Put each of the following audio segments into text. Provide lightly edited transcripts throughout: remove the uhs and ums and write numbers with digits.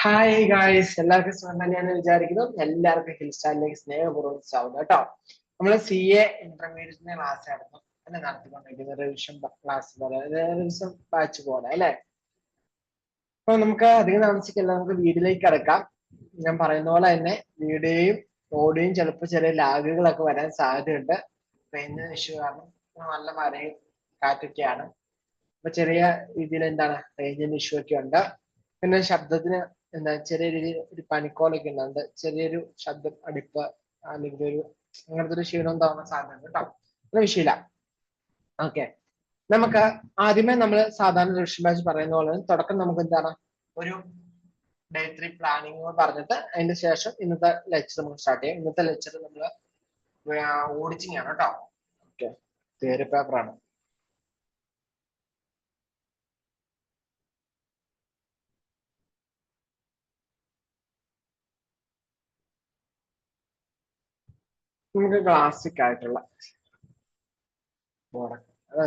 Hi guys, എല്ലാവർക്കും സുഖം തന്നെയാണെന്ന് വിചാരിക്കുന്നു. എല്ലാവർക്കും ഹിൽ സ്റ്റാറിലേക്ക് സ്നേഹപൂർവ്വം സ്വാഗതം കേട്ടോ. നമ്മള് CA ഇന്റർമീഡിയറ്റിന്റെ ക്ലാസ് ആയിരുന്നു അല്ലെ നടത്തിക്കൊണ്ടിരിക്കുന്നത്, റിവിഷൻ ക്ലാസ് പോലെ, റിവിഷൻ ബാച്ച് പോലെ അല്ലെ. അപ്പൊ നമുക്ക് അധികം താമസിക്കില്ല, നമുക്ക് വീഡിയോയിലേക്ക് കിടക്കാം. ഞാൻ പറയുന്ന പോലെ തന്നെ വീഡിയോയും ഓഡിയോയും ചിലപ്പോൾ ചെറിയ ലാഗുകളൊക്കെ വരാൻ സാധ്യതയുണ്ട്. റേഞ്ച് ഇഷ്യൂ കാരണം നല്ല മഴയും കാറ്റൊക്കെയാണ്. അപ്പൊ ചെറിയ രീതിയിൽ എന്താണ് റേഞ്ചിന്റെ ഇഷ്യൂ ഒക്കെ ഉണ്ട്. പിന്നെ ശബ്ദത്തിന് എന്താ ചെറിയ രീതിയിൽ ഒരു പനിക്കോലൊക്കെ ഉണ്ട്, ചെറിയൊരു ശബ്ദം അടിപ്പ് അല്ലെങ്കിൽ ഒരു അങ്ങനത്തെ ഒരു ക്ഷീണം തോന്നാൻ സാധ്യത കേട്ടോ. ഒന്നും വിഷയമില്ല. ഓക്കെ, നമുക്ക് ആദ്യമേ നമ്മൾ സാധാരണ റിവിഷൻ ബാച്ച് പറയുന്ന പോലെ തുടക്കം നമുക്ക് എന്താണ് ഒരു ഡേ 3 പ്ലാനിങ് പറഞ്ഞിട്ട് അതിന് ശേഷം ഇന്നത്തെ ലെക്ചർ നമുക്ക് സ്റ്റാർട്ട് ചെയ്യാം. ഇന്നത്തെ ലെക്ചർ നമ്മൾ ഓഡിറ്റിംഗ് ആണ് കേട്ടോ. ഓക്കെ, തിയറി പേപ്പറാണ്. നമുക്ക് ക്ലാസിക് ആയിട്ടുള്ള ബോർഡൊക്കെ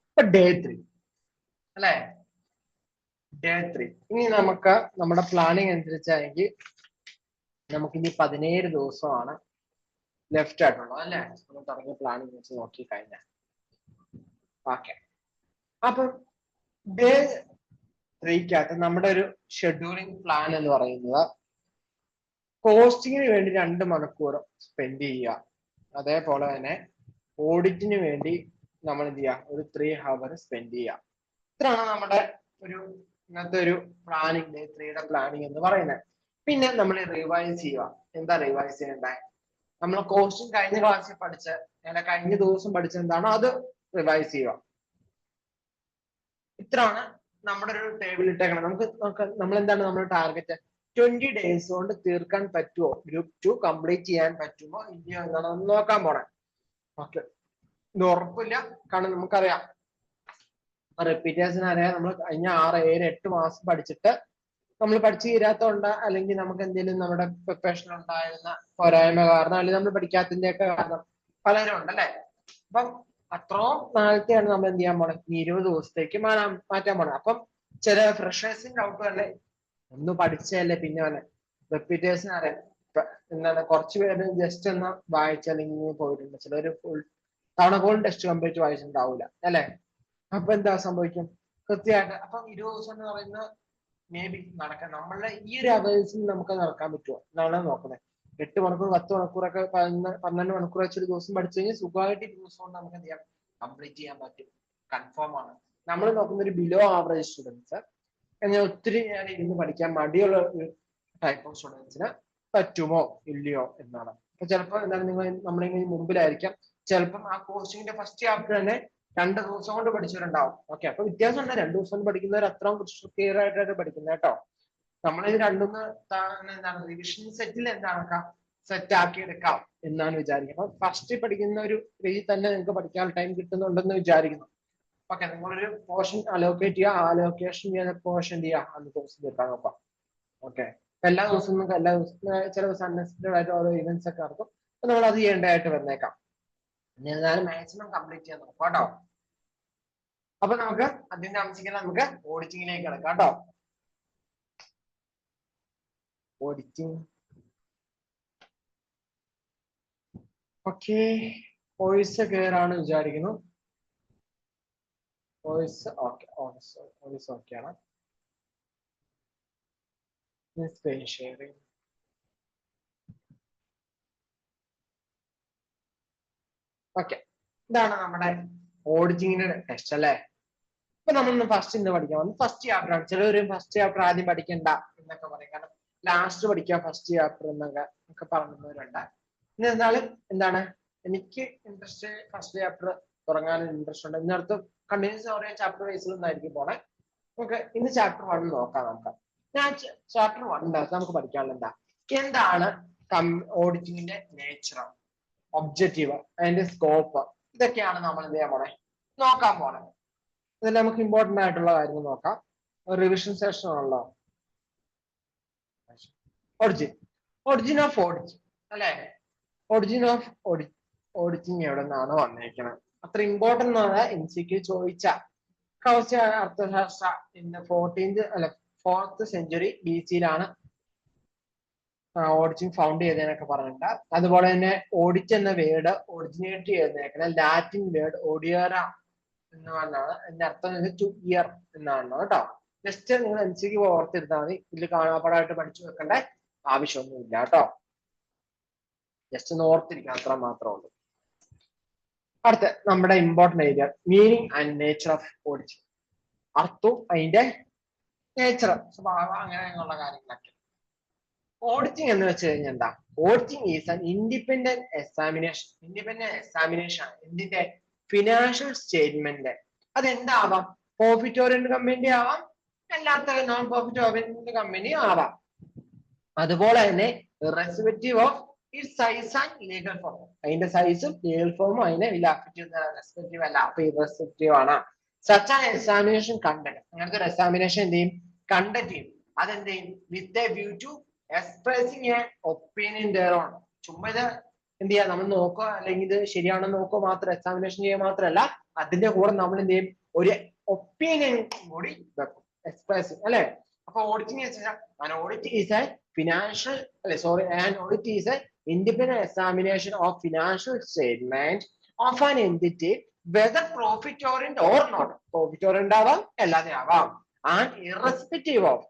ഇപ്പൊ ഡേ 3 അല്ലെ. ഡേ 3 ഇനി നമുക്ക് നമ്മുടെ പ്ലാനിങ് അനുസരിച്ചാണെങ്കിൽ നമുക്കിനി 17 ദിവസമാണ് ലെഫ്റ്റ് ആയിട്ടുള്ളത് അല്ലെ. നമ്മൾ തുടങ്ങിയ പ്ലാനിങ് വെച്ച് നോക്കി കഴിഞ്ഞാൽ ഓക്കെ. അപ്പൊ ഡേ 3 നമ്മുടെ ഒരു ഷെഡ്യൂളിംഗ് പ്ലാൻ എന്ന് പറയുന്നത് കോസ്റ്റിങ്ങിന് വേണ്ടി 2 മണിക്കൂർ സ്പെൻഡ് ചെയ്യുക, അതേപോലെ തന്നെ ഓഡിറ്റിന് വേണ്ടി നമ്മൾ എന്ത് ചെയ്യുക, ഒരു 3 hour സ്പെൻഡ് ചെയ്യുക. ഇത്രയാണ് നമ്മുടെ ഒരു ഇന്നത്തെ ഒരു പ്ലാനിങ്, ഡേ 3 പ്ലാനിങ് എന്ന് പറയുന്നത്. പിന്നെ നമ്മൾ റിവൈസ് ചെയ്യുക. എന്താ റിവൈസ് ചെയ്യേണ്ടത്? നമ്മൾ കോസ്റ്റിംഗ് കഴിഞ്ഞ ക്ലാസ്സിൽ പഠിച്ച് കഴിഞ്ഞ ദിവസം പഠിച്ച എന്താണോ അത് റിവൈസ് ചെയ്യുക. ഇത്രയാണ് നമ്മുടെ ഒരു ടേബിൾ ഇട്ടേക്കണം. നമുക്ക് നമ്മൾ എന്താണ് നമ്മുടെ ടാർഗറ്റ് 20 days കൊണ്ട് തീർക്കാൻ പറ്റുമോ, ഗ്രൂപ്പ് 2 കംപ്ലീറ്റ് ചെയ്യാൻ പറ്റുമോ ഇല്ലയോ എന്നാണ് നമ്മൾ നോക്കാൻ പോണേ. ഓക്കെ, ഇത് ഉറപ്പില്ല, കാരണം നമുക്കറിയാം റിപ്പീറ്റേഴ്സിന് അറിയാം നമ്മൾ കഴിഞ്ഞ 6, 7, 8 മാസം പഠിച്ചിട്ട് നമ്മൾ പഠിച്ചു തീരാത്തോണ്ട്, അല്ലെങ്കിൽ നമുക്ക് എന്തെങ്കിലും നമ്മുടെ പ്രിപ്പറേഷൻ ഉണ്ടായിരുന്ന പോരായ്മ കാരണം, അല്ലെങ്കിൽ നമ്മൾ പഠിക്കാത്തതിന്റെ ഒക്കെ കാരണം പലരും ഉണ്ടല്ലേ. അപ്പം അത്രയും നാളത്തെയാണ് നമ്മൾ എന്ത് ചെയ്യാൻ പോണേ, 20 ദിവസത്തേക്ക് മാറ്റാൻ പോണേ. അപ്പം ചില ഫ്രഷേഴ്സിന് ഡൗട്ട് അല്ലേ, ഒന്ന് പഠിച്ചല്ലേ പിന്നെ വന്നെ. റിപ്പീറ്റേഴ്സിന് അറിയാം എന്താണ്, കുറച്ച് പേര് ജസ്റ്റ് ഒന്ന് വായിച്ചല്ലെങ്കിൽ പോയിട്ടുണ്ട്, ചിലര് ഫുൾ തവണ പോലും ടെസ്റ്റ് കംപ്ലീറ്റ് വായിച്ചിട്ടുണ്ടാവില്ല അല്ലെ. അപ്പൊ എന്താ സംഭവിക്കും കൃത്യമായിട്ട്. അപ്പം 20 ദിവസം എന്ന് പറയുന്ന മേ ബി നടക്കാൻ, നമ്മളുടെ ഈ ഒരു അവേഴ്സിൽ നമുക്ക് നടക്കാൻ പറ്റുമോ എന്നാണ് നോക്കുന്നത്. 8 മണിക്കൂർ 10 മണിക്കൂറൊക്കെ 12 മണിക്കൂർ വെച്ചൊരു ദിവസം പഠിച്ചു കഴിഞ്ഞാൽ സുഖമായിട്ട് 20 ദിവസം കൊണ്ട് നമുക്ക് എന്ത് ചെയ്യാം, കംപ്ലീറ്റ് ചെയ്യാൻ പറ്റും. കൺഫേം ആണ്. നമ്മൾ നോക്കുന്ന ഒരു ബിലോ ആവറേജ് സ്റ്റുഡൻസ്, എന്നാൽ ഒത്തിരി ഞാൻ ഇരുന്ന് പഠിക്കാൻ മടിയുള്ള ഒരു ടൈപ്പ് ഓഫ് സ്റ്റുഡൻസിന് പറ്റുമോ ഇല്ലയോ എന്നാണ്. അപ്പൊ ചിലപ്പോൾ എന്താണ്, നിങ്ങൾ നമ്മളിങ്ങനെ മുമ്പിലായിരിക്കാം, ചിലപ്പം ആ കോച്ചിങ്ങിന്റെ ഫസ്റ്റ് ചാപ്റ്റർ തന്നെ 2 ദിവസം കൊണ്ട് പഠിച്ചവരുണ്ടാവും. ഓക്കെ, അപ്പൊ വ്യത്യാസം ഉണ്ട്. 2 ദിവസം കൊണ്ട് പഠിക്കുന്നവർ അത്രയും ക്ലിയർ ആയിട്ടാണ് പഠിക്കുന്നത് കേട്ടോ. നമ്മളിത് രണ്ടൊന്ന് എന്താണ് റിവിഷൻ സെറ്റിൽ എന്താക്കാം, സെറ്റ് ആക്കി എടുക്കാം എന്നാണ് വിചാരിക്കുന്നത്. അപ്പൊ ഫസ്റ്റ് പഠിക്കുന്ന ഒരു രീതി തന്നെ നിങ്ങൾക്ക് പഠിക്കാൻ ടൈം കിട്ടുന്നുണ്ടെന്ന് വിചാരിക്കുന്നു. ഓക്കെ, നിങ്ങളൊരു പോർഷൻ അലോക്കേറ്റ് ചെയ്യുക, ആ അലോക്കേഷൻ ചെയ്യുന്ന പോർഷൻ ചെയ്യുക, അന്ന് ദിവസം തീർക്കാൻ നോക്കാം. ഓക്കെ, എല്ലാ ദിവസവും നമുക്ക് എല്ലാ ദിവസവും ചില ദിവസം അൺഎക്സ്പെക്ടഡ് ആയിട്ട് ഓരോ ഇവന്റ്സ് ഒക്കെ നടക്കും. അപ്പൊ നമ്മൾ അത് ചെയ്യേണ്ടതായിട്ട് വന്നേക്കാം. എന്നാലും മാക്സിമം കംപ്ലീറ്റ് ചെയ്യാൻ നോക്കാം കേട്ടോ. അപ്പൊ നമുക്ക് അതിന്റെ താമസിക്കാൻ നമുക്ക് ഓഡിറ്റിങ്ങിലേക്ക് കിടക്കാം കേട്ടോ. ഓഡിറ്റിംഗ് ഓക്കെ, വോയിസ് ക്ലിയർ ആണ് വിചാരിക്കുന്നു. വോയിസ് ഓക്കെ, വോയിസ് ഓക്കെ ആണ്. Screen sharing. ഓക്കെ, ഇതാണ് നമ്മുടെ ഓഡിറ്റിങ്ങിന്റെ ടെസ്റ്റ് അല്ലേ. ഇപ്പൊ നമ്മളൊന്ന് ഫസ്റ്റ് ഇന്ന് പഠിക്കാൻ വന്നു. ഫസ്റ്റ് ചാപ്റ്റർ ആണ്. ചിലവരും ഫസ്റ്റ് ചാപ്റ്റർ ആദ്യം പഠിക്കണ്ട എന്നൊക്കെ പറയും, കാരണം ലാസ്റ്റ് പഠിക്കാം ഫസ്റ്റ് ചാപ്റ്റർ എന്നൊക്കെ പറയുന്നവരുണ്ട്. എന്നാലും എന്താണ്, എനിക്ക് ഇൻട്രസ്റ്റ് ഫസ്റ്റ് ചാപ്റ്റർ തുടങ്ങാൻ ഇൻട്രസ്റ്റ് ഉണ്ട്. ഇതിനടുത്ത് കണ്ടിന്യൂസ് ഓരോ ചാപ്റ്റർ വൈസിലൊന്നായിരിക്കും പോണേ. നമുക്ക് ഇന്ന് ചാപ്റ്റർ 1 നോക്കാം. ഞാൻ ചാപ്റ്റർ 1 നമുക്ക് പഠിക്കാനുള്ള എന്താണ് ഓഡിറ്റിങ്ങിന്റെ നേച്ചർ, ഒബ്ജക്റ്റീവ്, അതിന്റെ സ്കോപ്പ്, ഇതൊക്കെയാണ് നമ്മൾ എന്ത് ചെയ്യാൻ പോണേ, നോക്കാൻ പോണേ. ഇതിൽ നമുക്ക് ഇമ്പോർട്ടന്റ് ആയിട്ടുള്ള കാര്യങ്ങൾ നോക്കാം. റിവിഷൻ സെഷൻ ആണല്ലോ. ഒറിജിൻ ഓഫ് ഓഡിറ്റിംഗ് അല്ലെ. ഒറിജിൻ ഓഫ് ഓഡിറ്റിംഗ് എവിടെ നിന്നാണ് വന്നിരിക്കുന്നത്, അത്ര ഇമ്പോർട്ടന്റ് ആണ്. MCQ ചോദിച്ച അർത്ഥശാസ്ത്ര 14th അല്ല 4th സെഞ്ചുറി BC-യിലാണ് ഓഡിറ്റിംഗ് ഫൗണ്ട് ചെയ്തതെന്നൊക്കെ പറഞ്ഞിട്ട്. അതുപോലെ തന്നെ ഓഡിറ്റ് എന്ന വേർഡ് ഒറിജിനേറ്റ് ചെയ്തേക്കുന്നത് ലാറ്റിൻ വേർഡ് ഓഡിയറ എന്നാണ്. അതിന്റെ അർത്ഥം ടു ഇയർ എന്നാണ് കേട്ടോ. ജസ്റ്റ് നിങ്ങൾ MCQ ഓർത്തിരുന്നാൽ മതി. ഇതിൽ കാണാപ്പാടായിട്ട് പഠിച്ചു വെക്കേണ്ട ആവശ്യമൊന്നുമില്ല കേട്ടോ. ജസ്റ്റ് ഒന്ന് ഓർത്തിരിക്കുക, അത്ര മാത്രമേ ഉള്ളൂ. അടുത്ത നമ്മുടെ important area meaning and nature of auditing. അർത്ഥവും അതിന്റെ നേച്ചർ, സ്വഭാവം, അങ്ങനെയുള്ള കാര്യങ്ങളൊക്കെ. ഓഡിറ്റിംഗ് എന്ന് വെച്ച് കഴിഞ്ഞാൽ എന്താ? Auditing is an independent examination. Independent examination എന്തിന്റെ? Financial statement. അതെന്താവാം? പ്രോഫിറ്റ് ഓറിയന്റഡ് കമ്പനി ആവാം, അല്ലാത്ത നോൺ പ്രോഫിറ്റ് ഓറിയന്റഡ് കമ്പനി ആവാം. അതുപോലെ തന്നെ respective of it size and legal form. അതിന്റെ സൈസും ലീഗൽ ഫോമും അതിനെ വില അഫക്ട് ചെയ്യുന്ന റെസ്പെക്റ്റീവ് അല്ല, അപ്പൊ ഇറസ്പെക്റ്റീവ് ആണ്. Such an examination conduct. അങ്ങനത്തെ ഒരു എക്സാമിനേഷൻ എന്ത് ചെയ്യും? കണ്ടക്ട് ചെയ്യും. അതെന്ത് ചെയ്യും? With a view to expressing a opinion there on. ചുമ്മാ ഇത് എന്ത് ചെയ്യാം? നമ്മൾ നോക്കുക, അല്ലെങ്കിൽ ഇത് ശരിയാണെന്ന് നോക്കുക മാത്രം, എക്സാമിനേഷൻ ചെയ്യുക മാത്രമല്ല, അതിന്റെ കൂടെ നമ്മൾ എന്ത് ചെയ്യും? ഒരു ഒപ്പീനിയൻ കൂടി വെക്കും, എക്സ്പ്രസിംഗ് അല്ലെ. അപ്പൊ auditing an audit is a financial, an audit is a independent examination of financial statement of an entity, whether profit oriented or not. Profit oriented ആവാം, അല്ലാതെ ആവാം. And irrespective of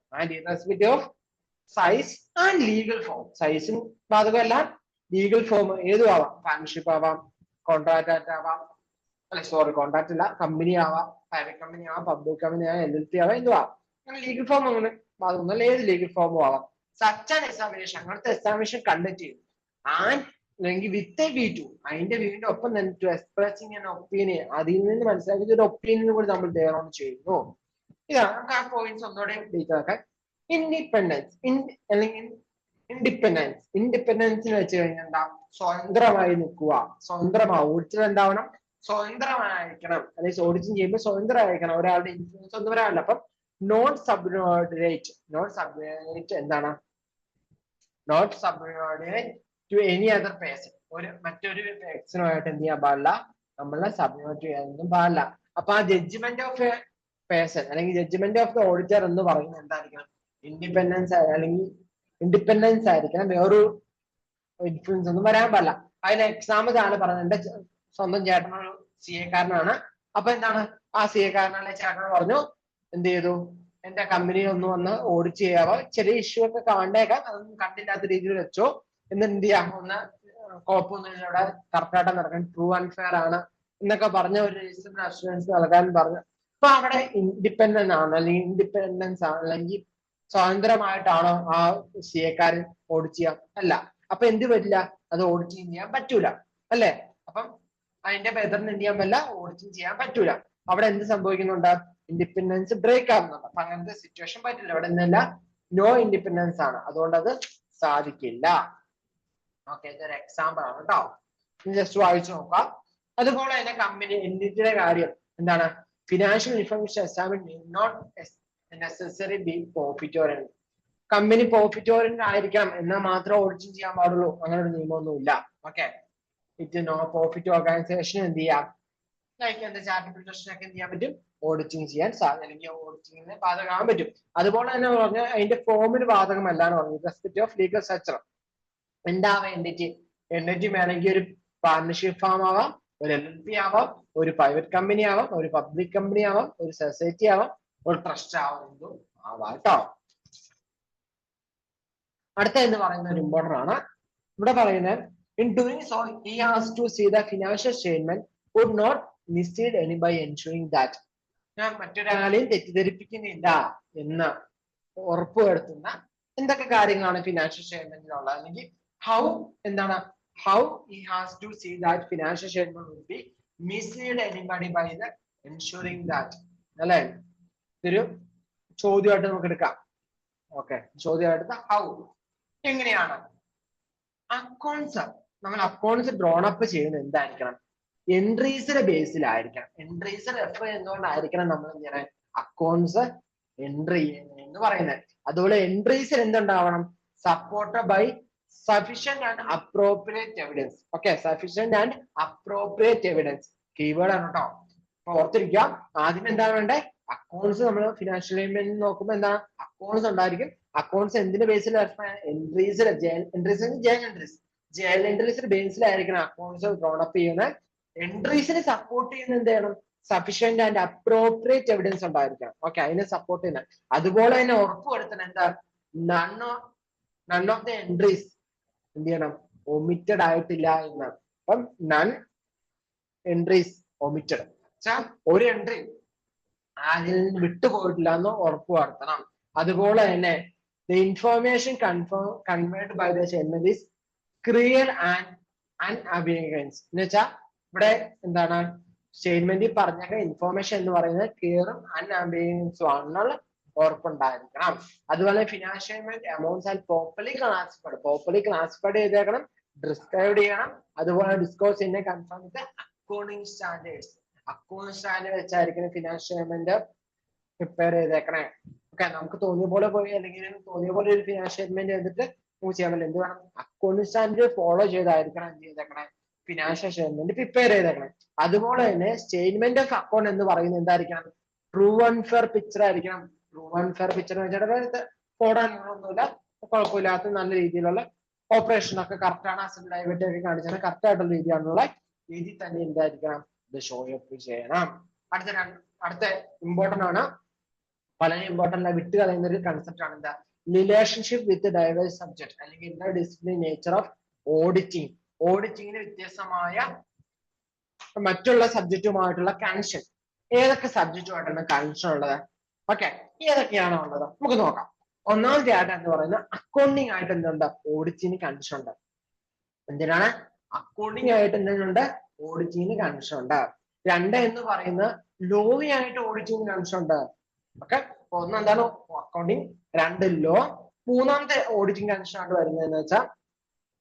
size and legal form. സൈസും ബാധകമല്ല, legal form ഏതും ആവാം. Partnership ആവാം, contract ആവാം, contract അല്ല, കമ്പനി ആവാം, പ്രൈവറ്റ് കമ്പനി ആവാം, പബ്ലിക് കമ്പനി ആവാം, LLC ആവാം, എന്തുവാ. അങ്ങനെ ലീഗൽ ഫോം അങ്ങനെ ബാധകമല്ല, ഏത് ലീഗൽ ഫോമും ആവാം. സച്ച് ആൻ എക്സാമിനേഷൻ, അങ്ങനത്തെ എക്സാമിനേഷൻ കണ്ടക്ട് ചെയ്യും. ആൻഡ് അല്ലെങ്കിൽ വിത്ത് എ വ്യൂ ടു, അതിന്റെ വീടിന്റെ ഒപ്പം തന്നെ ടു എക്സ്പ്രസിംഗ് ആൻ ഒപ്പീനിയൻ, അതിൽ നിന്ന് മനസ്സിലാക്കിയ ഒരു ഒപ്പീനിയൻ കൂടി നമ്മൾ ദെയർ ഓൺ ചെയ്യുന്നു. ഇതാണ് നമുക്ക് ആ പോയിന്റ്സ് ഒന്നുകൂടെ ഡീറ്റെയിൽ ആക്കാൻ. ഇൻഡിപെൻഡൻസ് അല്ലെങ്കിൽ ഇൻഡിപെൻഡൻസ് എന്ന് വെച്ച് കഴിഞ്ഞാൽ എന്താ? സ്വതന്ത്രമായി നിൽക്കുക, സ്വതന്ത്രമാവും. ഓഡിറ്റർ എന്താവണം? സ്വതന്ത്രമായിരിക്കണം, അല്ലെങ്കിൽ ഓഡിറ്റിംഗ് ചെയ്യുമ്പോൾ സ്വതന്ത്രമായിരിക്കണം, ഒരാളുടെ ഇൻഫ്ലുവൻസ് ഒന്നും വരാനില്ല. അപ്പം നോൺ സബ്ഓർഡിനേറ്റ്. എന്താണ്? Not subordinate to any other person. മറ്റൊരു പേഴ്സണുമായിട്ട് എന്ത് ചെയ്യാൻ പാടില്ല? നമ്മളെ സബ്ഓർഡിനേറ്റ് ചെയ്യാനൊന്നും പാടില്ല. അപ്പൊ ആ ജഡ്ജ്മെന്റ് ഓഫ് എ പേഴ്സൺ അല്ലെങ്കിൽ ജഡ്ജ്മെന്റ് ഓഫ് ദ ഓഡിറ്റർ എന്ന് പറയുന്നത് എന്തായിരിക്കണം? ഇൻഡിപെൻഡൻസ് ആയിരിക്കണം, വേറൊരു ഇൻഫ്ലുവൻസ് ഒന്നും വരാൻ പാടില്ല. അതിന് എക്സാമ്പിൾ ആണ് പറഞ്ഞത്. എന്റെ സ്വന്തം ചേട്ടനൊരു CA കാരനാണ്. അപ്പൊ എന്താണ്? ആ CA കാരനാണ് ചേട്ടൻ പറഞ്ഞു, എന്ത് ചെയ്തു? എന്റെ കമ്പനി ഒന്ന് വന്ന് ഓഡിറ്റ് ചെയ്യാവോ, ചെറിയ ഇഷ്യൂ ഒക്കെ കണ്ടേക്കാം, അതൊന്നും കണ്ടില്ലാത്ത രീതിയിൽ വെച്ചോ, എന്ന് എന്ത് ചെയ്യാം, ഒന്ന് കുഴപ്പമൊന്നും ഇവിടെ കറക്റ്റായിട്ട് നടക്കാൻ, ട്രൂ ആൻഡ് ഫെയർ ആണ് എന്നൊക്കെ പറഞ്ഞ ഒരു രജിസ്റ്റർ അഷുറൻസ് നൽകാൻ പറഞ്ഞു. അപ്പൊ അവിടെ ഇൻഡിപെൻഡന്റ് ആണ്, അല്ലെങ്കിൽ ഇൻഡിപെൻഡൻസ് ആണ്, അല്ലെങ്കിൽ സ്വതന്ത്രമായിട്ടാണോ ആ CA കാരൻ ഓഡിറ്റ് ചെയ്യാം? അല്ല. അപ്പൊ എന്ത് പറ്റില്ല? അത് ഓഡിറ്റിംഗ് ചെയ്യാൻ പറ്റൂല, അല്ലെ? അപ്പം അതിന്റെ ബെതറിന് എന്ത് ചെയ്യാൻ പറ്റില്ല? ഓഡിറ്റിംഗ് ചെയ്യാൻ പറ്റൂല. അവിടെ എന്ത് സംഭവിക്കുന്നുണ്ട്? ഇൻഡിപെൻഡൻസ് ബ്രേക്ക് ആവുന്നുണ്ട്. അപ്പൊ അങ്ങനത്തെ സിറ്റുവേഷൻ പറ്റില്ല. അവിടെ നിന്നല്ല, നോ ഇൻഡിപെൻഡൻസ് ആണ്, അതുകൊണ്ട് അത് സാധിക്കില്ല. ഓക്കെ, ഇതൊരു എക്സാമ്പിൾ ആണ് കേട്ടോ. ജസ്റ്റ് വായിച്ചു നോക്കാം. അതുപോലെ തന്നെ കമ്പനി എന്റിറ്റിയുടെ കാര്യം എന്താണ്? Financial information examine not necessary be profit oriented. Company profit oriented ആയിരിക്കണം എന്നാൽ മാത്രമേ ഓഡിറ്റിംഗ് ചെയ്യാൻ പാടുള്ളൂ, അങ്ങനെ ഒരു നിയമമൊന്നുമില്ല. Okay, it no profit organisation എന്ത് ചെയ്യാം? ലൈക്ക് എന്താ ചാരിറ്റബിൾ ട്രസ്റ്റിനൊക്കെ എന്ത് ചെയ്യാൻ പറ്റും? ഓഡിറ്റിംഗ് ചെയ്യാൻ സാധിക്കും, അല്ലെങ്കിൽ ഓഡിറ്റിംഗിന് ബാധകമാകാൻ പറ്റും. അതുപോലെ തന്നെ പറഞ്ഞാൽ അതിന്റെ ഫോമിന് ബാധകമല്ലാന്ന് പറഞ്ഞു. റെസ്പെക്ട് ഓഫ് ലീഗൽ സ്ട്രക്ചർ എന്താവാം? എൻറ്റിറ്റി വേണമെങ്കിൽ ഒരു പാർട്ണർഷിപ്പ് ഫാം ആവാം, ഒരു LLP ആവാം, ഒരു പ്രൈവറ്റ് കമ്പനി ആവാം, ഒരു പബ്ലിക് കമ്പനി ആവാം, ഒരു സൊസൈറ്റി ആവാം, ഒരു ട്രസ്റ്റ് ആവാം, എന്തും ആവാം കേട്ടോ. അടുത്ത എന്ന് പറയുന്ന ഒരു ഇമ്പോർട്ടന്റ് ആണ്. ഇവിടെ പറയുന്നത് in doing so he has to see the financial statement would not mislead any by ensuring that. ഞാൻ മറ്റൊരാളെയും തെറ്റിദ്ധരിപ്പിക്കുന്നില്ല എന്ന് ഉറപ്പുവരുത്തുന്ന എന്തൊക്കെ കാര്യങ്ങളാണ് ഫിനാൻഷ്യൽ സ്റ്റേറ്റ്മെന്റിലുള്ളത്, അല്ലെങ്കിൽ ഹൗ എന്താണ്? How he has to see that financial statement would be mislead anybody by the ensuring that. അല്ലെ? ഇതൊരു ചോദ്യമായിട്ട് നമുക്ക് എടുക്കാം. ഓക്കെ, ചോദ്യമായിട്ട് ഹൗ, എങ്ങനെയാണ് അക്കൗണ്ട്സ് നമ്മൾ അക്കൗണ്ട്സ് ഡ്രോൺ അപ്പ് ചെയ്യുന്നത് എന്തായിരിക്കണം? എൻട്രീസിന്റെ ബേസിലായിരിക്കണം. എൻട്രീസ് റെഫർ ചെയ്യുന്നതുകൊണ്ടായിരിക്കണം നമ്മൾ ഇങ്ങനെ അക്കൗണ്ട്സ് എൻട്രി എന്ന് പറയുന്നത്. അതുപോലെ എൻട്രീസിൽ എന്തുണ്ടാവണം? Supported by sufficient and appropriate evidence. Okay, sufficient and appropriate evidence keyword ആണ് കേട്ടോ. അപ്പൊ ഓർത്തിരിക്കുക, ആദ്യം എന്താണ് വേണ്ടേ? അക്കൗണ്ട്സ് നമ്മൾ ഫിനാൻഷ്യൽ സ്റ്റേറ്റ്മെന്റ് നോക്കുമ്പോൾ എന്താ അക്കൗണ്ട്സ് ഉണ്ടായിരിക്കും. അക്കൗണ്ട്സ് എന്തിന്റെ ബേസിൽ എൻട്രീസ് ജേണൽ എൻട്രീസിന്റെ ബേസിലായിരിക്കണം അക്കൗണ്ട്സ് ഡ്രോണപ്പ് ചെയ്യുന്നത്. എൻട്രീസിനെ സപ്പോർട്ട് ചെയ്യുന്ന എന്ത് ചെയ്യണം സഫീഷ്യന്റ് ആൻഡ് അപ്രോപ്രിയേറ്റ് എവിഡൻസ് ഉണ്ടായിരിക്കണം. ഓക്കെ, അതിനെ സപ്പോർട്ട് ചെയ്യുന്നത്. അതുപോലെ തന്നെ ഉറപ്പുവരുത്തണം എന്താ നൺ ഓഫ് ദ എൻട്രീസ് എന്ത് ചെയ്യണം ഒമിറ്റഡ് ആയിട്ടില്ല എന്ന്. അപ്പം നൺ എൻട്രീസ് ഒമിറ്റഡ് ഒരു എൻട്രി അതിൽ നിന്ന് വിട്ടുപോയിട്ടില്ല എന്ന് ഉറപ്പുവരുത്തണം. അതുപോലെ തന്നെ the information conveyed by the statement is clear and unambiguous എന്ന് വെച്ചാൽ ഇവിടെ എന്താണ് സ്റ്റേറ്റ്മെന്റിൽ പറഞ്ഞ ഇൻഫോർമേഷൻ എന്ന് പറയുന്നത് ക്ലിയറും അൺഅംബിഗസും ആണെന്നുള്ള ഉറപ്പുണ്ടായിരിക്കണം. അതുപോലെ financial amounts and properly classified ചെയ്തേക്കണം, ഡിസ്ക്രൈബ് ചെയ്യണം. അതുപോലെ disclose in conform with accounting standards. Accounting standard വെച്ചായിരിക്കണം ഫിനാൻഷ്യൽ സ്റ്റേറ്റ്മെന്റ് പ്രിപ്പയർ ചെയ്തേക്കണേ. ഓക്കെ, നമുക്ക് തോന്നിയ പോലെ പോയി അല്ലെങ്കിൽ തോന്നിയ പോലെ ഒരു ഫിനാൻഷ്യൽ സ്റ്റേറ്റ്മെന്റ് ചെയ്തിട്ട് മൂവ് ചെയ്യാൻ പറ്റില്ല. എന്ത് വേണം അക്കൗണ്ടിങ് സ്റ്റാൻഡേർഡ് ഫോളോ ചെയ്തായിരിക്കണം എന്ത് ചെയ്തേക്കണേ ഫിനാൻഷ്യൽ സ്റ്റേറ്റ്മെന്റ് പ്രിപ്പയർ ചെയ്തേക്കണേ. അതുപോലെ തന്നെ സ്റ്റേറ്റ്മെന്റ് ഓഫ് അക്കൗണ്ട് എന്ന് പറയുന്നത് എന്തായിരിക്കണം ട്രൂ ആൻഡ് ഫെയർ പിക്ചർ ആയിരിക്കണം. ട്രൂ ആൻഡ് ഫെയർ പിക്ചർ എന്ന് വെച്ചാൽ ഫോടാനൊന്നുമില്ല, കുഴപ്പമില്ലാത്ത നല്ല രീതിയിലുള്ള ഓപ്പറേഷൻ ഒക്കെ കറക്റ്റ് ആണ്, അസറ്റ് ലയബിലിറ്റി ഒക്കെ കാണിച്ചാൽ കറക്റ്റ് ആയിട്ടുള്ള രീതിയാണുള്ള രീതി തന്നെ എന്തായിരിക്കണം ഇത് ഷോ അപ്പ് ചെയ്യണം. അടുത്ത ഇമ്പോർട്ടന്റ് ആണ്, വളരെ ഇമ്പോർട്ടന്റ് ആണ്, വിട്ട് കളയുന്ന ഒരു കൺസെപ്റ്റ് ആണ് എന്താ റിലേഷൻഷിപ്പ് വിത്ത് ഡൈവേഴ്സ് സബ്ജക്ട് അല്ലെങ്കിൽ inter discipline nature of auditing. ഓഡിറ്റിങ്ങിന് വ്യത്യസ്തമായ മറ്റുള്ള സബ്ജക്റ്റുമായിട്ടുള്ള കണക്ഷൻ. ഏതൊക്കെ സബ്ജക്റ്റുമായിട്ടാണ് കണക്ഷൻ ഉള്ളത്? ഓക്കെ, ഏതൊക്കെയാണോ ഉള്ളത് നമുക്ക് നോക്കാം. ഒന്നാമത്തെ ആയിട്ട് എന്ന് പറയുന്നത് അക്കൗണ്ടിങ് ആയിട്ട് എന്തുണ്ട് ഓഡിറ്റിന് കണക്ഷൻ ഉണ്ട്. എന്തിനാണ് അക്കൗണ്ടിങ് ആയിട്ട് എന്തുണ്ട് ഓഡിറ്റിന് കണക്ഷൻ ഉണ്ട്. രണ്ട് എന്ന് പറയുന്നത് ലോയായിട്ട് ഓഡിറ്റിന് കണക്ഷൻ ഉണ്ട്. ഓക്കെ, ഒന്ന് എന്താണ് അക്കൗണ്ടിങ്, രണ്ട് ലോ. മൂന്നാമത്തെ ഓഡിറ്റിംഗ് കണക്ഷൻ ആയിട്ട് വരുന്നത് എന്ന് വെച്ചാൽ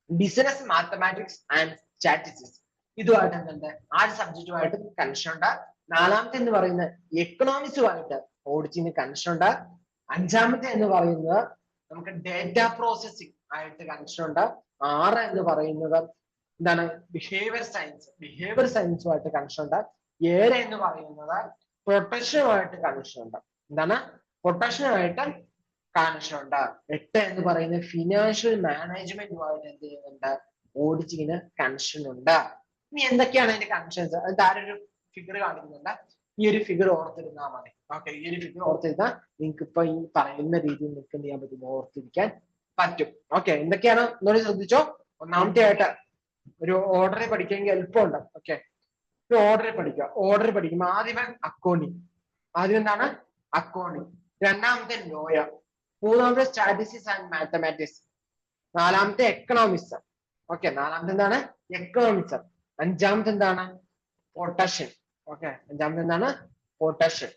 ബിസിനസ് മാത്തമാറ്റിക്സ് ആൻഡ് സ്റ്റാറ്റിസ്റ്റിക്സ്. ഇതുമായിട്ട് എന്തുണ്ട് ആ സബ്ജക്റ്റുമായിട്ട് കണക്ഷൻ ഉണ്ട്. നാലാമത്തെ എന്ന് പറയുന്നത് എക്കണോമിക്സുമായിട്ട് ഓഡിറ്റിന് കണക്ഷൻ ഉണ്ട്. അഞ്ചാമത്തെ എന്ന് പറയുന്നത് നമുക്ക് ഡേറ്റ പ്രോസസ്സിംഗ് ആയിട്ട് കണക്ഷൻ ഉണ്ട്. 6 എന്ന് പറയുന്നത് എന്താണ് ബിഹേവിയർ സയൻസുമായിട്ട് കണക്ഷൻ ഉണ്ട്. 7 എന്ന് പറയുന്നത് പ്രൊട്ടക്ഷനുമായിട്ട് കണക്ഷൻ ഉണ്ട്. എന്താണ് പ്രൊട്ടക്ഷനുമായിട്ട് കണക്ഷൻ ഉണ്ട്. 8 എന്ന് പറയുന്നത് ഫിനാൻഷ്യൽ മാനേജ്മെന്റുമായിട്ട് എന്ത് ചെയ്യുന്നുണ്ട് ഓഡിറ്റിങ്ങിന് കണക്ഷൻ ഉണ്ട്. ഇനി എന്തൊക്കെയാണ് അതിന്റെ കണക്ഷൻസ്? അത് താരൊരു ഫിഗർ കാണിക്കുന്നുണ്ട്. ഈ ഒരു ഫിഗർ ഓർത്തിരുന്നാൽ മതി. ഓക്കെ, ഈ ഒരു ഫിഗർ ഓർത്തിരുന്നാൽ നിങ്ങൾക്ക് ഇപ്പൊ ഈ പറയുന്ന രീതിയിൽ നിങ്ങൾക്ക് എന്ത് ചെയ്യാൻ പറ്റും ഓർത്തിരിക്കാൻ പറ്റും. ഓക്കെ, എന്തൊക്കെയാണ് എന്നോട് ശ്രദ്ധിച്ചോ. ഒന്നാമത്തെ ആയിട്ട് ഒരു ഓർഡറെ പഠിക്കാമെങ്കിൽ എളുപ്പമുണ്ട്. ഓക്കെ, ഒരു ഓർഡറെ പഠിക്കുക. ഓർഡർ പഠിക്കുമ്പോൾ ആദ്യമേ അക്കൗണ്ടിങ്, ആദ്യം എന്താണ് അക്കൗണ്ടിങ്. രണ്ടാമത്തെ ലോയർ. മൂന്നാമത്തെ സ്റ്റാറ്റിസ്റ്റിക്സ് ആൻഡ് മാത്തമാറ്റിക്സ്. നാലാമത്തെ എക്കണോമിക്സ്. ഓക്കെ, നാലാമത്തെ എന്താണ് എക്കണോമിക്സ്. അഞ്ചാമത്തെ എന്താണ് പൊട്ടഷൻ. ഓക്കെ, അഞ്ചാമത്തെ എന്താണ് പൊട്ടഷൻ.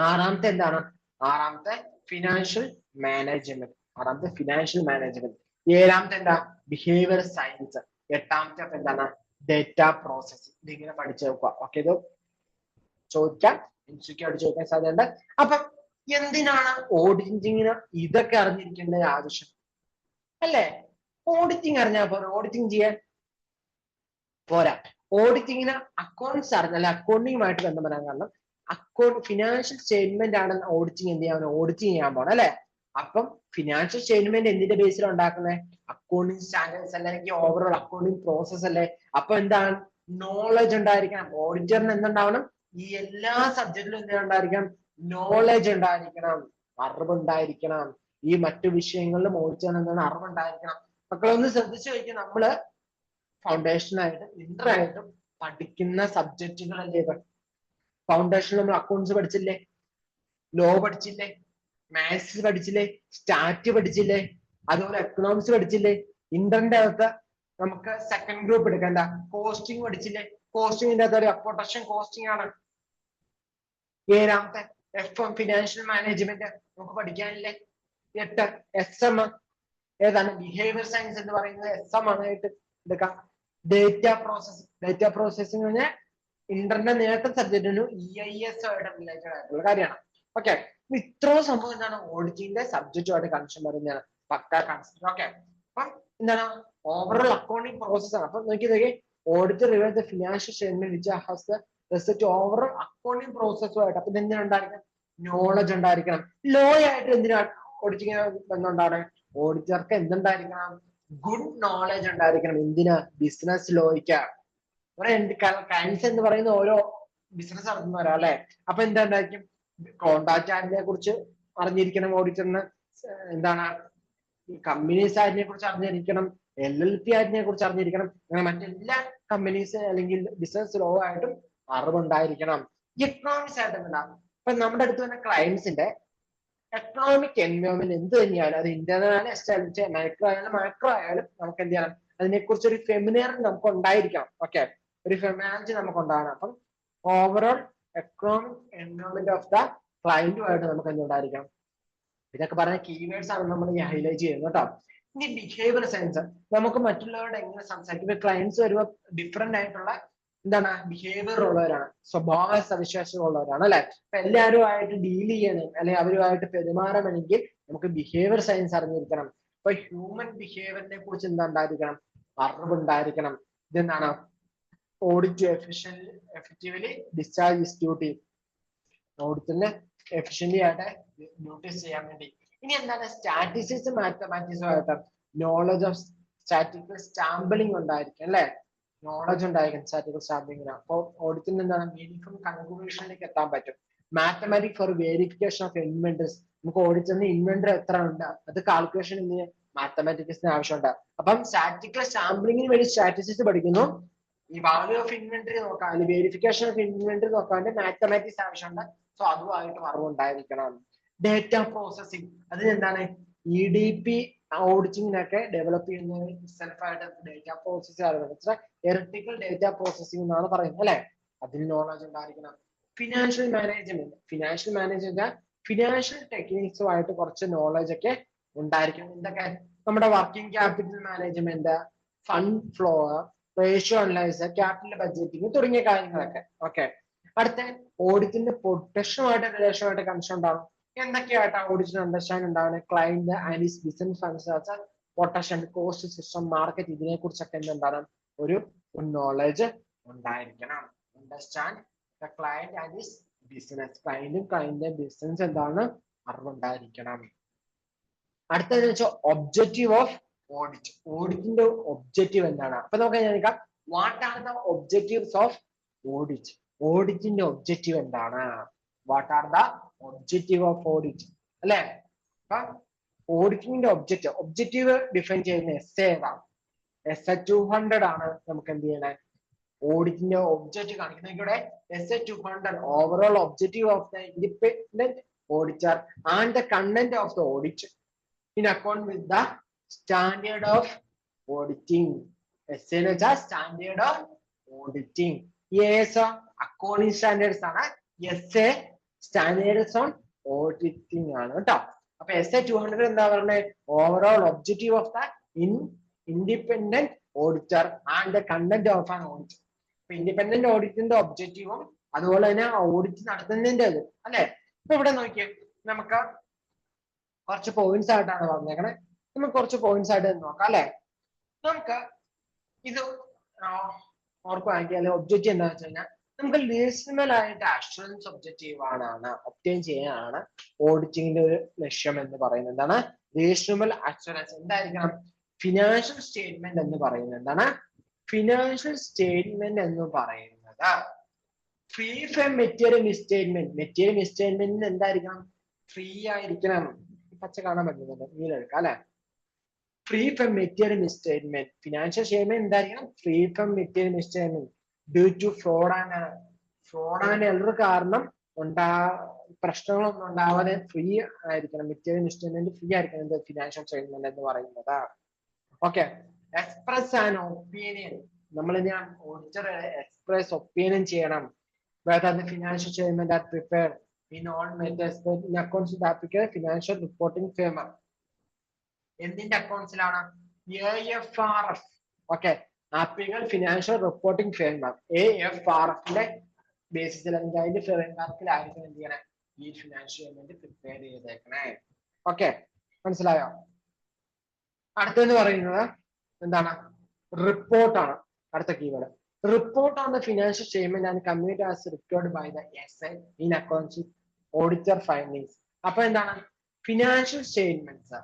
ആറാമത്തെ എന്താണ് ആറാമത്തെ ഫിനാൻഷ്യൽ മാനേജ്മെന്റ്. ഏഴാമത്തെ എന്താ ബിഹേവിയർ സയൻസ്. എട്ടാമത്തെ അപ്പൊ എന്താണ് ഡേറ്റ പ്രോസസ്സിംഗ്. ഇതിങ്ങനെ പഠിച്ചു നോക്കുക. ഓക്കെ, ഇത് ചോദിക്കാൻ ഇൻസ്റ്റിറ്റ്യൂട്ട് ചോദിക്കാൻ സാധ്യതയുണ്ട്. അപ്പൊ എന്തിനാണ് ഓഡിറ്റിങ്ങിന് ഇതൊക്കെ അറിഞ്ഞിരിക്കേണ്ട ആവശ്യം അല്ലേ? ഓഡിറ്റിംഗ് അറിഞ്ഞാൽ പോരാ, ഓഡിറ്റിംഗ് ചെയ്യാൻ പോരാ. ഓഡിറ്റിങ്ങിന് അക്കൗണ്ട്സ് അറിഞ്ഞാൽ അക്കൗണ്ടിങ്ങുമായിട്ട് ബന്ധപ്പെടാൻ. കാരണം ഫിനാൻഷ്യൽ സ്റ്റേറ്റ്മെന്റ് ആണ് ഓഡിറ്റിംഗ് എന്ത് ചെയ്യാൻ ഓഡിറ്റ് ചെയ്യാൻ പോണം അല്ലെ? അപ്പം ഫിനാൻഷ്യൽ സ്റ്റേറ്റ്മെന്റ് എന്തിന്റെ ബേസിലാണ് ഉണ്ടാക്കുന്നത്? അക്കൗണ്ടിങ് സ്റ്റാൻഡേർഡ്സ് അല്ലെങ്കിൽ ഓവറോൾ അക്കൗണ്ടിങ് പ്രോസസ് അല്ലേ? അപ്പൊ എന്താണ് നോളജ് ഉണ്ടായിരിക്കണം. ഓഡിറ്ററിന് എന്തുണ്ടാവണം? ഈ എല്ലാ സബ്ജക്റ്റിലും എന്തുണ്ടായിരിക്കണം? നോളജ് ഉണ്ടായിരിക്കണം, അറിവുണ്ടായിരിക്കണം. ഈ മറ്റു വിഷയങ്ങളിലും ഓഡിറ്ററിന് എന്താണ് അറിവുണ്ടായിരിക്കണം. മക്കളൊന്ന് ശ്രദ്ധിച്ചു കഴിക്കാൻ, നമ്മള് ഫൗണ്ടേഷനായിട്ടും ഇന്ററായിട്ടും പഠിക്കുന്ന സബ്ജക്റ്റുകളല്ലേ ഇത്? ഫൗണ്ടേഷൻ നമ്മൾ അക്കൗണ്ട്സ് പഠിച്ചില്ലേ, ലോ പഠിച്ചില്ലേ, മാത്സ് പഠിച്ചില്ലേ, സ്റ്റാറ്റ് പഠിച്ചില്ലേ, അതുപോലെ എക്കണോമിക്സ് പഠിച്ചില്ലേ. ഇന്ററിന്റെ അകത്ത് നമുക്ക് സെക്കൻഡ് ഗ്രൂപ്പ് എടുക്കണ്ട കോസ്റ്റിംഗ് പഠിച്ചില്ലേ. കോസ്റ്റിംഗിന്റെ അകത്ത് ഒരു പ്രൊട്ടക്ഷൻ കോസ്റ്റിംഗ് ആണ്. ഏഴാമത്തെ FM ഫിനാൻഷ്യൽ മാനേജ്മെന്റ് നമുക്ക് പഠിക്കാനില്ലേ. 8 SM ഏതാണ് ബിഹേവിയർ സയൻസ് എന്ന് പറയുന്നത് SM ആയിട്ട് എടുക്കാം. ഡേറ്റ പ്രോസസ്സിംഗ് പറഞ്ഞാൽ ഇന്ററിന്റെ നേരത്തെ സബ്ജക്റ്റിനും EIS ആയിട്ട് റിലേറ്റഡ് ആയിട്ടുള്ള കാര്യമാണ്. ഓക്കെ, ഇത്രയും സംഭവം എന്താണ് ഓഡിറ്റിന്റെ സബ്ജക്റ്റുമായിട്ട് കണക്ഷൻ വരുന്നതാണ് പക്ക കൺസെപ്റ്റ്. ഓക്കെ, അപ്പം എന്താണ് ഓവറോൾ അക്കൗണ്ടിങ് പ്രോസസ് ആണ്. അപ്പൊ നോക്കി audit revise the financial statement which has the research overall accounting പ്രോസസ്സുമായിട്ട്. അപ്പൊ ഇതെന്തിനാ ഉണ്ടായിരിക്കണം? നോളജ് ഉണ്ടായിരിക്കണം. ലോ ആയിട്ട് എന്തിനാ ഓഡിറ്റിംഗ് ബന്ധമുണ്ടാണ്? ഓഡിറ്റർക്ക് എന്തുണ്ടായിരിക്കണം? ഗുഡ് നോളജ് ഉണ്ടായിരിക്കണം. എന്തിനാ? ബിസിനസ് ലോയ്ക്ക്. ക്ലയൻസ് എന്ന് പറയുന്ന ഓരോ ബിസിനസ് നടത്തുന്നവരാ അല്ലെ? അപ്പൊ എന്തായിരിക്കും? കോണ്ടാക്ട് ആഡിനെ കുറിച്ച് അറിഞ്ഞിരിക്കണം ഓഡിറ്ററിന്. എന്താണ് ഈ കമ്പനീസ് ആഡിനെ കുറിച്ച് അറിഞ്ഞിരിക്കണം, LLP ആഡിനെ കുറിച്ച് അറിഞ്ഞിരിക്കണം. അങ്ങനെ മറ്റെല്ലാ കമ്പനീസ് അല്ലെങ്കിൽ ബിസിനസ് ലോ ആയിട്ടും അറിവുണ്ടായിരിക്കണം. എക്കണോമിക്സ് ആയിട്ട് എന്താണ്? ഇപ്പൊ നമ്മുടെ അടുത്ത് തന്നെ ക്ലയൻസിന്റെ എക്കണോമിക് എൻവയോൺമെന്റ് എന്ത് തന്നെയാലും അത് ഇന്റർണൽ എസ്റ്റാബ്ലിഷ് മൈക്രോ ആയാലും മാക്രോ ആയാലും നമുക്ക് എന്ത് ചെയ്യണം? അതിനെക്കുറിച്ച് ഒരു ഫെമിനിയർ നമുക്ക് ഉണ്ടായിരിക്കണം. ഓക്കെ, ഒരു ഫെമിനാലിറ്റി നമുക്ക് ഉണ്ടാകണം. അപ്പം overall economic environment of the ക്ലയന്റുമായിട്ട് നമുക്ക് എന്തുണ്ടായിരിക്കണം? ഇതൊക്കെ പറഞ്ഞ കീവേഡ്സ് ആണ് നമ്മൾ ഹൈലൈറ്റ് ചെയ്യുന്നത് കേട്ടോ. ഇനി ബിഹേവിയർ സയൻസ്, നമുക്ക് മറ്റുള്ളവരോട് എങ്ങനെ സംസാരിക്കും. ക്ലയൻസ് വരുമ്പോൾ ഡിഫറെന്റ് ആയിട്ടുള്ള എന്താണ് ബിഹേവിയർ ഉള്ളവരാണ്, സ്വഭാവ സവിശേഷതകൾ ഉള്ളവരാണ് അല്ലെ? അപ്പൊ എല്ലാവരുമായിട്ട് ഡീൽ ചെയ്യണം അല്ലെങ്കിൽ അവരുമായിട്ട് പെരുമാറണമെങ്കിൽ നമുക്ക് ബിഹേവിയർ സയൻസ് അറിഞ്ഞിരിക്കണം. അപ്പൊ ഹ്യൂമൻ ബിഹേവിയറിനെ കുറിച്ച് എന്താ ഉണ്ടായിരിക്കണം? അറിവുണ്ടായിരിക്കണം. ഇതെന്താണ്? ഓഡിറ്റ് എഫക്റ്റീവ്ലി ഡിസ്ചാർജ് ഡ്യൂട്ടി, ഓഡിറ്റിന് എഫിഷ്യന്റി ആയിട്ട് ഡ്യൂട്ടീസ് ചെയ്യാൻ വേണ്ടി. ഇനി എന്താണ്? സ്റ്റാറ്റിസ്റ്റിക്സ് മാത്തമാറ്റിക്സുമായിട്ട് നോളജ് ഓഫ് സ്റ്റാറ്റിക്കൽ സ്റ്റാമ്പിളിംഗ് ഉണ്ടായിരിക്കും അല്ലെ? നോളജ് ഉണ്ടായിരിക്കും സ്റ്റാറ്റിക്കൽ സ്റ്റാമ്പിളിംഗിന്. അപ്പോൾ ഓഡിറ്റിന് എന്താണ്? മീനിങ് കൺക്ലൂഷനിലേക്ക് എത്താൻ പറ്റും. Mathematics four verification of inventories, നമുക്ക് ഓഡിറ്റിന് ഇൻവെന്ററി എത്ര ഉണ്ട് അത് കാൽക്കുലേഷൻ മാത്തമാറ്റിക്സിന് ആവശ്യമുണ്ട്. അപ്പം സ്റ്റാറ്റിക്കൽ സ്റ്റാമ്പിളിംഗിന് വേണ്ടി സ്റ്റാറ്റിസ്റ്റിക്സ് പഠിക്കുന്നു. ഈ വാല്യൂ ഓഫ് ഇൻവെന്ററി നോക്കാം അല്ലെങ്കിൽ വെരിഫിക്കേഷൻ ഓഫ് ഇൻവെന്ററി നോക്കാൻ വേണ്ടി മാത്തമാറ്റിക്സ് ആവശ്യമുണ്ട്. സോ അതുമായിട്ട് അറിവുണ്ടായിരിക്കണം. ഡേറ്റ പ്രോസസിങ്, അതിനെന്താണ്? EDP ഓഡിറ്റിങ്ങിനൊക്കെ ഡെവലപ്പ് ചെയ്യുന്നത് സെൽഫായിട്ട് ഡേറ്റ പ്രോസസ് എറിറ്റിക്കൽ ഡേറ്റ പ്രോസസിംഗ് എന്നാണ് പറയുന്നത് അല്ലെ? അതിന് നോളജ് ഉണ്ടായിരിക്കണം. ഫിനാൻഷ്യൽ മാനേജ്മെന്റ്, ഫിനാൻഷ്യൽ ടെക്നിക്സുമായിട്ട് കുറച്ച് നോളജ് ഒക്കെ ഉണ്ടായിരിക്കണം. എന്തൊക്കെ? നമ്മുടെ working capital management, fund flow, ratio analyse, capital budgeting തുടങ്ങിയ കാര്യങ്ങളൊക്കെ. ഓക്കെ, അടുത്ത ഓഡിറ്റിന്റെ പ്രൊട്ടക്ഷനുമായിട്ട് റിലേഷനുമായിട്ട് കൺസേൺ ഉണ്ടാവും. എന്തൊക്കെയായിട്ടാണ് ഓഡിറ്റിന് അണ്ടർസ്റ്റാൻഡ് ഉണ്ടാവുന്നത്? Client and his business functions, protection, cost system, market, ഇതിനെ കുറിച്ചൊക്കെ എന്താണ്? ഒരു നോളജ് ഉണ്ടായിരിക്കണം. Understand the client and his business, ക്ലയന്റിന്റെ ബിസിനസ് എന്താണ് അറിവുണ്ടായിരിക്കണം. അടുത്തതെന്ന് വെച്ചാൽ ഒബ്ജക്റ്റീവ് ഓഫ് ഓഡിറ്റ്, ഓഡിറ്റിന്റെ ഒബ്ജക്റ്റീവ് എന്താണ്? അപ്പൊ നമുക്ക് നോക്കാം, what are the objectives of audit, ഓഡിറ്റിന്റെ ഒബ്ജക്റ്റീവ് എന്താണ്? What are the objective of audit അല്ലെ? അപ്പൊ ഓഡിറ്റിന്റെ ഒബ്ജക്റ്റീവ് ഡിഫൈൻ ചെയ്യുന്ന എസ് ഏതാണ്? SA-200 ആണ് നമുക്ക് എന്ത് ചെയ്യണേ? ഓഡിറ്റിന്റെ ഒബ്ജക്റ്റീവ് കാണിക്കുന്നത്. ഇവിടെ SA-200 overall objective of the independent auditor and the content of the audit in accordance with the standard of auditing. SA എന്ന് വെച്ചാൽ standard of auditing. Accounting standards ആണ്. SA സ്റ്റാൻഡേർഡ്സ് ഓൺ ഓഡിറ്റിംഗ് ആണ് കേട്ടോ. അപ്പൊ SA-200 എന്താ പറയുന്നത്? Overall objective of the independent auditor and the content of an audit. അപ്പൊ independent ഓഡിറ്റിന്റെ ഒബ്ജക്റ്റീവും അതുപോലെ തന്നെ ഓഡിറ്റ് നടത്തുന്നതിന്റെ അല്ലെ? ഇപ്പൊ ഇവിടെ നോക്കിയേ, നമുക്ക് കുറച്ച് പോയിന്റ്സ് ആയിട്ടാണ് പറഞ്ഞേക്കണേ. നമുക്ക് കുറച്ച് പോയിന്റ്സ് ആയിട്ട് നോക്കാം അല്ലെ? നമുക്ക് ഇത് ഓർക്കുവാണെങ്കിൽ അല്ലെങ്കിൽ ഒബ്ജക്റ്റീവ് എന്താണെന്ന് വെച്ച് കഴിഞ്ഞാൽ നമുക്ക് റീസണബിൾ ആയിട്ട് അഷുറൻസ് ഒബ്ജക്റ്റീവ് ആണ് ഒബ്റ്റെയിൻ ചെയ്യാനാണ് ഓഡിറ്റിംഗിന്റെ ഒരു ലക്ഷ്യം എന്ന് പറയുന്നത്. എന്താണ് റീസണബിൾ അഷുറൻസ്? എന്തായിരിക്കണം? ഫിനാൻഷ്യൽ സ്റ്റേറ്റ്മെന്റ് എന്ന് പറയുന്നത് എന്താണ്? ഫിനാൻഷ്യൽ സ്റ്റേറ്റ്മെന്റ് എന്ന് പറയുന്നത് free from material misstatement. Material മിസ്സ്റ്റേറ്റ്മെന്റിന് എന്തായിരിക്കണം? ഫ്രീ ആയിരിക്കണം. പച്ച കാണാൻ പറ്റുന്നുണ്ട്, നീലെടുക്കാം അല്ലെ? Free from material misstatement. Financial statement എന്തായിരിക്കണം? Free from material misstatement due to fraud and error കാരണം പ്രശ്നങ്ങളൊന്നും ഉണ്ടാവാതെ ഫ്രീ ആയിരിക്കണം. മെറ്റീരിയൽ മിസ്സ്റ്റേറ്റ്മെന്റ് ഫ്രീ ആയിരിക്കണം. എന്ത്? ഫിനാൻഷ്യൽ സ്റ്റേറ്റ്മെന്റ് എന്ന് പറയുന്നത്. Okay, express and opinion. നമ്മൾ ഞാൻ ഓഡിറ്റർ എക്സ്പ്രസ് ഒപ്പീനിയൻ ചെയ്യണം. whether the financial statement are prepared in all matters in accounts with applicable financial reporting framework. എന്തിന്റെ അക്കൗണ്ട്സിലാണ്? AFRF. Okay, applicable financial reporting framework AFRF-ന്റെ ബേസിസിൽ അതിന്റെ ഫ്രെയിംവർക്കിലായിരിക്കും എന്ത് ചെയ്യണേ? ഈ ഫിനാൻഷ്യൽ സ്റ്റേറ്റ്മെന്റ് പ്രിപ്പയർ ചെയ്തേക്കണേ. ഓക്കെ, മനസ്സിലായോ? അടുത്തെന്ന് പറയുന്നത് എന്താണ്? റിപ്പോർട്ടാണ് അടുത്ത keyword. report on the financial statement and commit as required by the SA in accordance with auditor findings. അപ്പൊ എന്താണ് ഫിനാൻഷ്യൽ സ്റ്റേറ്റ്മെന്റ്സ്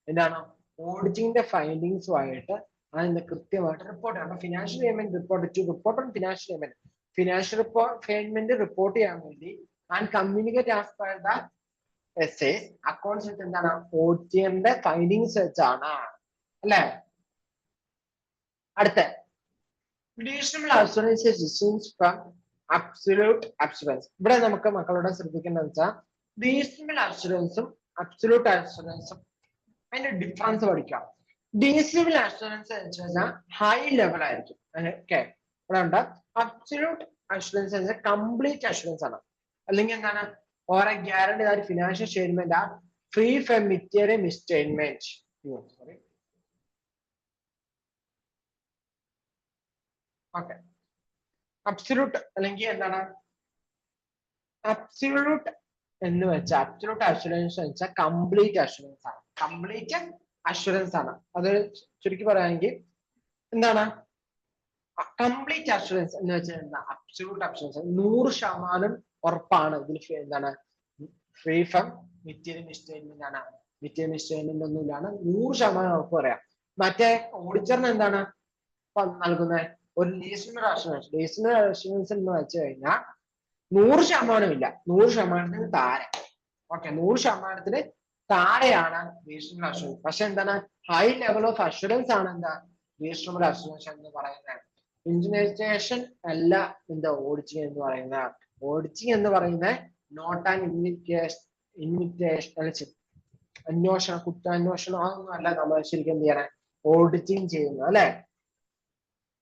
എന്താണ് ഓഡിറ്റിംഗിന്റെ ഫൈൻഡിങ്സുമായിട്ട് അതിന്റെ കൃത്യമായിട്ട് റിപ്പോർട്ട് ചെയ്യണം. Financial statement report on financial statement report ചെയ്യാൻ വേണ്ടി and communicate as per the SA accounts with എന്താണ് ഓഡിറ്റിംഗിന്റെ ഫൈൻഡിങ്സ് വെച്ചാണ് അല്ലെ. അടുത്ത reasonable assurance is distinct from absolute assurance. ഇവിടെ നമുക്ക് മക്കളോട് ശ്രദ്ധിക്കേണ്ടത് വെച്ചാൽ reasonable assuranceും absolute assuranceും അതിന്റെ ഡിഫറൻസ് പഠിക്കാം. reasonable assurance എന്ന് വെച്ചാൽ ഹൈ ലെവൽ ആയിരിക്കും. ഓക്കെ, ഇവിടെ ഉണ്ട് absolute assurance എന്ന് വെച്ചാൽ കംപ്ലീറ്റ് അഷുറൻസ് ആണ്. അല്ലെങ്കിൽ എന്താണ് or a guarantee that financial statement are free from material misstatement. Sorry. Okay. Absolute അല്ലെങ്കിൽ എന്താണ് absolute എന്ന് വെച്ചാൽ absolute assurance എന്ന് വെച്ചാൽ കംപ്ലീറ്റ് അഷുറൻസ് ആണ്. കംപ്ലീറ്റ് അഷുറൻസ് ആണ്. അത് ചുരുക്കി പറയുകയാണെങ്കിൽ എന്താണ് കംപ്ലീറ്റ് അഷുറൻസ് എന്ന് വെച്ചാൽ എന്താ absolute assurance 100% ഉറപ്പാണ്. ഇതിൽ എന്താണ് ഫ്രീ ഫ്രം മെറ്റീരിയൽ മിസ്സ്റ്റേറ്റ്മെന്റ് ആണ്. മെറ്റീരിയൽ മിസ്സ്റ്റേറ്റ്മെന്റ് ഒന്നുമില്ലാണ് 100% ഉറപ്പ് പറയാം. മറ്റേ ഓഡിറ്ററിന് എന്താണ് നൽകുന്നത് ഒരു റീസണബിൾ അഷുറൻസ്. റീസണബിൾ അഷുറൻസ് എന്ന് വെച്ച് കഴിഞ്ഞാൽ 100% ഇല്ല, 100% താഴെ. ഓക്കെ, 100% താഴെയാണ് റീസണബിൾ അഷുറൻസ്. പക്ഷെ എന്താണ് ഹൈ ലെവൽ ഓഫ് അഷുറൻസ് ആണ് എന്താ റീസണബിൾ അഷുറൻസ് എന്ന് പറയുന്നത്. ഇൻവെസ്റ്റിഗേഷൻ അല്ല എന്താ ഓഡിറ്റിംഗ് എന്ന് പറയുന്നത്. ഓഡിറ്റിംഗ് എന്ന് പറയുന്നത് നോട്ട് ആൻഡ് ഇൻവിറ്റേഷൻ അന്വേഷണം, കുറ്റാന്വേഷണം അതൊന്നും അല്ല നമ്മൾ ശരിക്കും എന്ത് ചെയ്യണേ ഓഡിറ്റിംഗ് ചെയ്യുന്നത് അല്ലെ.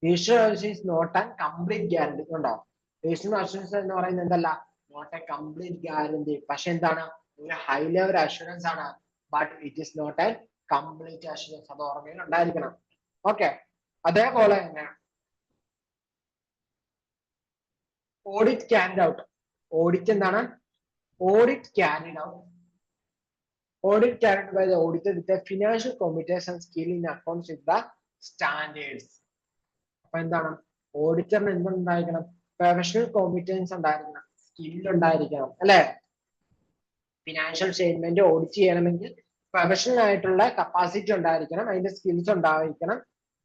Reasonable not and complete guarantee ഉണ്ടോ. റീസണബിൾ അഷുറൻസ് എന്ന് പറയുന്നത് എന്തല്ല നോട്ട് എ കംപ്ലീറ്റ് ഗ്യാരണ്ടി. പക്ഷെ എന്താണ് ഒരു ഹൈ ലെവൽ അഷുറൻസ് ആണ്. But it is not a complete assurance. അത് ഓർമ്മയിൽ ഉണ്ടായിരിക്കണം. ഓക്കെ, അതേപോലെ തന്നെ ഓഡിറ്റ് ക്യാരിഡ് ഔട്ട്. ഓഡിറ്റ് എന്താണ് audit carried out. Audit carried by the auditor with the financial competence and skill in accordance with the standards. അപ്പൊ എന്താണ് ഓഡിറ്ററിന് എന്തുണ്ടായിരിക്കണം professional competence ഉണ്ടായിരിക്കണം, skill ഉണ്ടായിരിക്കണം അല്ലെ. ഫിനാൻഷ്യൽ സ്റ്റേറ്റ്മെന്റ് ഓഡിറ്റ് ചെയ്യണമെങ്കിൽ പ്രൊഫഷണൽ ആയിട്ടുള്ള കപ്പാസിറ്റി ഉണ്ടായിരിക്കണം, അതിന്റെ സ്കിൽസ് ഉണ്ടായിരിക്കണം.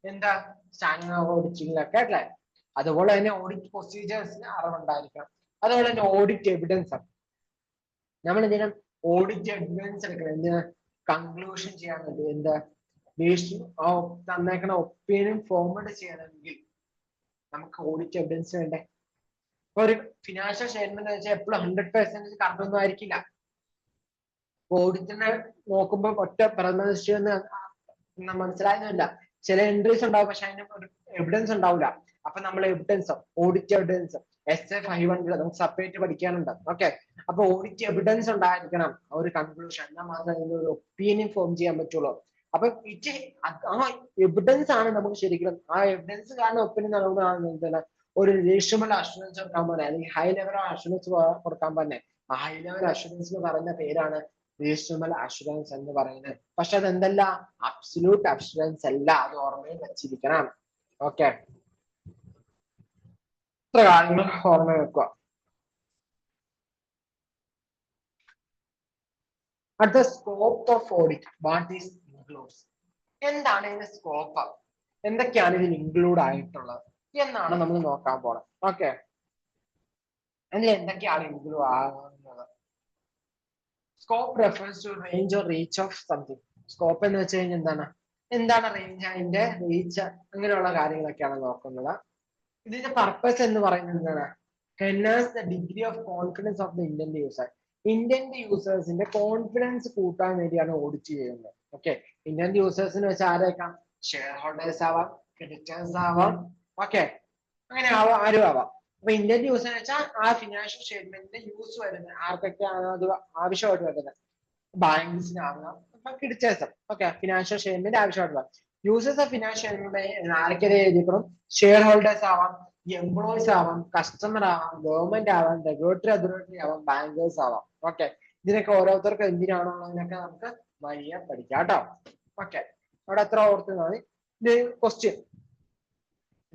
എന്താ സ്റ്റാൻഡേർഡ് ഓഡിറ്റിംഗിലൊക്കെ അല്ലെ. അതുപോലെ തന്നെ ഓഡിറ്റ് പ്രൊസീജിയേഴ്സിന് അറിവുണ്ടായിരിക്കണം. അതുപോലെ തന്നെ ഓഡിറ്റ് എവിഡൻസ്. നമ്മൾ എന്തിനും ഓഡിറ്റ് എവിഡൻസ് എടുക്കണം. എന്തിനാ കൺക്ലൂഷൻ ചെയ്യാൻ വേണ്ടി. എന്താ തന്നേക്കണ ഒപ്പീനിയൻ ഫോർവേഡ് ചെയ്യണമെങ്കിൽ നമുക്ക് ഓഡിറ്റ് എവിഡൻസ് വേണ്ടേ. ഒരു ഫിനാൻഷ്യൽ സ്റ്റേറ്റ്മെന്റ് വെച്ചാൽ എപ്പോഴും 100% കറക്റ്റ് ഒന്നും ആയിരിക്കില്ല. ഓഡിറ്റിനെ നോക്കുമ്പോൾ ഒറ്റ പ്രഥമദൃഷ്ടിയൊന്നും മനസ്സിലാകുന്നില്ല. ചില എൻട്രീസ് ഉണ്ടാവും, പക്ഷെ അതിന് ഒരു എവിഡൻസ് ഉണ്ടാവില്ല. അപ്പൊ നമ്മൾ എവിഡൻസ് ഓഡിറ്റ് എവിഡൻസ് SA 500 നമുക്ക് സെപ്പറേറ്റ് പഠിക്കാനുണ്ട്. ഓക്കെ, അപ്പൊ ഓഡിറ്റ് എവിഡൻസ് ഉണ്ടായിരിക്കണം. ഒരു കൺക്ലൂഷൻ എന്നാൽ മാത്രമേ ഒരു ഒപ്പീനിയൻ ഫോം ചെയ്യാൻ പറ്റുള്ളൂ. അപ്പൊ ആ എവിഡൻസ് ആണ് നമുക്ക് ശരിക്കും ആ എവിഡൻസ് കാരണം ഒപ്പീനിയൻ നൽകുന്നതാണ് ഒരു റീസണബിൾ അഷുറൻസ് കൊടുക്കാൻ പറഞ്ഞത്, അല്ലെങ്കിൽ ഹൈ ലെവൽ അഷുറൻസ് കൊടുക്കാൻ പറഞ്ഞത്. ആ ഹൈ ലെവൽ അഷുറൻസ് എന്ന് പറയുന്ന പേരാണ് റീസണബിൾ അഷുറൻസ് എന്ന് പറയുന്നത്. പക്ഷെ അത് എന്തല്ല അബ്സല്യൂട്ട് അഷുറൻസ് അല്ല. അത് ഓർമ്മയിൽ വെച്ചിരിക്കണം. ഓക്കെ, ഇത്ര കാര്യങ്ങൾ ഓർമ്മ വെക്കുക. അടുത്ത scope of audit. What is includes. എന്താണ് ഇതിന്റെ സ്കോപ്പ്, എന്തൊക്കെയാണ് ഇതിൽ ഇൻക്ലൂഡ് ആയിട്ടുള്ളത് എന്നാണ് നമ്മൾ നോക്കാൻ പോണത്. ഓക്കെ, അതിൽ എന്തൊക്കെയാണ് ഇൻക്ലൂഡ് ആകുന്നത്. Scope reference to range or reach of something. Scope എന്ന് വെച്ച് കഴിഞ്ഞാൽ എന്താണ് റേഞ്ച്, അതിന്റെ റീച്ച്, അങ്ങനെയുള്ള കാര്യങ്ങളൊക്കെയാണ് നോക്കുന്നത്. ഇതിന്റെ പർപ്പസ് എന്ന് പറയുന്നത് എന്താണ് enhance the degree of confidence of the intent user. Intent യൂസേഴ്സിന്റെ കോൺഫിഡൻസ് കൂട്ടാൻ വേണ്ടിയാണ് ഓഡിറ്റ് ചെയ്യുന്നത്. ഓക്കെ, ഇന്റന്റ് യൂസേഴ്സിന് വെച്ചാൽ ആരേക്കാം ഷെയർ ഹോൾഡേഴ്സ് ആവാം, ക്രെഡിറ്റേഴ്സ് ആവാം, ഓക്കെ അങ്ങനെ ആരും ആവാം. അപ്പൊ ഇന്റന്റ് യൂസർ എന്ന് വെച്ചാൽ ആ ഫിനാൻഷ്യൽ സ്റ്റേറ്റ്മെന്റിന്റെ യൂസ് വരുന്നത് ആർക്കൊക്കെയാണ് അത് ആവശ്യമായിട്ട് വരുന്നത്. ബാങ്ക്സിനാവാം, ക്രെഡിറ്റേഴ്സ്. ഓക്കെ, ഫിനാൻഷ്യൽ സ്റ്റേറ്റ്മെന്റ് ആവശ്യമായിട്ട് വരാം. യൂസേഴ്സ് ഓഫ് ഫിനാൻഷ്യൽ സ്റ്റേറ്റ്മെന്റ് ആർക്കെതിരെ എഴുതിക്കണം ഷെയർ ഹോൾഡേഴ്സ് ആവാം, എംപ്ലോയീസ് ആവാം, കസ്റ്റമർ ആവാം, ഗവൺമെന്റ് ആവാം, റെഗുലേറ്ററി അതോറിറ്റി ആവാം, ബാങ്കേഴ്സ് ആവാം. ഓക്കെ, ഇതിനൊക്കെ ഓരോരുത്തർക്കും എന്തിനാണുള്ളതിനൊക്കെ നമുക്ക് വഴിയെ പഠിക്കാം കേട്ടോ. ഓക്കെ, അവിടെ എത്ര ഓർത്തുന്നത്. ഇത് ക്വസ്റ്റ്യൻ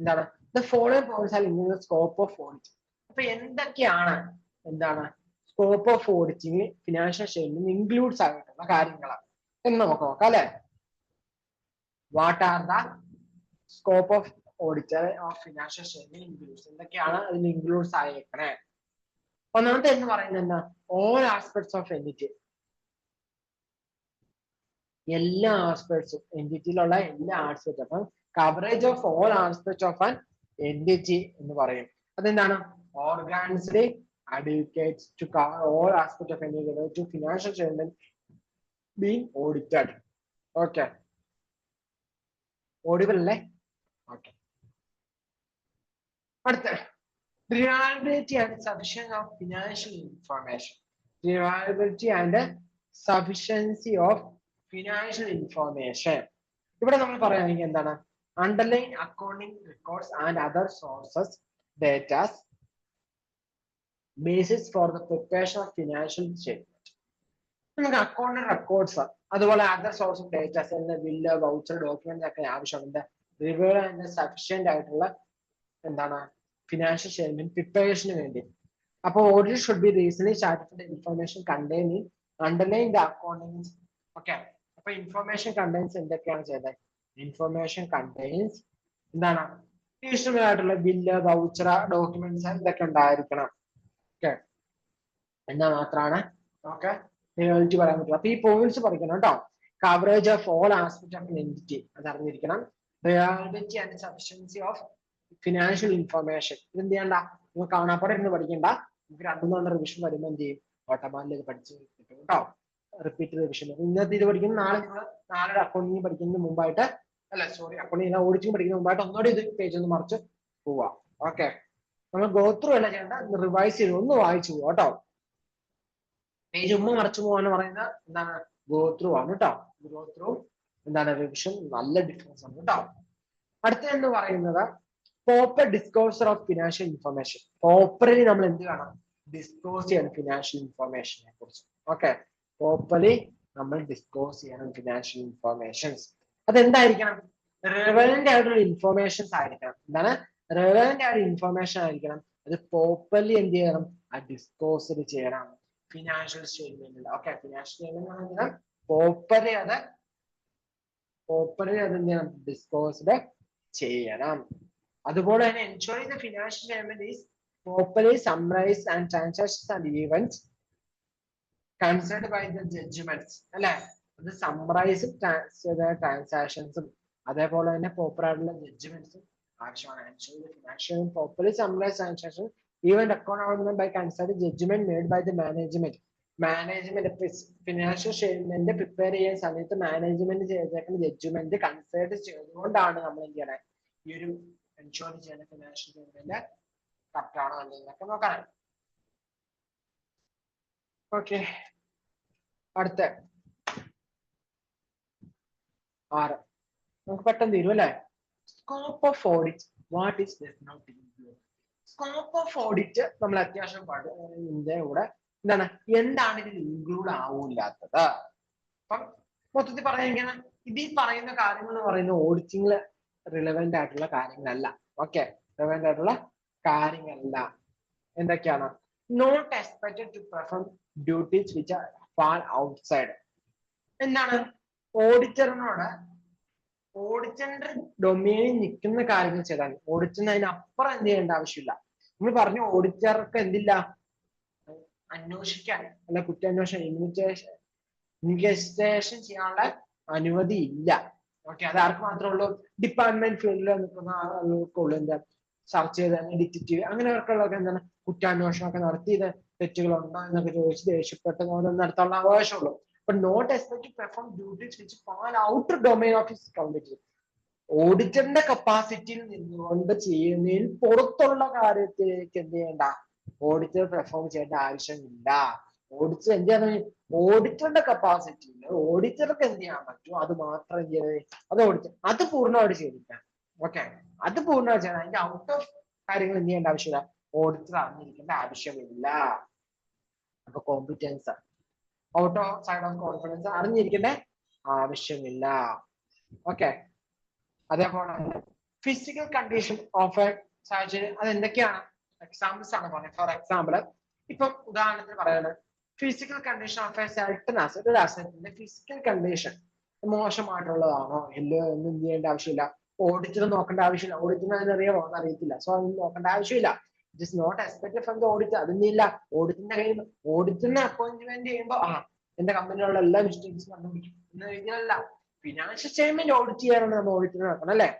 എന്താണ് the following points are in the scope of audit. അപ്പൊ എന്തൊക്കെയാണ് എന്താണ് scope of auditing financial statement includes ആയിട്ടുള്ള കാര്യങ്ങളാണ് എന്ന് നമുക്ക് നോക്കാം അല്ലെ. What are the scope of auditor of financial statement includes, എന്തൊക്കെയാണ് അതിൽ ഇൻക്ലൂഡ്സ് ആയേക്കണേ. ഒന്നാമത്തെ എന്ന് പറയുന്നത് എന്താ, ഓൾ ആസ്പെക്ട്സ് ഓഫ് എൻറ്റിറ്റി, എല്ലാ ആസ്പെക്ട്സും എൻറ്റിറ്റിയിലുള്ള എല്ലാ ആസ്പെക്ട്സും. അപ്പം coverage of all aspects of an entity എന്ന് പറയും. അതെന്താണ്, organised advocates to cover all aspect of entity to financial statement being audited. Okay, audible അല്ലേ? ഓക്കെ, അടുത്ത reliability and sufficiency of financial information. Reliability and sufficiency of financial information. ഇവിടെ നമ്മൾ പറയുകയാണെങ്കിൽ എന്താണ്, underline accounting records and other sources datas basis for the preparation of financial statement. നമുക്ക് accounting records അതുപോലെ other source of datas എന്ന bill, voucher, document ഒക്കെ ആവശ്യമുണ്ട്. Review and sufficient ആയിട്ടുള്ള എന്താണ് ഫിനാൻഷ്യൽ സ്റ്റേറ്റ്മെന്റ് പ്രിപ്പറേഷന് വേണ്ടി. അപ്പോൾ audit should be റീസൺലി satisfied information containing underline the accounting. Okay, അപ്പൊ ഇൻഫർമേഷൻ കണ്ടെയ്ൻസ് എന്തൊക്കെയാണ് ചെയ്തത്, ഇൻഫർമേഷൻ കണ്ടെയ്ൻസ് എന്താണ് റീസണബിൾ ആയിട്ടുള്ള ബില്ല്, വൗച്ചർ, ഡോക്യുമെന്റ്സ് ഇതൊക്കെ ഉണ്ടായിരിക്കണം. ഓക്കെ, എന്നാൽ മാത്രമാണ് ഓക്കെ റിയാലിറ്റി പറയാൻ പറ്റും. അപ്പൊ ഈ പോയിന്റ്സ് പഠിക്കണം കേട്ടോ. Coverage of all aspect of entity അത് അറിഞ്ഞിരിക്കണം. Reality and sufficiency of financial information ഇത് ചെയ്യണ്ട, നിങ്ങൾ കാണാപ്പാടെ ഇരുന്ന് പഠിക്കണ്ട. നമുക്ക് 2-3 റിവിഷൻ വരുമ്പോൾ എന്ത് ചെയ്യും, ഓട്ടോമാറ്റിക് പഠിച്ച് കിട്ടും കേട്ടോ. റിപ്പീറ്റ് റിവിഷൻ ഇന്നത്തെ ഇത് പഠിക്കുന്ന നാളെ നിങ്ങൾ നാളെ അക്കൗണ്ടിങ് പഠിക്കുന്നതിന് മുമ്പായിട്ട് അക്കൗണ്ടിങ് ഓഡിറ്റിംഗ് പഠിക്കുന്ന മുമ്പായിട്ട് ഒന്നുകൂടി ഇത് പേജ് ഒന്ന് മറിച്ച് പോവാ. ഓക്കെ, നമ്മൾ ഗോ ത്രൂ അല്ല ചെയ്യേണ്ട, റിവൈസ് ചെയ്ത് ഒന്ന് വായിച്ചു പോവാ കേട്ടോ. പേജ് മറിച്ചു പോവാന്ന് പറയുന്നത് എന്താണ്, ഗോ ത്രൂ ആണ് കേട്ടോ. ഗോ ത്രൂ എന്താണ് റിവിഷൻ നല്ല ഡിഫറൻസ് ആണ് കേട്ടോ. അടുത്ത എന്ന് പറയുന്നത് proper disclosure of financial information. Properly നമ്മൾ എന്ത് വേണം, ഡിസ്ക്ലോസ് ചെയ്യണം ഫിനാൻഷ്യൽ ഇൻഫർമേഷനെ കുറിച്ച്. ഓക്കെ, പ്രോപ്പർലി നമ്മൾ ഡിസ്ക്ലോസ് ചെയ്യണം ഫിനാൻഷ്യൽ ഇൻഫർമേഷൻസ്. അതെന്തായിരിക്കണം, റെലവന്റ് ആയിട്ടുള്ള ഇൻഫർമേഷൻസ് ആയിരിക്കണം. എന്താണ് റെലവന്റ് ആയിട്ടുള്ള ഇൻഫർമേഷൻ ആയിരിക്കണം. അത് പ്രോപ്പർലി എന്ത് ചെയ്യണം, ആ ഡിസ്ക്ലോസ് ചെയ്യണം ഫിനാൻഷ്യൽ സ്റ്റേറ്റ്മെന്റിൽ. ഓക്കെ, ഫിനാൻഷ്യൽ സ്റ്റേറ്റ്മെന്റ് പ്രോപ്പർലി അത് എന്ത് ചെയ്യണം, ഡിസ്ക്ലോസ്ഡ് ചെയ്യണം. അതുപോലെ തന്നെ ensuring the financial statement is properly summarised and transactions and events considered by the judgements അല്ലെ. അത് സമ്മറൈസ് ചെയ്ത ട്രാൻസാക്ഷൻസും അതേപോലെ തന്നെ പ്രോപ്പർ ആയിട്ടുള്ള ജഡ്ജ്മെന്റ്സും ആവശ്യമാണ്. Ensuring the financial properly summarised transaction event account by consider judgement made by the management. Financial statement prepare ചെയ്യുന്ന സമയത്ത് മാനേജ്മെന്റ് ചെയ്തേക്കുന്ന ജഡ്ജ്മെന്റ് കൺസിഡർ ചെയ്തുകൊണ്ടാണ് നമ്മൾ എന്ത് ചെയ്യണേ, ഈ ഒരു എൻഷുർ ചെയ്യുന്ന ഫിനാൻഷ്യൽ സ്റ്റേറ്റ്മെന്റ് കറക്റ്റ് ആണോ അല്ലെന്നൊക്കെ നോക്കണം. ഓക്കെ, അടുത്ത 6 നമുക്ക് പെട്ടെന്ന് തീരും അല്ലെ. Scope of audit, what is does not include. Scope of audit നമ്മൾ അത്യാവശ്യം ഇതിന്റെ കൂടെ എന്താണ് ഇതിൽ ഇൻക്ലൂഡ് ആവില്ലാത്തത്. അപ്പം മൊത്തത്തിൽ പറഞ്ഞിരിക്കണം, ഇതിൽ പറയുന്ന കാര്യങ്ങൾ എന്ന് പറയുന്നത് ഓഡിറ്റിംഗിൽ റിലവന്റ് ആയിട്ടുള്ള കാര്യങ്ങളല്ല. ഓക്കെ, റിലവന്റ് ആയിട്ടുള്ള കാര്യങ്ങളല്ല. എന്തൊക്കെയാണ്, not expected to perform duties which fall outside. എന്താണ് ഓഡിറ്ററിനോട് ഓഡിറ്ററിന്റെ ഡൊമൈനിൽ നിൽക്കുന്ന കാര്യങ്ങൾ ചെയ്താൽ ഓഡിറ്ററിന് അതിനപ്പുറം എന്ത് ചെയ്യേണ്ട ആവശ്യമില്ല. നമ്മൾ പറഞ്ഞു ഓഡിറ്റർക്ക് എന്തില്ല, അന്വേഷിക്കാൻ അല്ല കുറ്റാന്വേഷണം ഇൻവെസ്റ്റിഗേഷൻ ചെയ്യാനുള്ള അനുമതി ഇല്ല. ഓക്കെ, അത് ആർക്ക് മാത്രമേ ഉള്ളൂ, ഡിപ്പാർട്ട്മെന്റ് ഫീൽഡിൽ നിൽക്കുന്ന ആളുകൾക്കുള്ളൂ. എന്താ സെർച്ച് ചെയ്ത് ഡിറ്റക്റ്റീവ് അങ്ങനെയൊക്കെയുള്ളതൊക്കെ എന്താണ് കുറ്റാന്വേഷണമൊക്കെ നടത്തി ഇത് തെറ്റുകളുണ്ടോ എന്നൊക്കെ ചോദിച്ച് ദേഷ്യപ്പെട്ട് നടത്താനുള്ള അവകാശമുള്ളൂ. But not expected to perform duties which fall out domain of his competence. ഓഡിറ്ററിന്റെ കപ്പാസിറ്റിയിൽ നിന്നുകൊണ്ട് ചെയ്യുന്നതിൽ പുറത്തുള്ള കാര്യത്തിലേക്ക് എന്ത് ചെയ്യണ്ട, ഓഡിറ്റർ പെർഫോം ചെയ്യേണ്ട ആവശ്യമില്ല. ഓഡിറ്റർ എന്ത് ചെയ്യാൻ, ഓഡിറ്ററിന്റെ കപ്പാസിറ്റിയിൽ ഓഡിറ്റർക്ക് എന്ത് ചെയ്യാൻ പറ്റുമോ അത് മാത്രം എന്ത് ചെയ്യുന്നത്, അത് ഓഡിറ്റർ അത് പൂർണ്ണമായിട്ട് ചെയ്തിരിക്കണം. ഓക്കെ, അത് പൂർണ്ണമായിട്ട് ചെയ്യണം. അതിന്റെ ഔട്ട് ഓഫ് കാര്യങ്ങൾ എന്ത് ചെയ്യേണ്ട ആവശ്യമില്ല, ഓഡിറ്റർ അറിഞ്ഞിരിക്കേണ്ട ആവശ്യമില്ല. അപ്പൊ competence out of side of confidence അറിഞ്ഞിരിക്കേണ്ട ആവശ്യമില്ല. ഓക്കെ, അതേപോലെ ഫിസിക്കൽ കണ്ടീഷൻ ഓഫ് എ സാഹചര്യം അത് എന്തൊക്കെയാണ് എക്സാമ്പിൾസ് ആണ് പറയുന്നത്. ഫോർ എക്സാമ്പിൾ ഇപ്പം ഉദാഹരണത്തിന് പറയുന്നത് physical condition of A certain asset, ഒരു അസറ്റിന്റെ ഫിസിക്കൽ കണ്ടീഷൻ മോശമായിട്ടുള്ളതാണോ ഇല്ലയോ എന്ന് എന്ത് ചെയ്യേണ്ട ആവശ്യമില്ല, ഓഡിറ്റർ നോക്കേണ്ട ആവശ്യമില്ല. ഓഡിറ്ററിന് അതിനറിയാമോ എന്ന് അറിയത്തില്ല, സോ അത് നോക്കേണ്ട ആവശ്യമില്ല. It is not expected from the auditor. അതൊന്നുമില്ല ഓഡിറ്ററിന്റെ കയ്യിൽ. ഓഡിറ്ററിനെ അപ്പോയിന്റ്മെന്റ് ചെയ്യുമ്പോൾ എന്റെ കമ്പനിയിലുള്ള എല്ലാ മിസ്റ്റേക്സും കണ്ടുപിടിക്കും എന്ന് കഴിഞ്ഞാലല്ല, ഫിനാൻഷ്യൽ സ്റ്റേറ്റ്മെന്റ് ഓഡിറ്റ് ചെയ്യാനാണ് നമ്മൾ ഓഡിറ്റർ നോക്കണം അല്ലേ.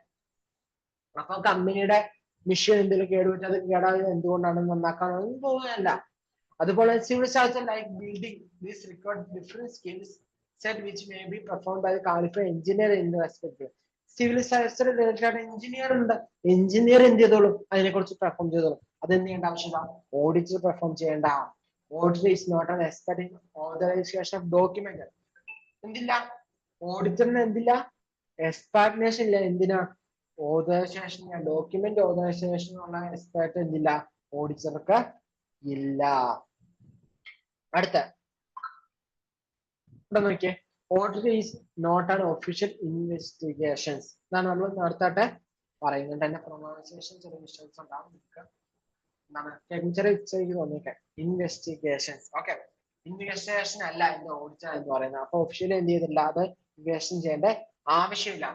അപ്പൊ കമ്പനിയുടെ മിഷൻ എന്തെങ്കിലും കേടുപറ്റി അത് കേടായത് എന്തുകൊണ്ടാണ് നന്നാക്കാനൊന്നും പോകുന്നതല്ല. അതുപോലെ civil structure like building this required different skills set which may be performed by qualified engineer in respect. Civil structure related engineer ഉണ്ട്, എഞ്ചിനീയർ എന്ത് ചെയ്തോളും, അതിനെ കുറിച്ച് പെർഫോം ചെയ്തോളും. അത് എന്ത് ചെയ്യേണ്ട ആവശ്യമില്ല, ഓഡിറ്റർ പെർഫോം ചെയ്യേണ്ട. Auditor is not an expert in authorisation of document. എന്തില്ല, ഓഡിറ്ററിന് എന്തില്ല, എക്സ്പെർട്ടേഷൻ ഇല്ല. എന്തിനാ, ഓതറൈസേഷൻ ഡോക്യുമെന്റ് ഓതറൈസേഷൻ ഉള്ള എക്സ്പെർട്ട് എന്തില്ല, ഓഡിറ്റർക്ക് ഇല്ല. അടുത്ത ഇവിടെ നോക്കിയേ, auditor is not an official investigations. ഇതാണ് നമ്മൾ നേരത്തെ പറയുന്നുണ്ട്. എന്റെ പ്രൊണൗൺസിയേഷൻ ചെറിയ മിസ്റ്റേക്സ് ഉണ്ടാവും. എന്താണ് ചെറിയ ചെറിയ തോന്നിയൊക്കെ ഇൻവെസ്റ്റിഗേഷൻസ്. ഓക്കെ, ഇൻവെസ്റ്റിഗേഷൻ അല്ല എന്റെ ഓഡിറ്റർ എന്ന് പറയുന്നത്. അപ്പൊ ഒഫീഷ്യലി എന്ത് ചെയ്തില്ല, അത് ഇൻവെസ്റ്റിഗേഷൻ ചെയ്യേണ്ട ആവശ്യമില്ല.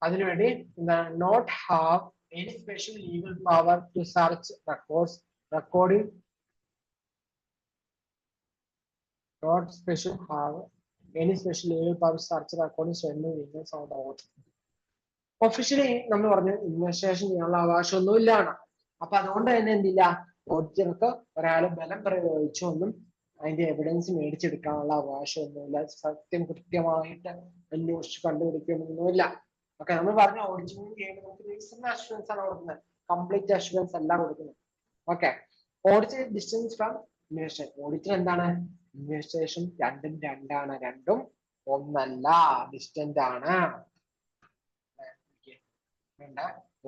അതിനുവേണ്ടി not have any special legal power to search records recording. Not special have any special legal power search recording statement of the author. Officially നമ്മൾ പറഞ്ഞു ഇൻവെസ്റ്റിഗേഷൻ ചെയ്യാനുള്ള അവകാശമൊന്നും ഇല്ലാണ്. അപ്പൊ അതുകൊണ്ട് തന്നെ എന്തില്ല, ഓഡിറ്റർക്ക് ഒരാൾ ബലം പ്രയോഗിച്ചൊന്നും അതിന്റെ എവിഡൻസ് മേടിച്ചെടുക്കാനുള്ള അവകാശമൊന്നുമില്ല. സത്യം കൃത്യമായിട്ട് അന്വേഷിച്ച് കണ്ടുപിടിക്കണമെന്നൊന്നുമില്ല. ഓക്കെ, നമ്മൾ പറഞ്ഞ ഓഡിറ്റിംഗ് ചെയ്യുമ്പോൾ നമുക്ക് റീസണൽ അഷുറൻസ് ആണ് കൊടുക്കുന്നത്, കംപ്ലീറ്റ് അഷുറൻസ് അല്ല കൊടുക്കുന്നത്. Okay, audit distance from investigation. Auditor എന്താണ്, ഇൻവെസ്റ്റിഗേഷൻ രണ്ടും രണ്ടാണ്, രണ്ടും ഒന്നല്ല, ഡിസ്റ്റന്റ് ആണ്.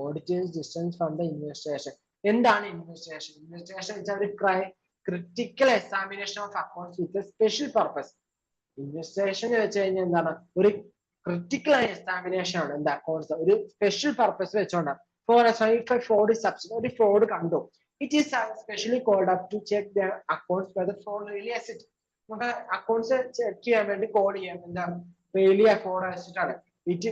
Auditors distance from the investigation. എന്താണ് ഇൻവെസ്റ്റിഗേഷൻ? ഇൻവെസ്റ്റിഗേഷൻ വെച്ചാൽ ഒരു critical examination of accounts with special purpose. Investigation വെച്ച് കഴിഞ്ഞാൽ എന്താണ്, ഒരു ക്രിട്ടിക്കൽ എക്സാമിനേഷൻ ആണ് എന്താ അക്കൗണ്ട്സ്, ഒരു സ്പെഷ്യൽ പർപ്പസ് വെച്ചോണ്ടാണ്. ഫോർ ഫ്രോഡ് സബ്സിഡി, ഒരു ഫ്രോഡ് കണ്ടു, it is specially called up to check their accounts whether fraud really exists. നമുക്ക് അക്കൗണ്ട്സ് ചെക്ക് ചെയ്യാൻ വേണ്ടി കോഡ് ചെയ്യാം, എന്താ റിയലി ഫ്രോഡ് ആണ്. It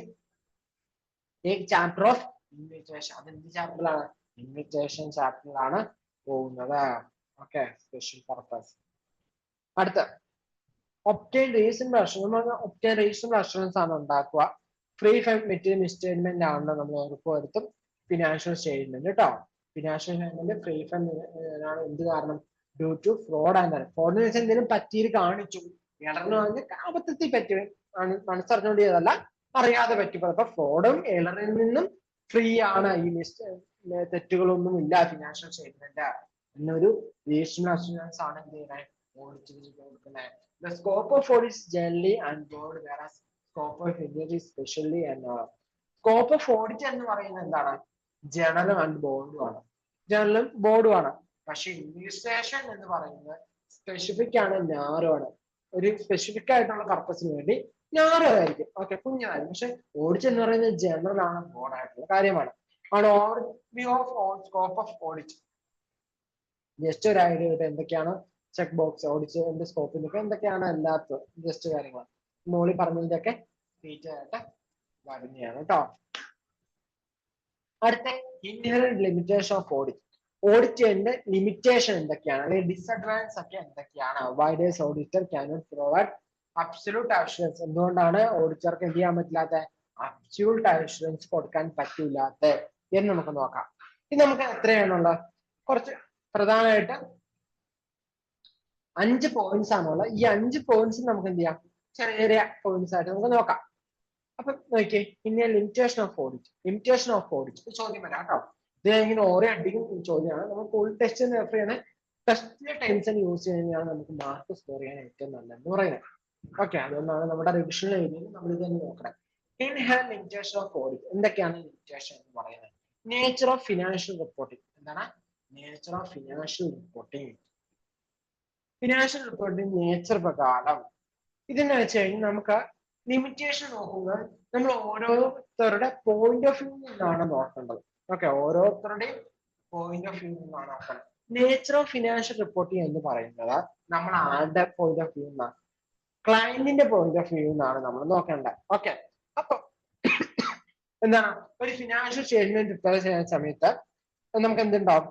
chapter of investigation. അത് എന്ത് ചാപ്റ്ററിലാണ്, ഇൻവെസ്റ്റിഗേഷൻ ചാപ്റ്ററിലാണ് പോകുന്നത്. Okay, special purpose. അടുത്ത obtain reasonable assurance. Obtain reasonable assurance ആണ് ഉണ്ടാക്കുക. ഫ്രീ ഫണ്ട് മെറ്റീരിയൽ സ്റ്റേറ്റ്മെന്റ് ആണ് നമ്മൾ ഉറപ്പുവരുത്തും. ഫിനാൻഷ്യൽ സ്റ്റേറ്റ്മെന്റ് കേട്ടോ, ഫിനാൻഷ്യൽ സ്റ്റേറ്റ്മെന്റ് ഫ്രീ ഫണ്ട് ആണ്. എന്ത് കാരണം, ഡ്യൂ ടു ഫ്രോഡ് ആണ്. ഫ്രോഡ് എന്ന് വെച്ചാൽ എന്തെങ്കിലും പറ്റിയത് കാണിച്ചു, എളറിന് പറഞ്ഞ് അബദ്ധത്തിൽ പറ്റി മനസ്സറിഞ്ഞുകൊണ്ട് ചെയ്തല്ല, അറിയാതെ പറ്റിപ്പോ. അപ്പൊ ഫ്രോഡും എളറിൽ നിന്നും ഫ്രീ ആണ്, ഈ തെറ്റുകളൊന്നും ഇല്ല ഫിനാൻഷ്യൽ സ്റ്റേറ്റ്മെന്റ് എന്നൊരു റീസണബിൾ അഷുറൻസ് ആണ് എന്ത് ചെയ്യുന്നത്, ഓഡിറ്റ് കൊടുക്കുന്നത്. The scope of audit is generally and broad, whereas scope of audit is specially and scope of audit എന്ന് പറയുന്നത് എന്താണ്, ജനറലും ആൻഡ് ബോർഡും ആണ്. ജനറലും ബോർഡും ആണ്. പക്ഷെ ഇൻവെസ്റ്റിഗേഷൻ എന്ന് പറയുന്നത് സ്പെസിഫിക് ആണ്, നാരോ ആണ്. ഒരു സ്പെസിഫിക് ആയിട്ടുള്ള പർപ്പസിന് വേണ്ടി നാരോ ആയിരിക്കും, ഓക്കെ, കുഞ്ഞായിരിക്കും. പക്ഷെ ഓഡിറ്റ് എന്ന് പറയുന്നത് ജനറൽ ആണ്, ബോർഡ് ആയിട്ടുള്ള കാര്യമാണ്. Overview of scope of audit. Just ഒരു ഐഡിയ ആയിട്ട് എന്തൊക്കെയാണ് ചെക്ക് ബോക്സ് ഓഡിറ്റിന്റെ സ്കോപ്പിലൊക്കെ എന്തൊക്കെയാണ് എല്ലാത്തും ജസ്റ്റ് കാര്യങ്ങൾ മോളിൽ പറഞ്ഞതിന്റെയൊക്കെ ഡീറ്റെയിൽ ആയിട്ട് വരുന്നതാണ് കേട്ടോ. അടുത്ത ഇൻഹെറന്റ് ലിമിറ്റേഷൻ ഓഫ് ഓഡിറ്റ്. ഓഡിറ്റിന്റെ ലിമിറ്റേഷൻ എന്തൊക്കെയാണ്, അല്ലെങ്കിൽ ഡിസഡ്വാൻറ്റേജ് ഒക്കെ എന്തൊക്കെയാണ്? Why does auditor cannot provide absolute assurance. എന്തുകൊണ്ടാണ് ഓഡിറ്റർക്ക് എന്ത് ചെയ്യാൻ പറ്റില്ലാത്ത, അബ്സല്യൂട്ട് അഷുറൻസ് കൊടുക്കാൻ പറ്റില്ലാത്ത എന്ന് നമുക്ക് നോക്കാം. ഇത് നമുക്ക് എത്രയാണുള്ളത്, കുറച്ച് പ്രധാനമായിട്ട് 5 പോയിന്റ്സ് ആണുള്ളത്. ഈ 5 പോയിന്റ്സ് നമുക്ക് എന്ത് ചെയ്യാം, ചെറിയ ചെറിയ പോയിന്റ്സ് ആയിട്ട് നമുക്ക് നോക്കാം. അപ്പൊ നോക്കിയേ, പിന്നെ limitation of audit. Limitation of audit ചോദ്യം വരാം കേട്ടോ. ഇത് ഇങ്ങനെ ഓരോ അടിക്കും ചോദ്യമാണ്. നമ്മൾ ഫുൾ ടെസ്റ്റ് റെഫർ ചെയ്യണ ടെസ്റ്റിലെ ടൈംസ് യൂസ് ചെയ്യുന്നതാണ് നമുക്ക് മാർക്ക് സ്കോർ ചെയ്യാൻ ഏറ്റവും നല്ലതെന്ന് പറയുന്നത്. ഓക്കെ, അതുകൊണ്ടാണ് നമ്മുടെ റിവിഷൻ ഏരിയയിൽ നമ്മൾ ഇത് തന്നെ നോക്കണം. Inherent limitation of audit. എന്തൊക്കെയാണ് ലിമിറ്റേഷൻ എന്ന് പറയുന്നത്? Nature of financial reporting. എന്താണ് nature of financial reporting? Financial reporting nature പ്രകാരം ഇതെന്ന് വെച്ച് കഴിഞ്ഞാൽ നമുക്ക് ലിമിറ്റേഷൻ നോക്കുന്നത് നമ്മൾ ഓരോരുത്തരുടെ പോയിന്റ് ഓഫ് വ്യൂ നിന്നാണ് നോക്കേണ്ടത്. ഓക്കെ, ഓരോരുത്തരുടെയും പോയിന്റ് ഓഫ് വ്യൂ നിന്നാണ് നോക്കേണ്ടത്. നേച്ചർ ഓഫ് ഫിനാൻഷ്യൽ റിപ്പോർട്ടിംഗ് എന്ന് പറയുന്നത് നമ്മൾ ആരുടെ പോയിന്റ് ഓഫ് വ്യൂ നിന്നാണ്? ക്ലയന്റിന്റെ പോയിന്റ് ഓഫ് വ്യൂ നിന്നാണ് നമ്മൾ നോക്കേണ്ടത്. ഓക്കെ, അപ്പൊ എന്താണ് ഒരു ഫിനാൻഷ്യൽ സ്റ്റേറ്റ്മെന്റ് പ്രിപ്പയർ ചെയ്യുന്ന സമയത്ത് നമുക്ക് എന്തുണ്ടാവും?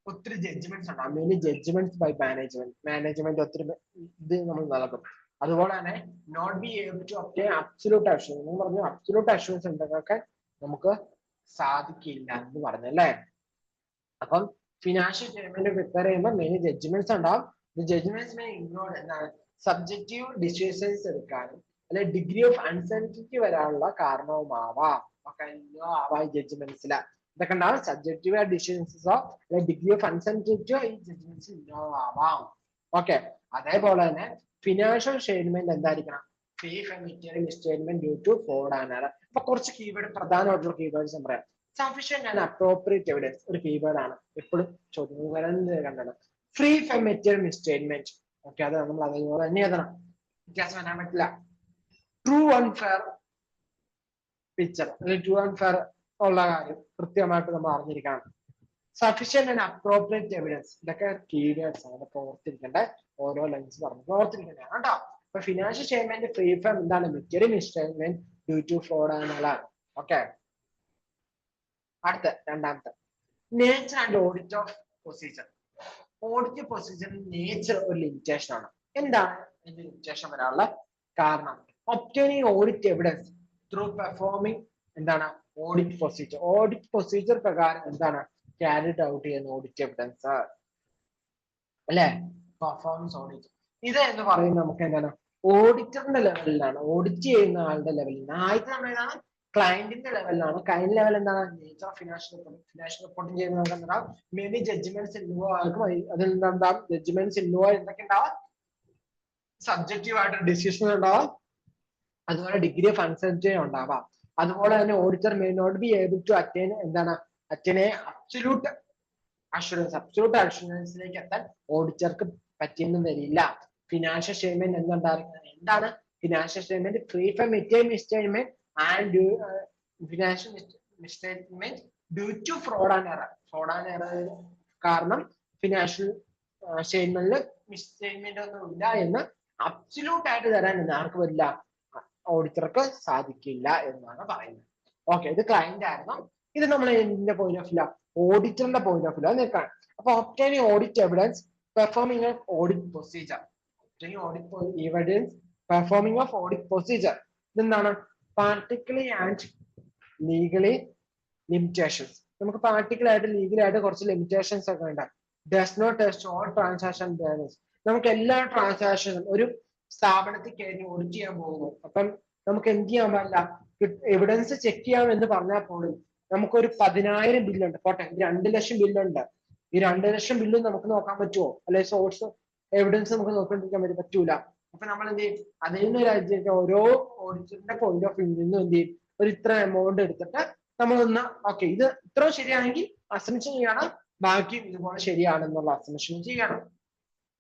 ഒത്തിരി ജഡ്ജ്മെന്റ്സ് ഉണ്ടാവും. മെയിൻലി ജഡ്ജ്മെന്റ്സ് ബൈ മാനേജ്മെന്റ് ഒത്തിരി ഇത് നമ്മൾ നൽകും. അതുപോലെ തന്നെ not be able to obtain absolute assurance. നിങ്ങൾ പറഞ്ഞു അബ്സല്യൂട്ട് അഷ്യൂറൻസ് ഉണ്ടെന്നൊക്കെ നമുക്ക് സാധിക്കില്ല എന്ന് പറഞ്ഞല്ലേ. അപ്പം ഫിനാൻഷ്യൽ സ്റ്റേറ്റ്മെന്റ് പ്രിപ്പയർ ചെയ്യുമ്പോൾ മെയിൻ ജഡ്ജ്മെന്റ്സ് ഉണ്ടാവും. ജഡ്ജ്മെന്റ്സ് മേ ഇഗ്നോർ എന്താണ് സബ്ജക്റ്റീവ് ഡിസിഷൻസ് എടുക്കാനും അല്ലെ ഡിഗ്രി ഓഫ് അൺസർട്ടനിറ്റി വരാനുള്ള കാരണവുമാവാം. ജഡ്ജ്മെന്റ്സിൽ ഇതൊക്കെ ഉണ്ടാവും. സബ്ജക്റ്റീവ് ഡിസിഷൻസോ അല്ലെ ഡിഗ്രി ഓഫ് അൺസർട്ടനിറ്റിയോ ഈ ജഡ്ജ്മെന്റ്സ് ഇഗ്നോർ ആവാം. ഓക്കെ, അതേപോലെ തന്നെ ഫിനാൻഷ്യൽ സ്റ്റേറ്റ്മെന്റ് എന്തായിരിക്കണം? Fake and material statement due to fraud and error. അപ്പൊ കുറച്ച് കീവേഡ്, പ്രധാനമായിട്ടുള്ള കീവേഡ്സ് പറയാം. സഫിഷ്യന്റ് ആൻഡ് അപ്രോപ്രിയേറ്റ് എവിഡൻസ് ഒരു കീവേഡ് ആണ്, എപ്പോഴും ചോദ്യങ്ങൾ വരുന്നത് കണ്ടാണ്. Free from material misstatement. Okay, അത് നമ്മൾ അതേപോലെ തന്നെ എഴുതണം, വ്യത്യാസം വരാൻ പറ്റില്ല. True and fair picture, true and fair ഉള്ള കാര്യം കൃത്യമായിട്ട് നമ്മൾ അറിഞ്ഞിരിക്കണം. സഫിഷ്യന്റ് ആൻഡ് അപ്രോപ്രിയേറ്റ് എവിഡൻസ്, ഇതൊക്കെ കീവേഡ്സ് ആണ്, അതൊക്കെ ഓർത്തിരിക്കേണ്ട. ഓരോ ലൈൻസ് പറഞ്ഞു ഓർത്തിരിക്കേണ്ടതാണ് കേട്ടോ. അപ്പൊ ഫിനാൻഷ്യൽ സ്റ്റേറ്റ്മെന്റ് ഫ്രീ ഫ്രം എന്താണ്? Material misstatement due to fraud എന്നുള്ളതാണ്. ഓക്കെ, അടുത്ത രണ്ടാമത്തെ nature and audit of procedure. Audit പ്രൊസീജിയറിന് നേച്ചർ ഒരു ലിമിറ്റേഷൻ ആണ്. എന്താണ് ഇതിന്റെ ലിമിറ്റേഷൻ വരാനുള്ള കാരണം? Obtaining audit evidence through performing എന്താണ് ഓഡിറ്റ് പ്രൊസീജിയർ. ഓഡിറ്റ് പ്രൊസീജിയർ പ്രകാരം എന്താണ് ക്യാരിഡ് ഔട്ട് ചെയ്യുന്ന ഓഡിറ്റ് എവിഡൻസ് അല്ലെ, പെർഫോമൻസ് ഓഡിറ്റ്. ഇത് എന്ന് പറയുന്നത് നമുക്ക് എന്താണ് ഓഡിറ്ററിന്റെ ലെവലിലാണ്, ഓഡിറ്റ് ചെയ്യുന്ന ആളുടെ ലെവലിലാണ്. ആദ്യത്തെ നമ്മൾ ഏതാണ്? ക്ലയന്റിന്റെ ലെവലിലാണ്. ക്ലയന്റ് ലെവൽ എന്താണ്? നേച്ചർ ഓഫ് ഫിനാൻഷ്യൽ റിപ്പോർട്ടിംഗ് ചെയ്യുന്നത് എന്താണ്? മെനി ജഡ്ജ്മെന്റ്സ് ഇൻവോൾവ് ആകും. അതിൽ എന്താ ജഡ്ജ്മെന്റ്സ് ഇൻവോൾവ് എന്തൊക്കെ ഉണ്ടാവാം? സബ്ജക്റ്റീവ് ആയിട്ട് ഡിസിഷൻ ഉണ്ടാവാം, അതുപോലെ ഡിഗ്രി ഓഫ് അൺസർട്ടനിറ്റി ഉണ്ടാവാം. അതുപോലെ തന്നെ auditor may not be able to attain എന്താണ് അറ്റൈൻ അബ്സല്യൂട്ട് അഷുറൻസ്. അബ്സല്യൂട്ട് അഷുറൻസിലേക്ക് എത്താൻ ഓഡിറ്റർക്ക് പറ്റിയെന്ന് വരില്ല. ഫിനാൻഷ്യൽ സ്റ്റേറ്റ്മെന്റ് എന്തുണ്ടായിരിക്കുന്നത്? എന്താണ് financial statement? Free from material misstatement and financial misstatement due to fraud and error. Fraud and error കാരണം ഫിനാൻഷ്യൽ സ്റ്റേറ്റ്മെന്റിൽ മിസ്സ്റ്റേറ്റ്മെന്റ് ഒന്നും ഇല്ല എന്ന് അബ്സല്യൂട്ട് ആയിട്ട് തരാൻ ആർക്ക് വരില്ല? ഓഡിറ്റർക്ക് സാധിക്കില്ല എന്നാണ് പറയുന്നത്. ഓക്കെ, ഇത് ക്ലയന്റ് ആയിരുന്നു. ഇത് നമ്മൾ എന്തിന്റെ പോയിന്റ് ഓഫ് വ്യൂ? ഓഡിറ്ററിന്റെ പോയിന്റ് ഓഫ് വ്യൂ നിൽക്കാൻ. അപ്പൊ obtaining audit evidence performing of audit procedure. Obtaining audit evidence performing of audit procedure ഇതെന്താണ്? Practically and legally limitations. നമുക്ക് പാർട്ടിക്കലായിട്ട് ലീഗലായിട്ട് കുറച്ച് ലിമിറ്റേഷൻസ് ഒക്കെ ഉണ്ട്. Does not test all transaction balance. നമുക്ക് എല്ലാ ട്രാൻസാക്ഷനും ഒരു സ്ഥാപനത്തിൽ കയറി ഓഡിറ്റ് ചെയ്യാൻ പോകുന്നു. അപ്പം നമുക്ക് എന്ത് ചെയ്യാൻ പാടില്ല? എവിഡൻസ് ചെക്ക് ചെയ്യാം എന്ന് പറഞ്ഞാൽ പോലും നമുക്കൊരു 10,000 ബില്ലുണ്ട്, പോട്ടെ 2 ലക്ഷം ബില്ലുണ്ട്. ഈ 2 ലക്ഷം ബില്ല് നമുക്ക് നോക്കാൻ പറ്റുമോ? അല്ലെ സോഴ്സ് എവിഡൻസ് നമുക്ക് നോക്കിക്കൊണ്ടിരിക്കാൻ പറ്റൂല. അപ്പൊ നമ്മൾ എന്ത് ചെയ്യും? അതിൽ നിന്ന് രാജ്യത്തെ ഓരോ ഓഡിറ്ററിന്റെ പോയിന്റ് ഓഫ് വ്യൂ നിന്ന് എന്ത് ചെയ്യും? ഒരു ഇത്ര എമൗണ്ട് എടുത്തിട്ട് നമ്മളൊന്ന് ഓക്കെ ഇത് ഇത്ര ശരിയാണെങ്കിൽ അസംഷൻ ചെയ്യണം, ബാക്കി ഇതുപോലെ ശരിയാണെന്നുള്ള അസംഷൻ ചെയ്യണം.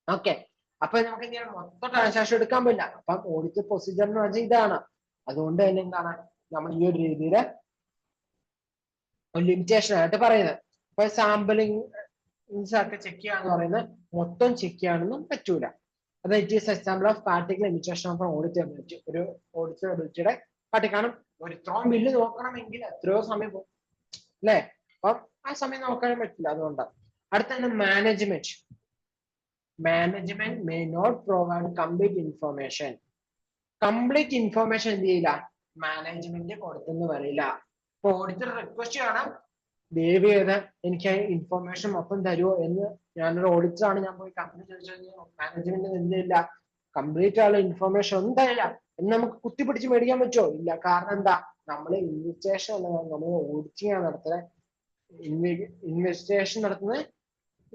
ഓക്കെ, അപ്പൊ നമുക്ക് എന്ത് ചെയ്യണം? മൊത്തം ട്രാൻസാക്ഷൻ എടുക്കാൻ പറ്റില്ല. അപ്പൊ ഓഡിറ്റ് പ്രൊസീജിയർ എന്ന് പറഞ്ഞാൽ ഇതാണ്. അതുകൊണ്ട് തന്നെ എന്താണ് നമ്മൾ ഈ ഒരു രീതിയില് ഒരു ലിമിറ്റേഷൻ ആയിട്ട് പറയുന്നത്. അപ്പൊ സാമ്പിളിങ് ഒക്കെ ചെക്ക് ചെയ്യാന്ന് പറയുന്നത് മൊത്തം ചെക്ക് ചെയ്യാനൊന്നും പറ്റൂല. അത് it is example of particle limitation of audit ability. ഒരു ഓഡിറ്റ് എബിലിറ്റിയുടെ പാർട്ടി. കാരണം ഒരു ഇത്രയും ബില്ല് നോക്കണമെങ്കിൽ എത്രയോ സമയം പോകും അല്ലെ? അപ്പം ആ സമയം നോക്കാൻ പറ്റില്ല. അതുകൊണ്ടാണ്. അടുത്ത management. Management may not provide complete information. Complete information എന്ത് ചെയ്യില്ല? മാനേജ്മെന്റ് കൊടുത്തെന്ന് വരില്ല. ഇപ്പൊ ഓഡിറ്റർ റിക്വസ്റ്റ് ചെയ്യണം, ദയവ് ചെയ്ത് എനിക്ക് ഇൻഫർമേഷൻ മൊത്തം തരുമോ എന്ന്. ഞാനൊരു ഓഡിറ്റർ ആണ്, ഞാൻ പോയി കമ്പനി ചോദിച്ചു കഴിഞ്ഞാൽ മാനേജ്മെന്റ് എന്തില്ല? കംപ്ലീറ്റ് ആയുള്ള ഇൻഫർമേഷൻ ഒന്നും തരില്ല എന്ന് നമുക്ക് കുത്തിപ്പിടിച്ച് മേടിക്കാൻ പറ്റുമോ? ഇല്ല. കാരണം എന്താ? നമ്മൾ ഇൻവെസ്റ്റേഷൻ നമ്മൾ ഓഡിറ്റിംഗ് നടത്തുന്നത്, ഇൻവെസ്റ്റേഷൻ നടത്തുന്നത്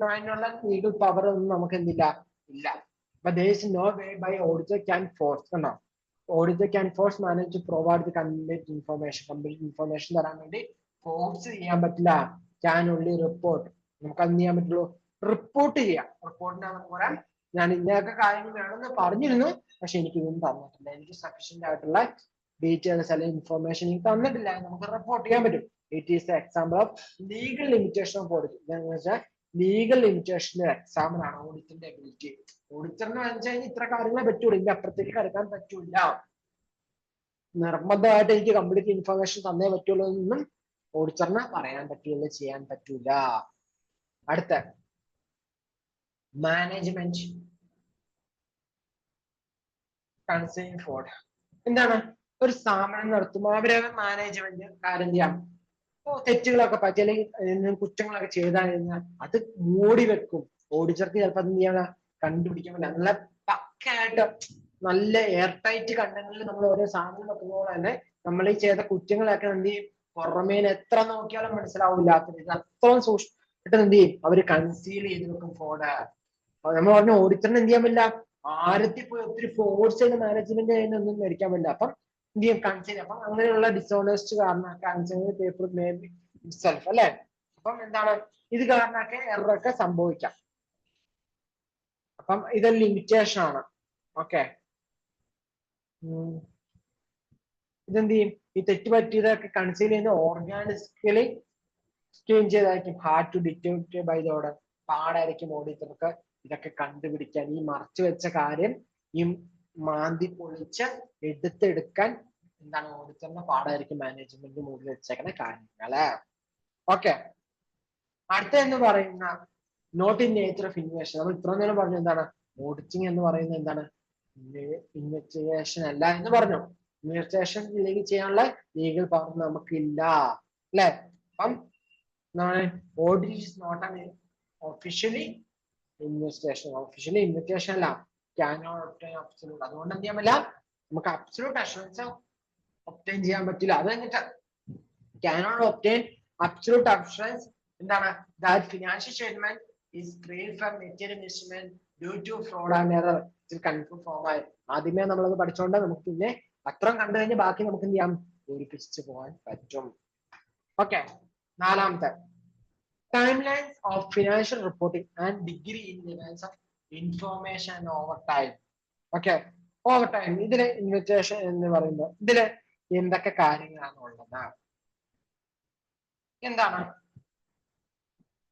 അതിനുള്ള ലീഗൽ പവർ ഒന്നും നമുക്ക് എന്തില്ല? ഇല്ല. But there is no way by auditor can force. Auditor can force manager to provide the complete information. Complete information തരാൻ വേണ്ടി ഫോഴ്സ് ചെയ്യാൻ പറ്റില്ല. Can only report. നമുക്ക് എന്ത് ചെയ്യാൻ പറ്റുള്ളൂ? റിപ്പോർട്ട് ചെയ്യാം. റിപ്പോർട്ടിനാണ് നമുക്ക് പറയാം ഞാൻ ഇന്നൊക്കെ കാര്യങ്ങൾ വേണമെന്ന് പറഞ്ഞിരുന്നു, പക്ഷെ എനിക്ക് ഇതൊന്നും തന്നിട്ടില്ല, എനിക്ക് സഫീഷ്യന്റ് ആയിട്ടുള്ള ഡീറ്റെയിൽസ് അല്ലെങ്കിൽ ഇൻഫർമേഷൻ എനിക്ക് തന്നിട്ടില്ല, നമുക്ക് റിപ്പോർട്ട് ചെയ്യാൻ പറ്റും. It is the example of legal limitation of audit. എന്താണെന്ന് വെച്ചാൽ ലീഗൽ ലിമിറ്റേഷന്റെ എക്സാമ്പിൾ ആണ് ഓഡിറ്റിന്റെ എബിലിറ്റി. ഓഡിറ്ററിന് വെച്ചാൽ ഇത്ര കാര്യങ്ങളെ പറ്റൂല, ഇതിന്റെ അപ്പുറത്തേക്ക് എടുക്കാൻ പറ്റൂല, നിർബന്ധമായിട്ട് എനിക്ക് കംപ്ലീറ്റ് ഇൻഫർമേഷൻ തന്നേ പറ്റുള്ളൂ എന്നൊന്നും ഓഡിറ്ററിന് പറയാൻ പറ്റൂല, ചെയ്യാൻ പറ്റൂല. അടുത്ത മാനേജ്മെന്റ് കൺസേൺ ഫോർഡ്. എന്താണ്? ഒരു സ്ഥാപനം നടത്തുമ്പോൾ അവരെ മാനേജ്മെന്റ് കാര്യം ചെയ്യാം, തെറ്റുകളൊക്കെ പറ്റി അല്ലെങ്കിൽ കുറ്റങ്ങളൊക്കെ ചെയ്താൽ അത് മൂടി വെക്കും. ഓഡിറ്റർക്ക് ചിലപ്പോൾ അത് ചെയ്യാൻ കണ്ടുപിടിക്കാൻ പറ്റില്ല. നല്ല പക്കയായിട്ട് നല്ല എയർ ടൈറ്റ് കണ്ടന്റിൽ നമ്മൾ ഓരോ സാധനം വെക്കുന്നതുപോലെ തന്നെ നമ്മൾ ഈ ചെയ്ത കുറ്റങ്ങളൊക്കെ എന്ത് ചെയ്യും, പുറമേന് എത്ര നോക്കിയാലും മനസ്സിലാവില്ല, അത്രയും സൂക്ഷിച്ചിട്ട് എന്ത് ചെയ്യും, അവര് കൺസീൽ ചെയ്ത് വെക്കും ഫോർഡ്. നമ്മൾ പറഞ്ഞ ഓഡിറ്ററിന് എന്ത് ചെയ്യാൻ പറ്റില്ല, ആരത്തിൽ പോയി ഒത്തിരി ഫോഴ്സ് ചെയ്ത് മാനേജ്മെന്റ് ഒന്നും മേടിക്കാൻ പറ്റില്ല. അപ്പം എന്ത് ചെയ്യും, കൺസീൽ. അപ്പം അങ്ങനെയുള്ള ഡിസോണസ്റ്റ് കാരണം conceal paper may be itself അല്ലെ. അപ്പം എന്താണ്, ഇത് കാരണമൊക്കെ എററൊക്കെ സംഭവിക്കാം. അപ്പം ഇത് ലിമിറ്റേഷൻ ആണ്. ഓക്കെ, ഇതെന്ത് ചെയ്യും, ഈ തെറ്റ് പറ്റിയതൊക്കെ കൺസീൽ ചെയ്യുന്ന ഓർഗാനിക്കലി സ്കീം ചെയ്തായിരിക്കും. Hard to detect by the order. പാടായിരിക്കും ഓഡിറ്റർക്ക് ഇതൊക്കെ കണ്ടുപിടിക്കാൻ. ഈ മറച്ചു വെച്ച കാര്യം ഈ മാന്തി പൊളിച്ച് എടുത്തെടുക്കാൻ എന്താണ് ഓഡിറ്ററിന്റെ പാടായിരിക്കും മാനേജ്മെന്റ് മുന്നിൽ വെച്ചേക്കുന്ന കാര്യങ്ങള്. ഓക്കെ, അടുത്ത എന്ന് പറയുന്ന നോട്ട് ഇൻ നേച്ചർ ഓഫ് ഇൻവെസ്റ്റേഷൻ. നമ്മൾ ഇത്ര നേരം പറഞ്ഞു എന്താണ് ഓഡിറ്റിംഗ് എന്ന് പറയുന്നത്, എന്താണ് ഇൻവെസ്റ്റിഗേഷൻ അല്ല എന്ന് പറഞ്ഞു. ഇൻവെസ്റ്റിഗേഷൻ ഇല്ലെങ്കിൽ ചെയ്യാനുള്ള ലീഗൽ പവർ നമുക്കില്ല അല്ലെ. അപ്പം audit is not an officially investigation. Officially investigation അല്ല, cannot obtain absolute. അതുകൊണ്ട് എന്ത് ചെയ്യാൻ പറ്റില്ല, നമുക്ക് അബ്സല്യൂട്ട് അഷുറൻസ് ഒബ്റ്റെയിൻ ചെയ്യാൻ പറ്റില്ല. അത് കഴിഞ്ഞിട്ട് cannot obtain absolute assurance എന്താണ്, that financial statement is free from material misstatement due to fraud and error. കൺഫ്യൂം ഫോം ആയി ആദ്യമേ നമ്മളത് പഠിച്ചോണ്ട് നമുക്ക് പിന്നെ പത്രം കണ്ടു കഴിഞ്ഞ് ബാക്കി നമുക്ക് എന്ത് ചെയ്യാം, പൂരിപ്പിച്ചു പോകാൻ പറ്റും. ഓക്കെ, നാലാമത്തെ timelines of financial reporting and degree in levels of information over time. Okay, over time. ഇതില് ഇൻവെസ്റ്റേഷൻ എന്ന് പറയുമ്പോൾ ഇതില് എന്തൊക്കെ കാര്യങ്ങളാണ് ഉള്ളത്, എന്താണ്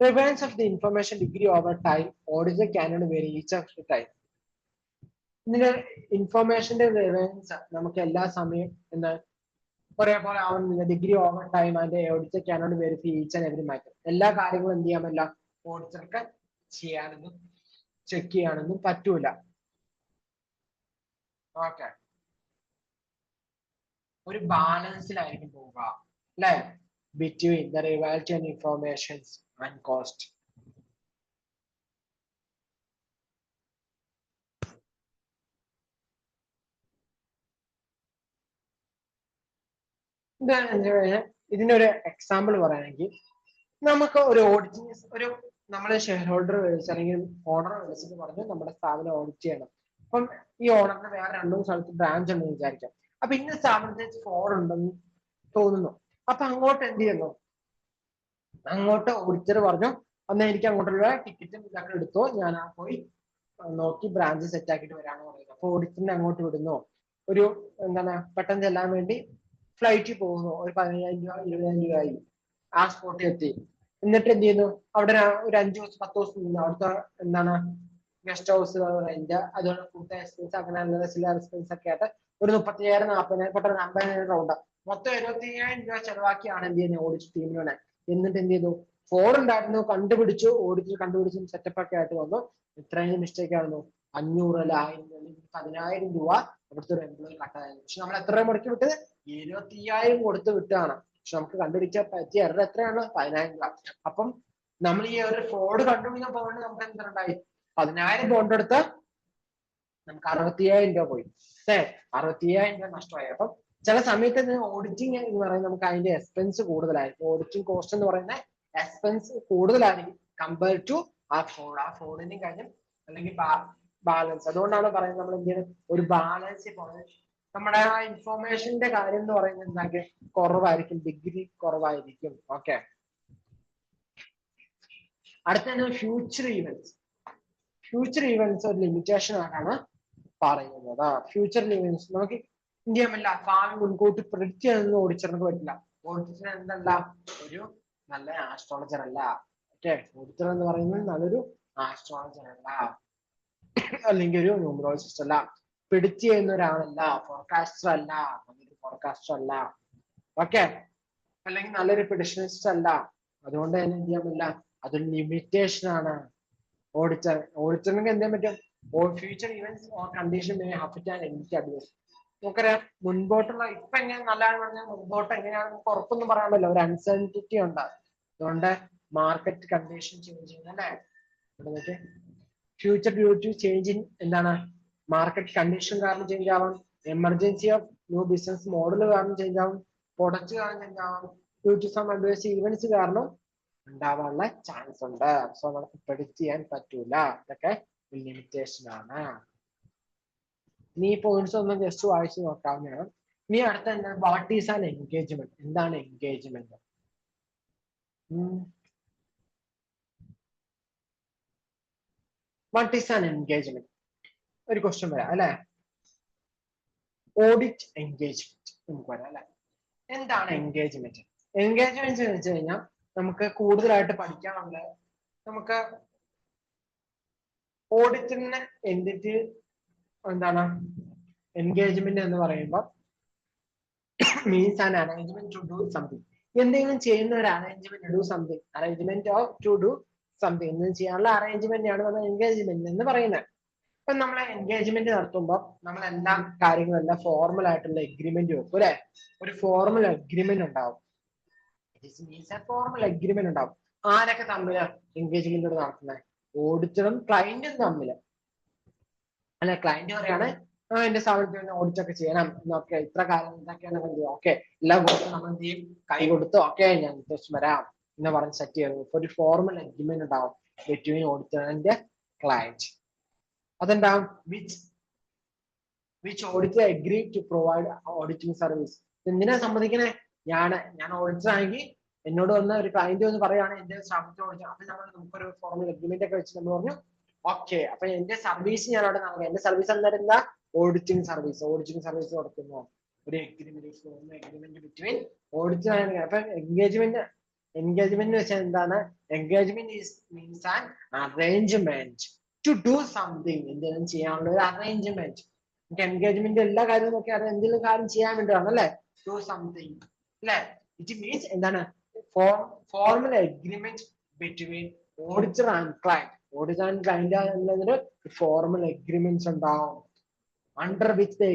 prevalence of the information degree over time. Auditor cannot vary each of the time. ഇതിന്റെ ഇൻഫർമേഷന്റെ റിലവൻസ് നമുക്ക് എല്ലാ സമയം എന്താ ഒരേപോലെ ആവുന്നില്ല. Degree over time and auditor cannot verify each and every matter. എല്ലാ കാര്യങ്ങളും എന്ത് ചെയ്യാൻ പറ്റില്ല, ഓഡിറ്റർക്ക് ചെയ്യാനൊന്നും ചെക്ക് ചെയ്യാനൊന്നും പറ്റൂല. ഓക്കെ, ഒരു ബാലൻസിലായിരിക്കും പോവുക അല്ലെ, between the reliability and informations and cost. ഇതിന്റെ ഒരു എക്സാമ്പിൾ പറയുകയാണെങ്കിൽ, നമുക്ക് ഒരു ഓഡിറ്റിംഗ് ഒരു നമ്മളെ ഷെയർ ഹോൾഡർ വിളിച്ച് അല്ലെങ്കിൽ ഓണർ വിളിച്ചിട്ട് പറഞ്ഞു നമ്മുടെ സ്ഥാപനം ഓഡിറ്റ് ചെയ്യണം. അപ്പം ഈ ഓണറിന് വേറെ 2-3 സ്ഥലത്ത് ബ്രാഞ്ച് ഉണ്ടെന്ന് വിചാരിക്കാം. അപ്പൊ ഇന്ന സ്ഥാപനത്തിൽ ഫ്രോഡ് ഉണ്ടെന്ന് തോന്നുന്നു. അപ്പൊ അങ്ങോട്ട് എന്ത് ചെയ്യുന്നു, അങ്ങോട്ട് ഓഡിറ്റർ പറഞ്ഞു അന്ന് എനിക്ക് അങ്ങോട്ടുള്ള ടിക്കറ്റും ഇതൊക്കെ എടുത്തോ, ഞാൻ പോയി നോക്കി ബ്രാഞ്ച് സെറ്റ് ആക്കിയിട്ട് വരാന്ന് പറയുന്നത്. അപ്പൊ ഓഡിറ്ററിനെ അങ്ങോട്ട് വിടുന്നു. ഒരു എന്താണ് പെട്ടെന്ന് ചെല്ലാൻ വേണ്ടി ഫ്ലൈറ്റിൽ പോകുന്നു. ഒരു 15,000 രൂപ 20,000 രൂപയായി. ആ സ്പോട്ടിൽ എത്തി. എന്നിട്ട് എന്ത് ചെയ്യുന്നു, അവിടെ ഒരു 5 ദിവസം 10 ദിവസം നിന്ന് അവിടുത്തെ എന്താണ് ഗസ്റ്റ് ഹൗസ് റെന്റ്, അതുപോലെ ഫുഡ് എക്സ്പെൻസ്, അങ്ങനെ ചില എക്സ്പെൻസ് ഒക്കെ ആയിട്ട് ഒരു 35,000 40,000 പെട്ടെന്ന് 50,000 റൗണ്ട് മൊത്തം 75,000 രൂപ ചെലവാക്കിയാണ് എന്ത് ചെയ്യുന്നത് ഓഡിറ്റ് ടീമിനെ. എന്നിട്ട് എന്ത് ചെയ്തു, ഫോൺ ഉണ്ടായിരുന്നു, കണ്ടുപിടിച്ചു, ഓഡിറ്റ് കണ്ടുപിടിച്ചു, സെറ്റപ്പ് ഒക്കെ ആയിട്ട് വന്നു. ഇത്രയും മിസ്റ്റേക്ക് ആയിരുന്നു, 500 അല്ല 1000 അല്ലെങ്കിൽ 10,000 രൂപ അവിടുത്തെ ഒരു എംപ്ലോയി കട്ടായിരുന്നു. പക്ഷെ നമ്മൾ എത്ര മുടക്കി വിട്ടത്, 75,000 കൊടുത്ത് വിട്ടാണ്. പക്ഷെ നമുക്ക് കണ്ടുപിടിക്കാൻ പറ്റിയ എറർ എത്രയാണ്, 10,000 രൂപ. അപ്പം നമ്മൾ ഈ ഒരു ഫ്രോഡ് കണ്ടുപിടിക്കാൻ പോകുന്നത് നമുക്ക് എന്താ ഉണ്ടായി, 10,000 ബോണ്ട് എടുത്ത് നമുക്ക് 65,000 രൂപ പോയി. 65,000 രൂപ നഷ്ടമായി. അപ്പം ചില സമയത്ത് ഓഡിറ്റിംഗ് എന്ന് പറയുന്നത് നമുക്ക് അതിന്റെ എക്സ്പെൻസ് കൂടുതലായിരിക്കും. ഓഡിറ്റിംഗ് കോസ്റ്റ് എന്ന് പറയുന്ന എക്സ്പെൻസ് കൂടുതലായിരിക്കും കമ്പയർ ടു ആ ഫ്രോഡിനും കാര്യം അല്ലെങ്കിൽ ബാലൻസ്. അതുകൊണ്ടാണ് പറയുന്നത് നമ്മൾ എന്ത് ചെയ്യുന്നത്, ഒരു ബാലൻസിൽ പോകുന്നത്. നമ്മുടെ ആ ഇൻഫോർമേഷന്റെ കാര്യം എന്ന് പറയുന്നത് എന്താക്കി കുറവായിരിക്കും, ഡിഗ്രി കുറവായിരിക്കും. ഓക്കെ, അടുത്ത ഫ്യൂച്ചർ ഇവന്റ്സ്. ഫ്യൂച്ചർ ഇവന്റ്സ് ഒരു ലിമിറ്റേഷൻ ആയിട്ടാണ് പറയുന്നത്. ഫ്യൂച്ചർ ഇവന്റ്സ് നമുക്ക് എന്ത് ചെയ്യാൻ പറ്റില്ല, ഭാവി മുൻകൂട്ടി പ്രെഡിക്റ്റ് ചെയ്യാനൊന്നും ഓഡിറ്ററിന് പറ്റില്ല. ഓഡിറ്റർ എന്തല്ല, ഒരു നല്ല ആസ്ട്രോളജർ അല്ല. ഓക്കെ, ഓഡിറ്റർ എന്ന് പറയുന്നത് നല്ലൊരു ആസ്ട്രോളജർ അല്ല, അല്ലെങ്കിൽ ഒരു ന്യൂമറോളജിസ്റ്റ് അല്ല, പ്രെഡിക്റ്റ് ചെയ്യുന്ന ഒരാളല്ല, ഫോർകാസ്റ്റർ അല്ല, നല്ലൊരു ഫോർകാസ്റ്റർ അല്ല. ഓക്കെ, അല്ലെങ്കിൽ നല്ലൊരു പ്രെഡിക്ഷനിസ്റ്റ് അല്ല. അതുകൊണ്ട് തന്നെ എന്ത് ചെയ്യാൻ പറ്റില്ല, അതൊരു ലിമിറ്റേഷൻ ആണ്. ഓഡിറ്ററിന് എന്ത് ചെയ്യാൻ പറ്റും, future events or condition may affect and entity advise. നമുക്കറിയാം മുൻപോട്ടുള്ള ഇപ്പൊ എങ്ങനെ നല്ലതാണെന്ന് പറഞ്ഞാൽ മുൻപോട്ട് എങ്ങനെയാണ് നമുക്ക് ഉറപ്പൊന്നും പറയാൻ പറ്റില്ല, ഒരു അൺസർട്ടിറ്റി ഉണ്ട്. അതുകൊണ്ട് മാർക്കറ്റ് കണ്ടീഷൻ ചേഞ്ച് ചെയ്യുന്നല്ലേ, future due to change in എന്താണ്, മാർക്കറ്റ് കണ്ടീഷൻ കാരണം ചേഞ്ച് ആവാം, emergency of new business model കാരണം ചേഞ്ച് ആവും, പ്രൊഡക്റ്റ് കാരണം ചേഞ്ച് ആവാം, due to some adverse events കാരണം ഉണ്ടാവാനുള്ള ചാൻസ് ഉണ്ട്. സോ നമുക്ക് പ്രെഡിക്റ്റ് ചെയ്യാൻ പറ്റൂല. ഇതൊക്കെ ലിമിറ്റേഷൻ ആണ്. ഇനി ഈ പോയിന്റ്സ് ഒന്ന് ജസ്റ്റ് വായിച്ചു നോക്കാവുന്നതാണ്. ഇനി അടുത്ത എന്താ, വാട്ട് ഈസ് ആൻ എൻഗേജ്മെന്റ്, എന്താണ് engagement? What is an engagement, ഒരു ക്വസ്റ്റ്യൻ വരാം അല്ലെ. ഓഡിറ്റ് എൻഗേജ്മെന്റ് നമുക്ക് വരാം അല്ലെ. എന്താണ് എൻഗേജ്മെന്റ്? എൻഗേജ്മെന്റ് എന്ന് വെച്ച് കഴിഞ്ഞാൽ നമുക്ക് കൂടുതലായിട്ട് പഠിക്കാനുള്ളത്, നമുക്ക് ഓഡിറ്റിന് എന്തിട്ട് എന്താണ് എൻഗേജ്മെന്റ് എന്ന് പറയുമ്പോൾ means an arrangement to do something, എന്തെങ്കിലും ചെയ്യുന്ന ഒരു arrangement, do something, arrangement of to do something, എന്തെങ്കിലും ചെയ്യാനുള്ള അറേഞ്ച്മെന്റ് ആണ് നമ്മൾ എൻഗേജ്മെന്റ് എന്ന് പറയുന്നത്. ഇപ്പൊ നമ്മൾ എൻഗേജ്മെന്റ് നടത്തുമ്പോൾ നമ്മൾ എല്ലാ കാര്യങ്ങളെല്ലാം ഫോർമൽ ആയിട്ടുള്ള എഗ്രിമെന്റ് വെക്കും അല്ലെ. ഒരു ഫോർമൽ എഗ്രിമെന്റ് ഉണ്ടാവും, ഫോർമൽ എഗ്രിമെന്റ് ഉണ്ടാവും. ആരൊക്കെ തമ്മില് എൻഗേജ്മെന്റ് നടത്തുന്നത്? ഓഡിറ്ററും ക്ലയന്റും തമ്മില് അല്ലെ. ക്ലയന്റ് പറയാണ് എന്റെ സ്ഥാപനത്തിൽ ഓഡിറ്റ് ഒക്കെ ചെയ്യണം എന്നൊക്കെ, ഇത്ര കാലം എന്തൊക്കെയാണ് ഓക്കെ എല്ലാം കൊടുത്ത് നമ്മൾ എന്ത് ചെയ്യും, കൈ കൊടുത്ത് ഓക്കെ ഞാൻ ജസ്റ്റ് വരാം എന്ന് പറഞ്ഞ് സെറ്റ് ചെയ്യുന്നു. ഒരു ഫോർമൽ എഗ്രിമെന്റ് ഉണ്ടാവും ബിറ്റ്വീൻ ഓഡിറ്റർ ആൻഡ് ക്ലയന്റ്. അതുണ്ടാവും which auditor agree to provide auditing service. എന്തിനാ സമ്മതിക്കണേ? ഞാൻ ഓഡിറ്റർ ആണെങ്കിൽ എന്നോട് വന്ന ഒരു ക്ലയന്റ് വന്ന് പറയുകയാണ് എന്റെ സ്ഥാപനത്തിൽ ഓഡിറ്റർ, അപ്പൊ നമുക്കൊരു ഫോർമൽ എഗ്രിമെന്റ് ഒക്കെ വെച്ച് നമ്മൾ പറഞ്ഞു ഓക്കെ അപ്പൊ എന്റെ സർവീസ് ഞാൻ അവിടെ നൽകാം. എന്റെ സർവീസ് എന്താ, ഓഡിറ്റിംഗ് സർവീസ്. ഓഡിറ്റിംഗ് സർവീസ് കൊടുക്കുന്നു ഒരു എഗ്രിമെന്റ് ബിറ്റ്വീൻ ഓഡിറ്റർ ആൻഡ്. അപ്പൊ എൻഗേജ്മെന്റ് വെച്ചാൽ എന്താണ്? Engagement means an arrangement to do something, എന്തെങ്കിലും ചെയ്യാനുള്ള ഒരു അറേഞ്ച്മെന്റ്. എൻഗേജ്മെന്റ് എല്ലാ കാര്യവും നോക്കി അത് എന്തെങ്കിലും കാര്യം ചെയ്യാൻ വേണ്ടിയാണ് അല്ലെ, ഡു സംതിങ് അല്ലെ. ഇറ്റ് മീൻസ് എന്താണ്, formal agreement between auditor and client. Auditor and client എന്നതിന് ഫോർമൽ എഗ്രിമെന്റ്സ് ഉണ്ടാവും. under which the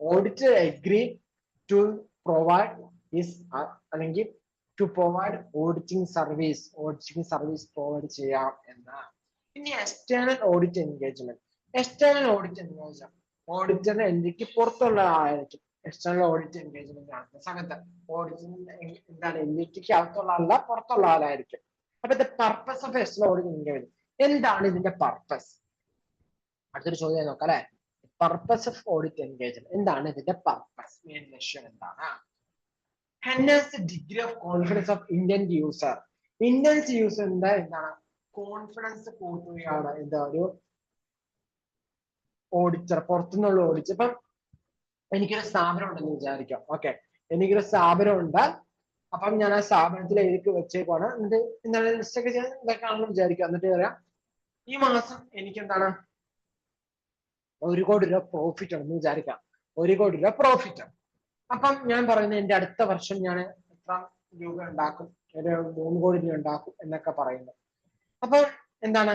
auditor agree to provide his അല്ലെങ്കിൽ to provide auditing service provide ചെയ്യാം എന്നാ. ഇനി external audit engagement. ഓഡിറ്ററിന് എന്തിക്ക് പുറത്തുള്ള ആളായിരിക്കും എക്സ്റ്റേണൽ ഓഡിറ്റ് എൻഗേജ്മെന്റ് ആണ് സമയത്ത്. ഓഡിറ്റിന് എന്താണ്, എന്തിക്ക് അകത്തുള്ള ആളല്ല പുറത്തുള്ള ആളായിരിക്കും. അപ്പൊ the purpose of external audit engagement, എന്താണ് ഇതിന്റെ പർപ്പസ്? അടുത്തൊരു ചോദ്യം നോക്കാം അല്ലെ. പർപ്പസ് ഓഫ് ഓഡിറ്റ് എൻഗേജ്മെന്റ്, എന്താണ് ഇതിന്റെ പർപ്പസ്, മെയിൻ ലക്ഷ്യം എന്താണ്? Enhance degree of confidence of Indian user. Indian യൂസറിന്റെ എന്താണ് കോൺഫിഡൻസ് കൂട്ടുകയാണ് എന്താ ഒരു ഓഡിറ്റർ, പുറത്തുനിന്നുള്ള ഓഡിറ്റർ. ഇപ്പം എനിക്കൊരു സ്ഥാപനം ഉണ്ടെന്ന് വിചാരിക്കാം. ഓക്കെ, എനിക്കൊരു സ്ഥാപനം ഉണ്ട്. അപ്പം ഞാൻ ആ സ്ഥാപനത്തിൽ എഴുതി വെച്ചേക്കാണ്. എന്നിട്ട് എന്താണ് ലിസ്റ്റ് ഒക്കെ ചെയ്യാൻ ഇതൊക്കെയാണെന്ന് വിചാരിക്കാം. എന്നിട്ട് പറയാം ഈ മാസം എനിക്ക് എന്താണ് 1 കോടി രൂപ പ്രോഫിറ്റ് ആണെന്ന് വിചാരിക്കാം. 1 കോടി രൂപ പ്രോഫിറ്റ്. അപ്പം ഞാൻ പറയുന്നത് എന്റെ അടുത്ത വർഷം ഞാൻ എത്ര രൂപ ഉണ്ടാക്കും, ഒരു 3 കോടി രൂപ ഉണ്ടാക്കും എന്നൊക്കെ പറയുന്നത്. അപ്പൊ എന്താണ്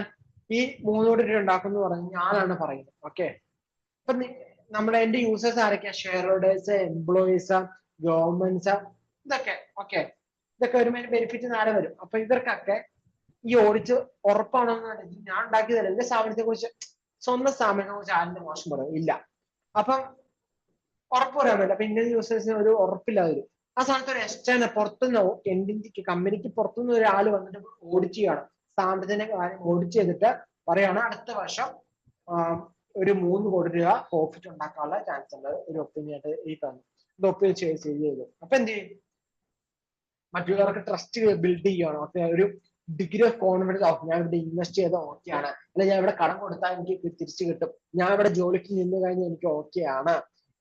ഈ 3 കോടി രൂപ ഉണ്ടാക്കും എന്ന് പറയുന്നത് ഞാനാണ് പറയുന്നത്. ഓക്കെ, അപ്പൊ നമ്മുടെ എന്റെ യൂസേഴ്സ് ആരൊക്കെയാ? ഷെയർ ഹോൾഡേഴ്സ്, എംപ്ലോയീസ്, ഗവൺമെന്റ്സ്, ഇതൊക്കെ. ഓക്കെ, ഇതൊക്കെ ഒരു ബെനിഫിറ്റ് നാളെ വരും. അപ്പൊ ഇവർക്കൊക്കെ ഈ ഓഡിറ്റ് ഉറപ്പാണോ എന്ന് ഞാൻ ഉണ്ടാക്കിയതല്ല. എന്റെ സ്ഥാപനത്തെ കുറിച്ച്, സ്വന്തം സ്ഥാപനത്തെ കുറിച്ച് ആരുടെ മോശം പറയും ഇല്ല. അപ്പം ഉറപ്പ് പറയാൻ പറ്റില്ല. അപ്പൊ ഇന്ത്യൻ യൂസേഴ്സിന് ഒരു ഉറപ്പില്ല വരും. ആ സ്ഥാനത്ത് ഒരു എക്സ്റ്റേണൽ പുറത്തുനിന്ന് എന്തിന്റെ കമ്പനിക്ക് പുറത്തുനിന്ന് ഒരാൾ വന്നിട്ട് ഓഡിറ്റ് ചെയ്യണം, സ്ഥാപനത്തിന്റെ കാര്യം ഓഡിറ്റ് ചെയ്തിട്ട് പറയാണ് അടുത്ത വർഷം ഒരു 3 കോടി രൂപ പ്രോഫിറ്റ് ഉണ്ടാക്കാനുള്ള ചാൻസ് ഉണ്ട്. ഒരു ഒപ്പീനിയായിട്ട് ഈ തന്നു, ഇത് ഒപ്പീനിയൻ ചെയ്തു. അപ്പൊ എന്ത് ചെയ്യും? മറ്റുള്ളവർക്ക് ട്രസ്റ്റ് ബിൽഡ് ചെയ്യണം. ഒരു ഡിഗ്രി ഓഫ് കോൺഫിഡൻസ് ഓഫ് ഞാൻ ഇവിടെ ഇൻവെസ്റ്റ് ചെയ്ത് ഓക്കെയാണ്, അല്ലെ ഞാൻ ഇവിടെ കടം കൊടുത്താൽ എനിക്ക് തിരിച്ചു കിട്ടും, ഞാൻ ഇവിടെ ജോലിക്ക് നിന്ന് കഴിഞ്ഞാൽ എനിക്ക് ഓക്കെയാണ്,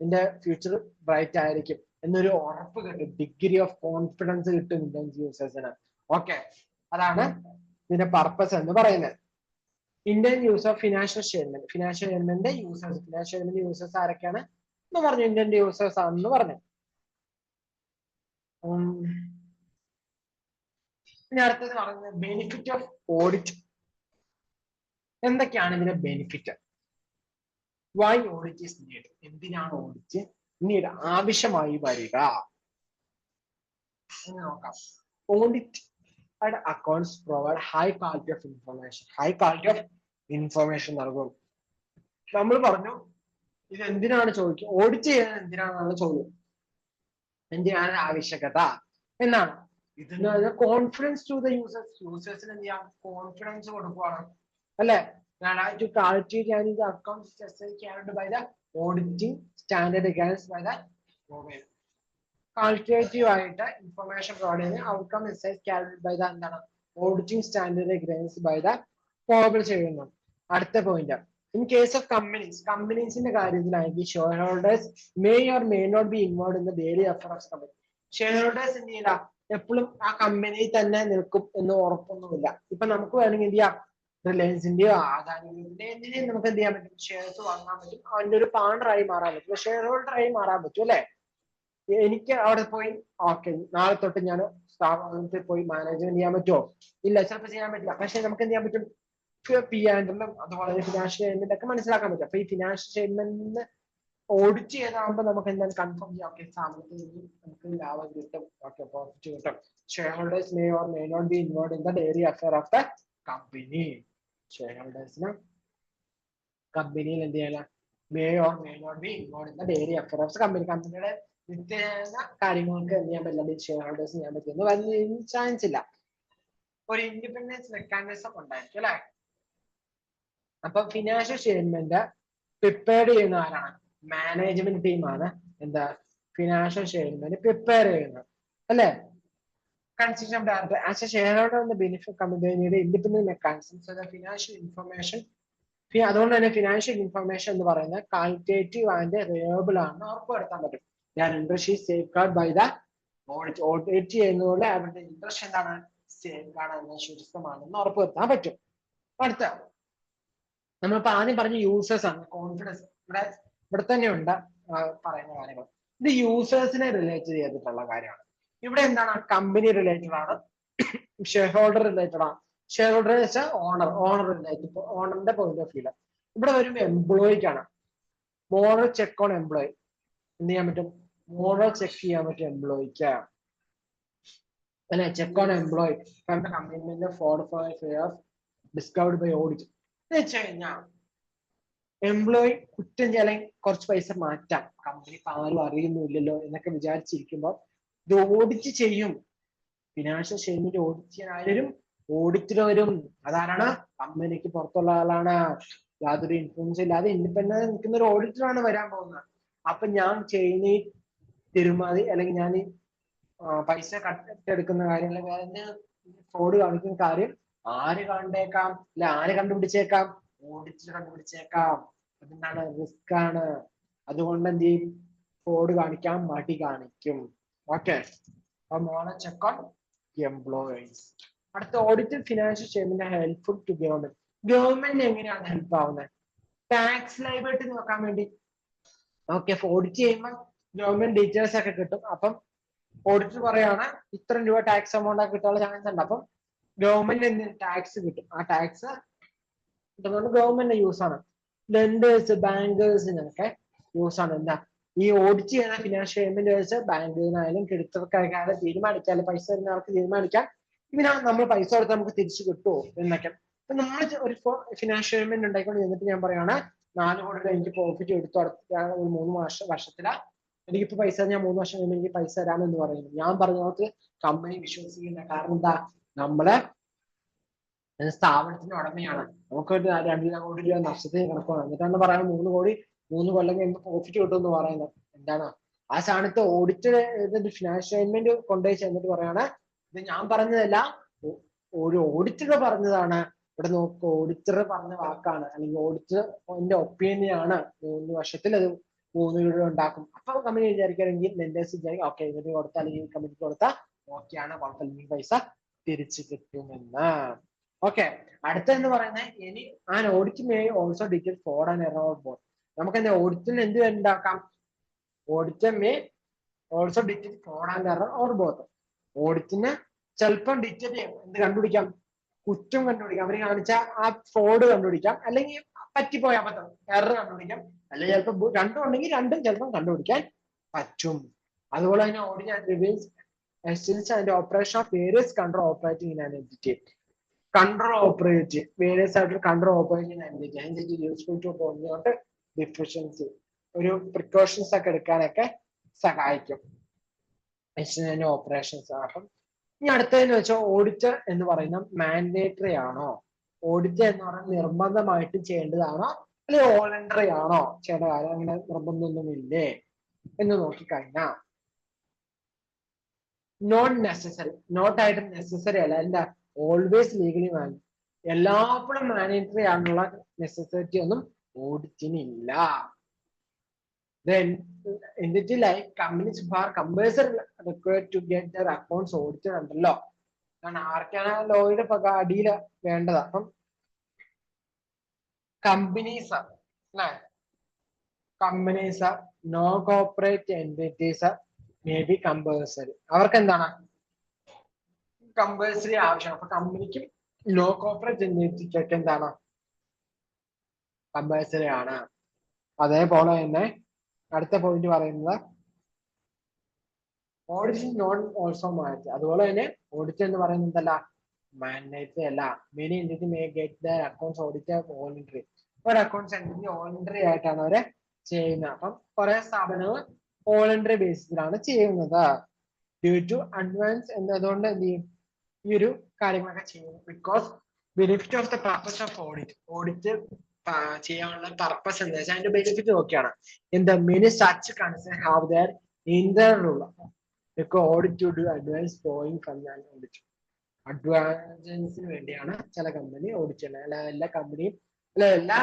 എന്റെ ഫ്യൂച്ചർ ബ്രൈറ്റ് ആയിരിക്കും എന്നൊരു ഉറപ്പ് കിട്ടും. ഡിഗ്രി ഓഫ് കോൺഫിഡൻസ് കിട്ടും ഇന്റേൺഷിപ്പ് യൂസേഴ്സിന്. ഓക്കെ, അതാണ് ഇതിന്റെ പർപ്പസ് എന്ന് പറയുന്നത്. Indian use of financial statement. Financial statement users, financial statement users ആരൊക്കെയാണ് എന്ന് പറഞ്ഞു? ഇന്ത്യൻ യൂസേഴ്സ് ആണെന്ന് പറഞ്ഞു. ഇനി അടുത്തത് പറയുന്നത് ബെനിഫിറ്റ് ഓഫ് ഓഡിറ്റ്. എന്തൊക്കെയാണ് ഇതിന്റെ benefit? Why audit is need? എന്തിനാണ് ഓഡിറ്റ് നീഡ് ആവശ്യമായി വരിക എന്ന് നോക്കാം. Audit accounts provide high quality of information. High quality of information നൽകും. നമ്മൾ പറഞ്ഞു ഇത് എന്തിനാണ് ചോദിക്കുക, ഓഡിറ്റ് ചെയ്യാൻ എന്തിനാണെന്നുള്ള ചോദ്യം. എന്തിനാണ് ആവശ്യകത എന്നാണ്. ഇതിന് കോൺഫിഡൻസ് ടു ദ യൂസേഴ്സ്. യൂസേഴ്സിന് എന്ത് ചെയ്യാം? കോൺഫിഡൻസ് കൊടുക്കുകയാണ്, അല്ലെ? To calculate and the accounts carried by the auditing standard against by the government. Calculative ആയിട്ട് ഇൻഫർമേഷൻ പ്രൊവൈഡ് ചെയ്യുന്ന outcome excise calculate by the എന്താണ്? Auditing standard against by the ഫോർബിൾ ചെയ്യുന്നു. അടുത്ത point, in case of companies, കമ്പനീസിന്റെ കാര്യത്തിലാണെങ്കിൽ shareholders may or may not be involve in the daily affairs of company. ഷെയർ ഹോൾഡേഴ്സ് എന്ത് ചെയ്യില്ല, എപ്പോഴും ആ കമ്പനിയിൽ തന്നെ നിൽക്കും എന്ന് ഉറപ്പൊന്നുമില്ല. ഇപ്പൊ നമുക്ക് വേണമെങ്കിൽ എന്ത് ചെയ്യാം, റിലയൻസിന്റെയോ ആദാനിന്റെയോ എന്തിനേയും നമുക്ക് എന്ത് ചെയ്യാൻ പറ്റും? ഷെയർസ് വാങ്ങാൻ പറ്റും, അവന്റെ ഒരു പാർട്ണറായി മാറാൻ പറ്റും, ഷെയർ ഹോൾഡറായി മാറാൻ പറ്റും, അല്ലെ? എനിക്ക് അവിടെ പോയി ഓക്കെ നാളെ തൊട്ട് ഞാൻ സ്ഥാപനത്തിൽ പോയി മാനേജ്മെന്റ് ചെയ്യാൻ പറ്റുമോ? ഇല്ല, ചിലപ്പോൾ ചെയ്യാൻ പറ്റില്ല. പക്ഷെ നമുക്ക് എന്ത് ചെയ്യാൻ പറ്റും? P&L അതുപോലെ ഫിനാൻഷ്യൽ സ്റ്റേറ്റ്മെന്റ് ഒക്കെ മനസ്സിലാക്കാൻ പറ്റും. അപ്പൊ ഈ ഫിനാൻഷ്യൽ സ്റ്റേറ്റ്മെന്റ് ഓഡിറ്റ് ചെയ്താകുമ്പോൾ നമുക്ക് എന്താണ് കൺഫേം ചെയ്യാം, ഓക്കെ സ്ഥാപനത്തിൽ നിന്ന് നമുക്ക് ലാഭം കിട്ടും, ഓക്കെ പ്രോഫിറ്റ് കിട്ടും. Shareholders may or may not be involve in the daily affair of the company. ഷെയർ ഹോൾഡേഴ്സിന് കമ്പനിയിൽ എന്ത് ചെയ്യാൻ may or may not be involve in the daily affair of the company. കമ്പനിയുടെ നിത്യേന കാര്യങ്ങൾക്ക് എന്ത് ചെയ്യാൻ പറ്റില്ല, ഷെയർ ഹോൾഡേഴ്സ് ചെയ്യാൻ പറ്റുമെന്ന് വലിയ ചാൻസ് ഇല്ല. ഒരു ഇൻഡിപെൻഡൻസ് മെക്കാനിസം ഉണ്ടായിരിക്കും, അല്ലെ? അപ്പൊ ഫിനാൻഷ്യൽ സ്റ്റേറ്റ്മെന്റ് പ്രിപ്പയർ ചെയ്യുന്ന ആരാണ്? മാനേജ്മെന്റ് ടീമാണ് എന്താ ഫിനാൻഷ്യൽ സ്റ്റേറ്റ്മെന്റ് പ്രിപ്പയർ ചെയ്യുന്നത്, അല്ലെ? Consideration of director as a shareholder on the benefit company independent mechanism so the financial information അതുകൊണ്ട് തന്നെ ഫിനാൻഷ്യൽ ഇൻഫർമേഷൻ എന്ന് പറയുന്നത് ക്വാളിറ്റേറ്റീവ് ആൻഡ് റിലയബിൾ ആണെന്ന് ഉറപ്പുവരുത്താൻ പറ്റും. ഞാൻ interest is safeguard by the audit. Audit ചെയ്യുന്നതുകൊണ്ട് അവരുടെ ഇൻട്രസ്റ്റ് എന്താണ്? സേഫ് ഗാർഡ് എന്ന സുരക്ഷിതമാണെന്ന് ഉറപ്പുവരുത്താൻ പറ്റും. അടുത്ത നമ്മളിപ്പോ ആദ്യം പറഞ്ഞ യൂസേഴ്സ് ആണ്. കോൺഫിഡൻസ് ഇവിടെ തന്നെ ഉണ്ട് പറയുന്ന കാര്യങ്ങൾ. ഇത് യൂസേഴ്സിനെ റിലേറ്റ് ചെയ്തിട്ടുള്ള കാര്യമാണ്. ഇവിടെ എന്താണ്? കമ്പനി റിലേറ്റഡ് ആണ്, ഷെയർ ഹോൾഡർ റിലേറ്റഡ് ആണ്. ഷെയർ ഹോൾഡർ വെച്ചാൽ ഓണർ റിലേറ്റഡ്, ഓണറിന്റെ പോയിന്റ് ഓഫ് വ്യൂ. ഇവിടെ വരുമ്പോൾ എംപ്ലോയിക്കാണ്. മോറൽ ചെക്ക് ഓൺ എംപ്ലോയി എന്ത് ചെയ്യാൻ പറ്റും? മോറൽ ചെക്ക് ചെയ്യാൻ പറ്റും എംപ്ലോയിക്ക്, അല്ലെ? Check on employee company discovered by audit എന്ന് വെച്ച് കഴിഞ്ഞാൽ എംപ്ലോയി കുറ്റം ചെയ്യാൻ കുറച്ച് പൈസ മാറ്റാം, കമ്പനി ആരും അറിയുന്നില്ലല്ലോ എന്നൊക്കെ വിചാരിച്ചിരിക്കുമ്പോൾ ഇത് ഓഡിറ്റ് ചെയ്യും. ഫിനാൻഷ്യൽ സ്റ്റേറ്റ്മെന്റ് ഓഡിറ്റ് ചെയ്യാൻ ആരും ഓഡിറ്റർ വരും. അതാരാണ്? കമ്പനിക്ക് പുറത്തുള്ള ആളാണ്, യാതൊരു ഇൻഫ്ലുവൻസ് ഇല്ലാതെ ഇൻഡിപെൻഡന്റ് നിൽക്കുന്ന ഒരു ഓഡിറ്ററാണ് വരാൻ പോകുന്നത്. അപ്പൊ ഞാൻ ചെയ്യുന്ന ഈ തിരുമാതി അല്ലെങ്കിൽ ഞാൻ പൈസ കട്ടെടുക്കുന്ന കാര്യം അല്ലെങ്കിൽ വേറെ ഫ്രോഡ് കാണിക്കുന്ന കാര്യം ആര് കണ്ടേക്കാം, അല്ലെ ആര് കണ്ടുപിടിച്ചേക്കാം? ഓഡിറ്റർ കണ്ടുപിടിച്ചേക്കാം. അതെന്താണ്? റിസ്ക് ആണ്. അതുകൊണ്ട് എന്ത് ചെയ്യും? ഫ്രോഡ് കാണിക്കാൻ മടി കാണിക്കും. Okay, check on employees. അടുത്ത audit financial statement helpful to government. ഗവൺമെന്റിന് എങ്ങനെയാണ് ഹെൽപ്പ് ആവുന്നത്? ടാക്സ് ലയബിലിറ്റി നോക്കാൻ വേണ്ടി. ഓക്കെ, ഓഡിറ്റ് ചെയ്യുമ്പോൾ ഗവൺമെന്റ് ഡീറ്റെയിൽസ് ഒക്കെ കിട്ടും. അപ്പം ഓഡിറ്റർ പറയാണ് ഇത്ര രൂപ ടാക്സ് എമൗണ്ട് ഒക്കെ കിട്ടാനുള്ള ചാൻസ് ഉണ്ട്. അപ്പം ഗവൺമെന്റ് ടാക്സ് കിട്ടും. ആ ടാക്സ് കിട്ടുന്നത് ഗവൺമെന്റ് യൂസ് ആണ്. ലെൻഡേഴ്സ്, ബാങ്കേഴ്സിനൊക്കെ യൂസ് ആണ്. എന്താ ഈ ഓഡിറ്റ് ചെയ്യുന്ന ഫിനാൻഷ്യൽ സ്റ്റേറ്റ്മെന്റ് വെച്ച് ബാങ്കിനായാലും ക്രെഡിറ്റർക്കായാലും തീരുമാനിക്കാം, പൈസ തരുന്ന ആൾക്ക് തീരുമാനിക്കാം ഇതിനാ നമ്മൾ പൈസ കൊടുത്താൽ നമുക്ക് തിരിച്ചു കിട്ടുമോ എന്നൊക്കെ. അപ്പൊ നമ്മൾ ഒരു ഫിനാൻഷ്യൽ സ്റ്റേറ്റ്മെന്റ് ഉണ്ടായിക്കൊണ്ട് എന്നിട്ട് ഞാൻ പറയാണ് 4 കോടി രൂപ എനിക്ക് പ്രോഫിറ്റ് എടുത്തു ഒരു 3 വർഷത്തിലാ എനിക്കിപ്പോ പൈസ ഞാൻ 3 വർഷം കഴിയുമ്പോൾ എനിക്ക് പൈസ തരാമെന്ന് പറയുന്നു. ഞാൻ പറഞ്ഞ കമ്പനി വിശ്വസിക്കില്ല. കാരണം എന്താ? നമ്മളെ സ്ഥാപനത്തിന്റെ ഉടമയാണ്. നമുക്ക് 2 കോടി രൂപ നഷ്ടത്തിന് കിടക്കുകയാണ്. എന്നിട്ടാണ് പറയുന്നത് 3 കൊല്ലം കഴിയുമ്പോൾ പ്രോഫിറ്റ് കിട്ടുമെന്ന് പറയുന്നത്. എന്താണ് ആ സ്ഥാനത്ത് ഓഡിറ്റ് ഫിനാൻഷ്യൽ സ്റ്റേറ്റ്മെന്റ് കൊണ്ടുപോയി ചെന്നിട്ട് പറയാണ് ഇത് ഞാൻ പറഞ്ഞതല്ല, ഒരു ഓഡിറ്റർ പറഞ്ഞതാണ്. ഇവിടെ നോക്ക്, ഓഡിറ്റർ പറഞ്ഞ വാക്കാണ്, അല്ലെങ്കിൽ ഓഡിറ്ററിന്റെ ഒപ്പീനിയൻ ആണ്. 3 വർഷത്തിൽ അത് 3 രൂപ ഉണ്ടാക്കും. അപ്പൊ കമ്പനി വിചാരിക്കുകയാണെങ്കിൽ ലെൻഡേഴ്സ് വിചാരിക്കും ഓക്കെ ഇതിന് കൊടുത്താൽ, അല്ലെങ്കിൽ കമ്പനിക്ക് കൊടുത്താൽ ഓക്കെയാണ്, കുഴപ്പമില്ല, പൈസ തിരിച്ചു കിട്ടുമെന്ന്. ഓക്കെ, അടുത്തെന്ന് പറയുന്നത് ഇനി an audit may also detect fraud and error both. നമുക്ക് എന്താ ഓഡിറ്റിന് എന്ത് ഉണ്ടാക്കാം? Audit may also detect fraud and error or both. ഓഡിറ്റിന് ചിലപ്പം ഡിറ്റക്ട് ചെയ്യാം, എന്ത് കണ്ടുപിടിക്കാം? കുറ്റം കണ്ടുപിടിക്കാം, അവര് കാണിച്ച ആ ഫ്രോഡ് കണ്ടുപിടിക്കാം, അല്ലെങ്കിൽ പറ്റിപ്പോയ അബദ്ധം എറർ കണ്ടുപിടിക്കാം, അല്ലെങ്കിൽ ചിലപ്പോൾ രണ്ടും ഉണ്ടെങ്കിൽ രണ്ടും ചിലപ്പം കണ്ടുപിടിക്കാൻ പറ്റും. അതുപോലെ തന്നെ audit reveals essence and operation of various control operating in an entity. Control operate various ആയിട്ട് control operating in entity, entity useful to point deficiency, ഒരു പ്രിക്കോഷൻസ് ഒക്കെ എടുക്കാനൊക്കെ സഹായിക്കും ഓപ്പറേഷൻസ്. അപ്പം ഇനി അടുത്തതെന്ന് വെച്ചാൽ ഓഡിറ്റർ എന്ന് പറയുന്ന മാൻഡേറ്ററി ആണോ? ഓഡിറ്റ് എന്ന് പറയുന്നത് നിർബന്ധമായിട്ട് ചെയ്യേണ്ടതാണോ, അല്ലെങ്കിൽ വോളണ്ടറി ആണോ ചെയ്യേണ്ട കാര്യം? അങ്ങനെ നിർബന്ധമൊന്നുമില്ലേ എന്ന് നോക്കിക്കഴിഞ്ഞാൽ നോട്ട് നെസസറി, നോട്ടായിട്ട് നെസസറി അല്ല, എന്താ ഓൾവേസ് ലീഗലി മാൻ, എല്ലാപ്പോഴും മാൻഡേറ്ററി ആണുള്ള നെസസിറ്റി ഒന്നും ഓഡിറ്റിനില്ല. Then entity like companies are compulsory required to get their accounts audited under law. കാരണം ആർക്കാണ് ലോയുടെ അടിയിൽ വേണ്ടത്? അപ്പം കമ്പനീസ് അല്ലെ, companies no corporate entities may be compulsory. അവർക്ക് എന്താണ് കമ്പൽസറി ആവശ്യമാണ്. അപ്പൊ കമ്പനിക്കും നോ കോർപ്പറേറ്റ് എൻറ്റിറ്റിക്കൊക്കെ എന്താണ് കമ്പൽസറി ആണ്. അതേപോലെ തന്നെ അടുത്ത പോയിന്റ് പറയുന്നത് ഓഡിറ്റ് നോൺ ഓൾസോ മാറ്റ്. അതുപോലെ തന്നെ ഓഡിറ്റ് എന്ന് പറയുന്നത് എന്തല്ല, മാൻഡേറ്ററി അല്ല. Many entity may get their accounts audit voluntary. ഒരു അക്കൗണ്ട്സ് എൻറ്റിറ്റി വോളണ്ടറി ആയിട്ടാണ് അവരെ ചെയ്യുന്നത്. അപ്പം കുറെ സ്ഥാപനങ്ങൾ വോളണ്ടറി ബേസിസിലാണ് ചെയ്യുന്നത്. ഡ്യൂ ടു അഡ്വാൻസ് എന്നതുകൊണ്ട് എന്ത് ചെയ്യും, ഈ ഒരു കാര്യങ്ങളൊക്കെ ചെയ്യുന്നു. Because benefit of the purpose of audit, audit ചെയ്യാനുള്ള പർപ്പസ് എന്താ വെച്ചാൽ അതിന്റെ ബെനിഫിറ്റ് നോക്കിയാണ്. എന്താ many such concern have their ഇന്റർനുള്ള audit to do advance flowing from an audit. അഡ്വാൻസിന് വേണ്ടിയാണ് ചില കമ്പനി ഓഡിറ്റ് ചെയ്യുന്നത്. അല്ല എല്ലാ കമ്പനിയും അല്ല എല്ലാ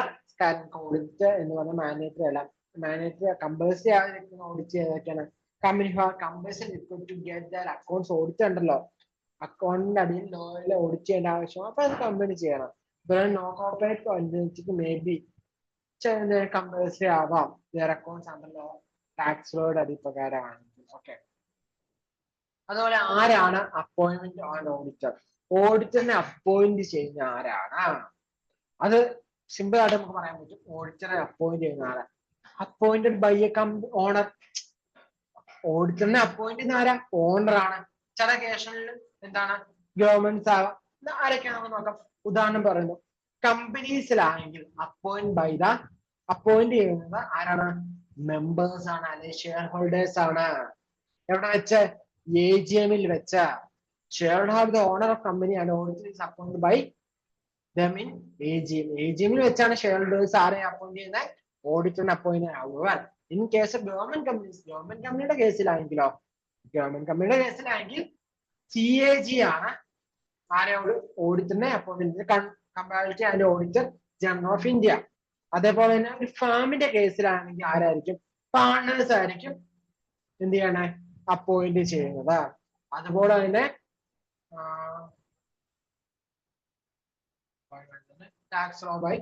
ഓഡിറ്റ് എന്ന് പറഞ്ഞാൽ മാൻഡേറ്ററി അല്ല. മാൻഡേറ്ററി കമ്പൽസറി ആയിരിക്കുന്ന ഓഡിറ്റ് ചെയ്തൊക്കെയാണ് company compulsory to get their accounts audit ഉണ്ടല്ലോ, അക്കൗണ്ടിന്റെ അടിയിൽ ലോയിൽ ഓഡിറ്റ് ചെയ്യേണ്ട ആവശ്യമാണ്. അപ്പൊ അത് കമ്പനി ചെയ്യണം. നോ കോർപ്പറേറ്റ് എൻറ്റിറ്റിക്ക് മേ ബി കമ്പൽസറി ആവാം their accounts under law tax ലോയുടെ അടിപ്രകാരമാണെങ്കിൽ. ഓക്കെ, അതുപോലെ ആരാണ് അപ്പോയിന്റ്മെന്റ് ഓൺ ഓഡിറ്റർ? ഓഡിറ്ററിനെ അപ്പോയിന്റ് ചെയ്യുന്ന ആരാണ്? അത് സിമ്പിൾ ആയിട്ട് നമുക്ക് പറയാൻ പറ്റും. ഓഡിറ്ററെ അപ്പോയിന്റ് ചെയ്യുന്ന ആരാണ്? Appointed by a owner. ഓഡിറ്ററിനെ അപ്പോയിന്റ് ചെയ്യുന്ന ആരാ? ഓണർ ആണ്. ചില കേസുകളിൽ എന്താണ് ഗവൺമെന്റ് ആവാം. ആരൊക്കെയാണ് നമുക്ക് നോക്കാം. ഉദാഹരണം പറയുന്നു, കമ്പനീസിലാണെങ്കിൽ അപ്പോയിന്റ് ചെയ്യുന്നത് ആരാണ്? മെമ്പേഴ്സ് ആണ്, അല്ലെ ഷെയർ ഹോൾഡേഴ്സ് ആണ്. എവിടെ വെച്ച്? AGM വെച്ച. Share holder owner of company ആണ് auditor is appointed by them in AGM. AGM വെച്ചാണ് ഷെയർ ഹോൾഡേഴ്സ് ആരെ അപ്പോയിന്റ് ചെയ്യുന്നത്? ഓഡിറ്ററിനെ അപ്പോയിന്റ് ആവുക. In case of government companies, government കമ്പനിയുടെ കേസിലാണെങ്കിലോ, ഗവൺമെന്റ് കമ്പനിയുടെ കേസിലാണെങ്കിൽ CAG ആണ് ആരെ ഓഡിറ്ററിനെ appoint comptroller and auditor general of India. അതേപോലെ തന്നെ ഒരു ഫാമിന്റെ കേസിലാണെങ്കിൽ ആരായിരിക്കും? പാർട്ണേഴ്സ് ആയിരിക്കും എന്ത് ചെയ്യണേ? അപ്പോയിന്റ് ചെയ്യുന്നത്. അതുപോലെ തന്നെ tax law by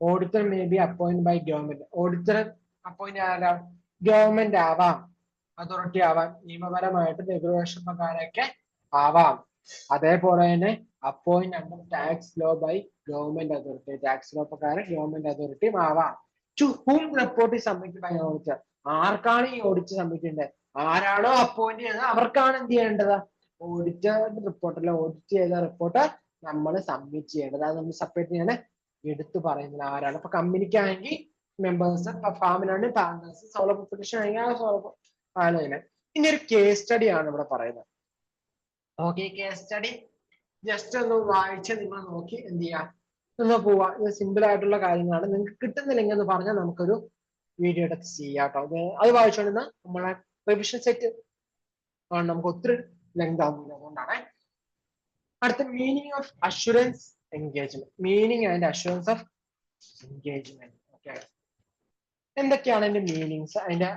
auditor may be appoint by government. Auditor appoint ആരാം? ഗവൺമെന്റ് ആവാം, അതോറിറ്റി ആവാം, നിയമപരമായിട്ട് റെഗുലേഷൻ പ്രകാരമൊക്കെ ആവാം. അതേപോലെ തന്നെ appoint under tax law by government authority, tax law പ്രകാരം ഗവൺമെന്റ് അതോറിറ്റിയും ആവാം. To whom report submit by auditor. ആർക്കാണ് ഈ ഓഡിറ്റ് സബ്മിറ്റ് ചെയ്യേണ്ടത്? ആരാണോ അപ്പോയിന്റ് ചെയ്തത് അവർക്കാണ് എന്ത് ചെയ്യേണ്ടത്? ഓഡിറ്റർ റിപ്പോർട്ടിലെ ഓഡിറ്റ് ചെയ്ത റിപ്പോർട്ട് നമ്മൾ സബ്മിറ്റ് ചെയ്യേണ്ടത്. അത് നമ്മൾ സെപ്പറേറ്റ് ചെയ്യണേ എടുത്തു പറയുന്നത് ആരാണ്. ഇപ്പൊ കമ്പനിക്കാണെങ്കിൽ മെമ്പേഴ്സ്, ഫാമിനാണെങ്കിൽ പാർട്ണേഴ്സ്, സോളോ പ്രൊപ്പറേഷൻ ആണെങ്കിൽ ആ സോളോ ആണ്. ഇനി ഒരു കേസ് സ്റ്റഡി ആണ് ഇവിടെ പറയുന്നത്. ഓക്കെ, കേസ് സ്റ്റഡി ജസ്റ്റ് ഒന്ന് വായിച്ച് നിങ്ങൾ നോക്കി എന്ത് ചെയ്യാം, ഒന്ന് പോവാ. ഇത് സിമ്പിൾ ആയിട്ടുള്ള കാര്യങ്ങളാണ്. നിങ്ങൾക്ക് കിട്ടുന്നില്ലെങ്കിൽ എന്ന് പറഞ്ഞാൽ നമുക്കൊരു വീഡിയോ എടുത്ത് ചെയ്യാം കേട്ടോ. അത് വായിച്ചോണ്ടിരുന്ന നമ്മളെ റിവിഷൻ സെറ്റ് ആണ് നമുക്ക് ഒത്തിരി ലെങ്ത് ആവുന്നില്ല, അതുകൊണ്ടാണ്. അടുത്ത meaning of assurance engagement. Meaning and assurance of engagement. Okay, എന്തൊക്കെയാണ് അതിന്റെ മീനിങ്സ്, അതിന്റെ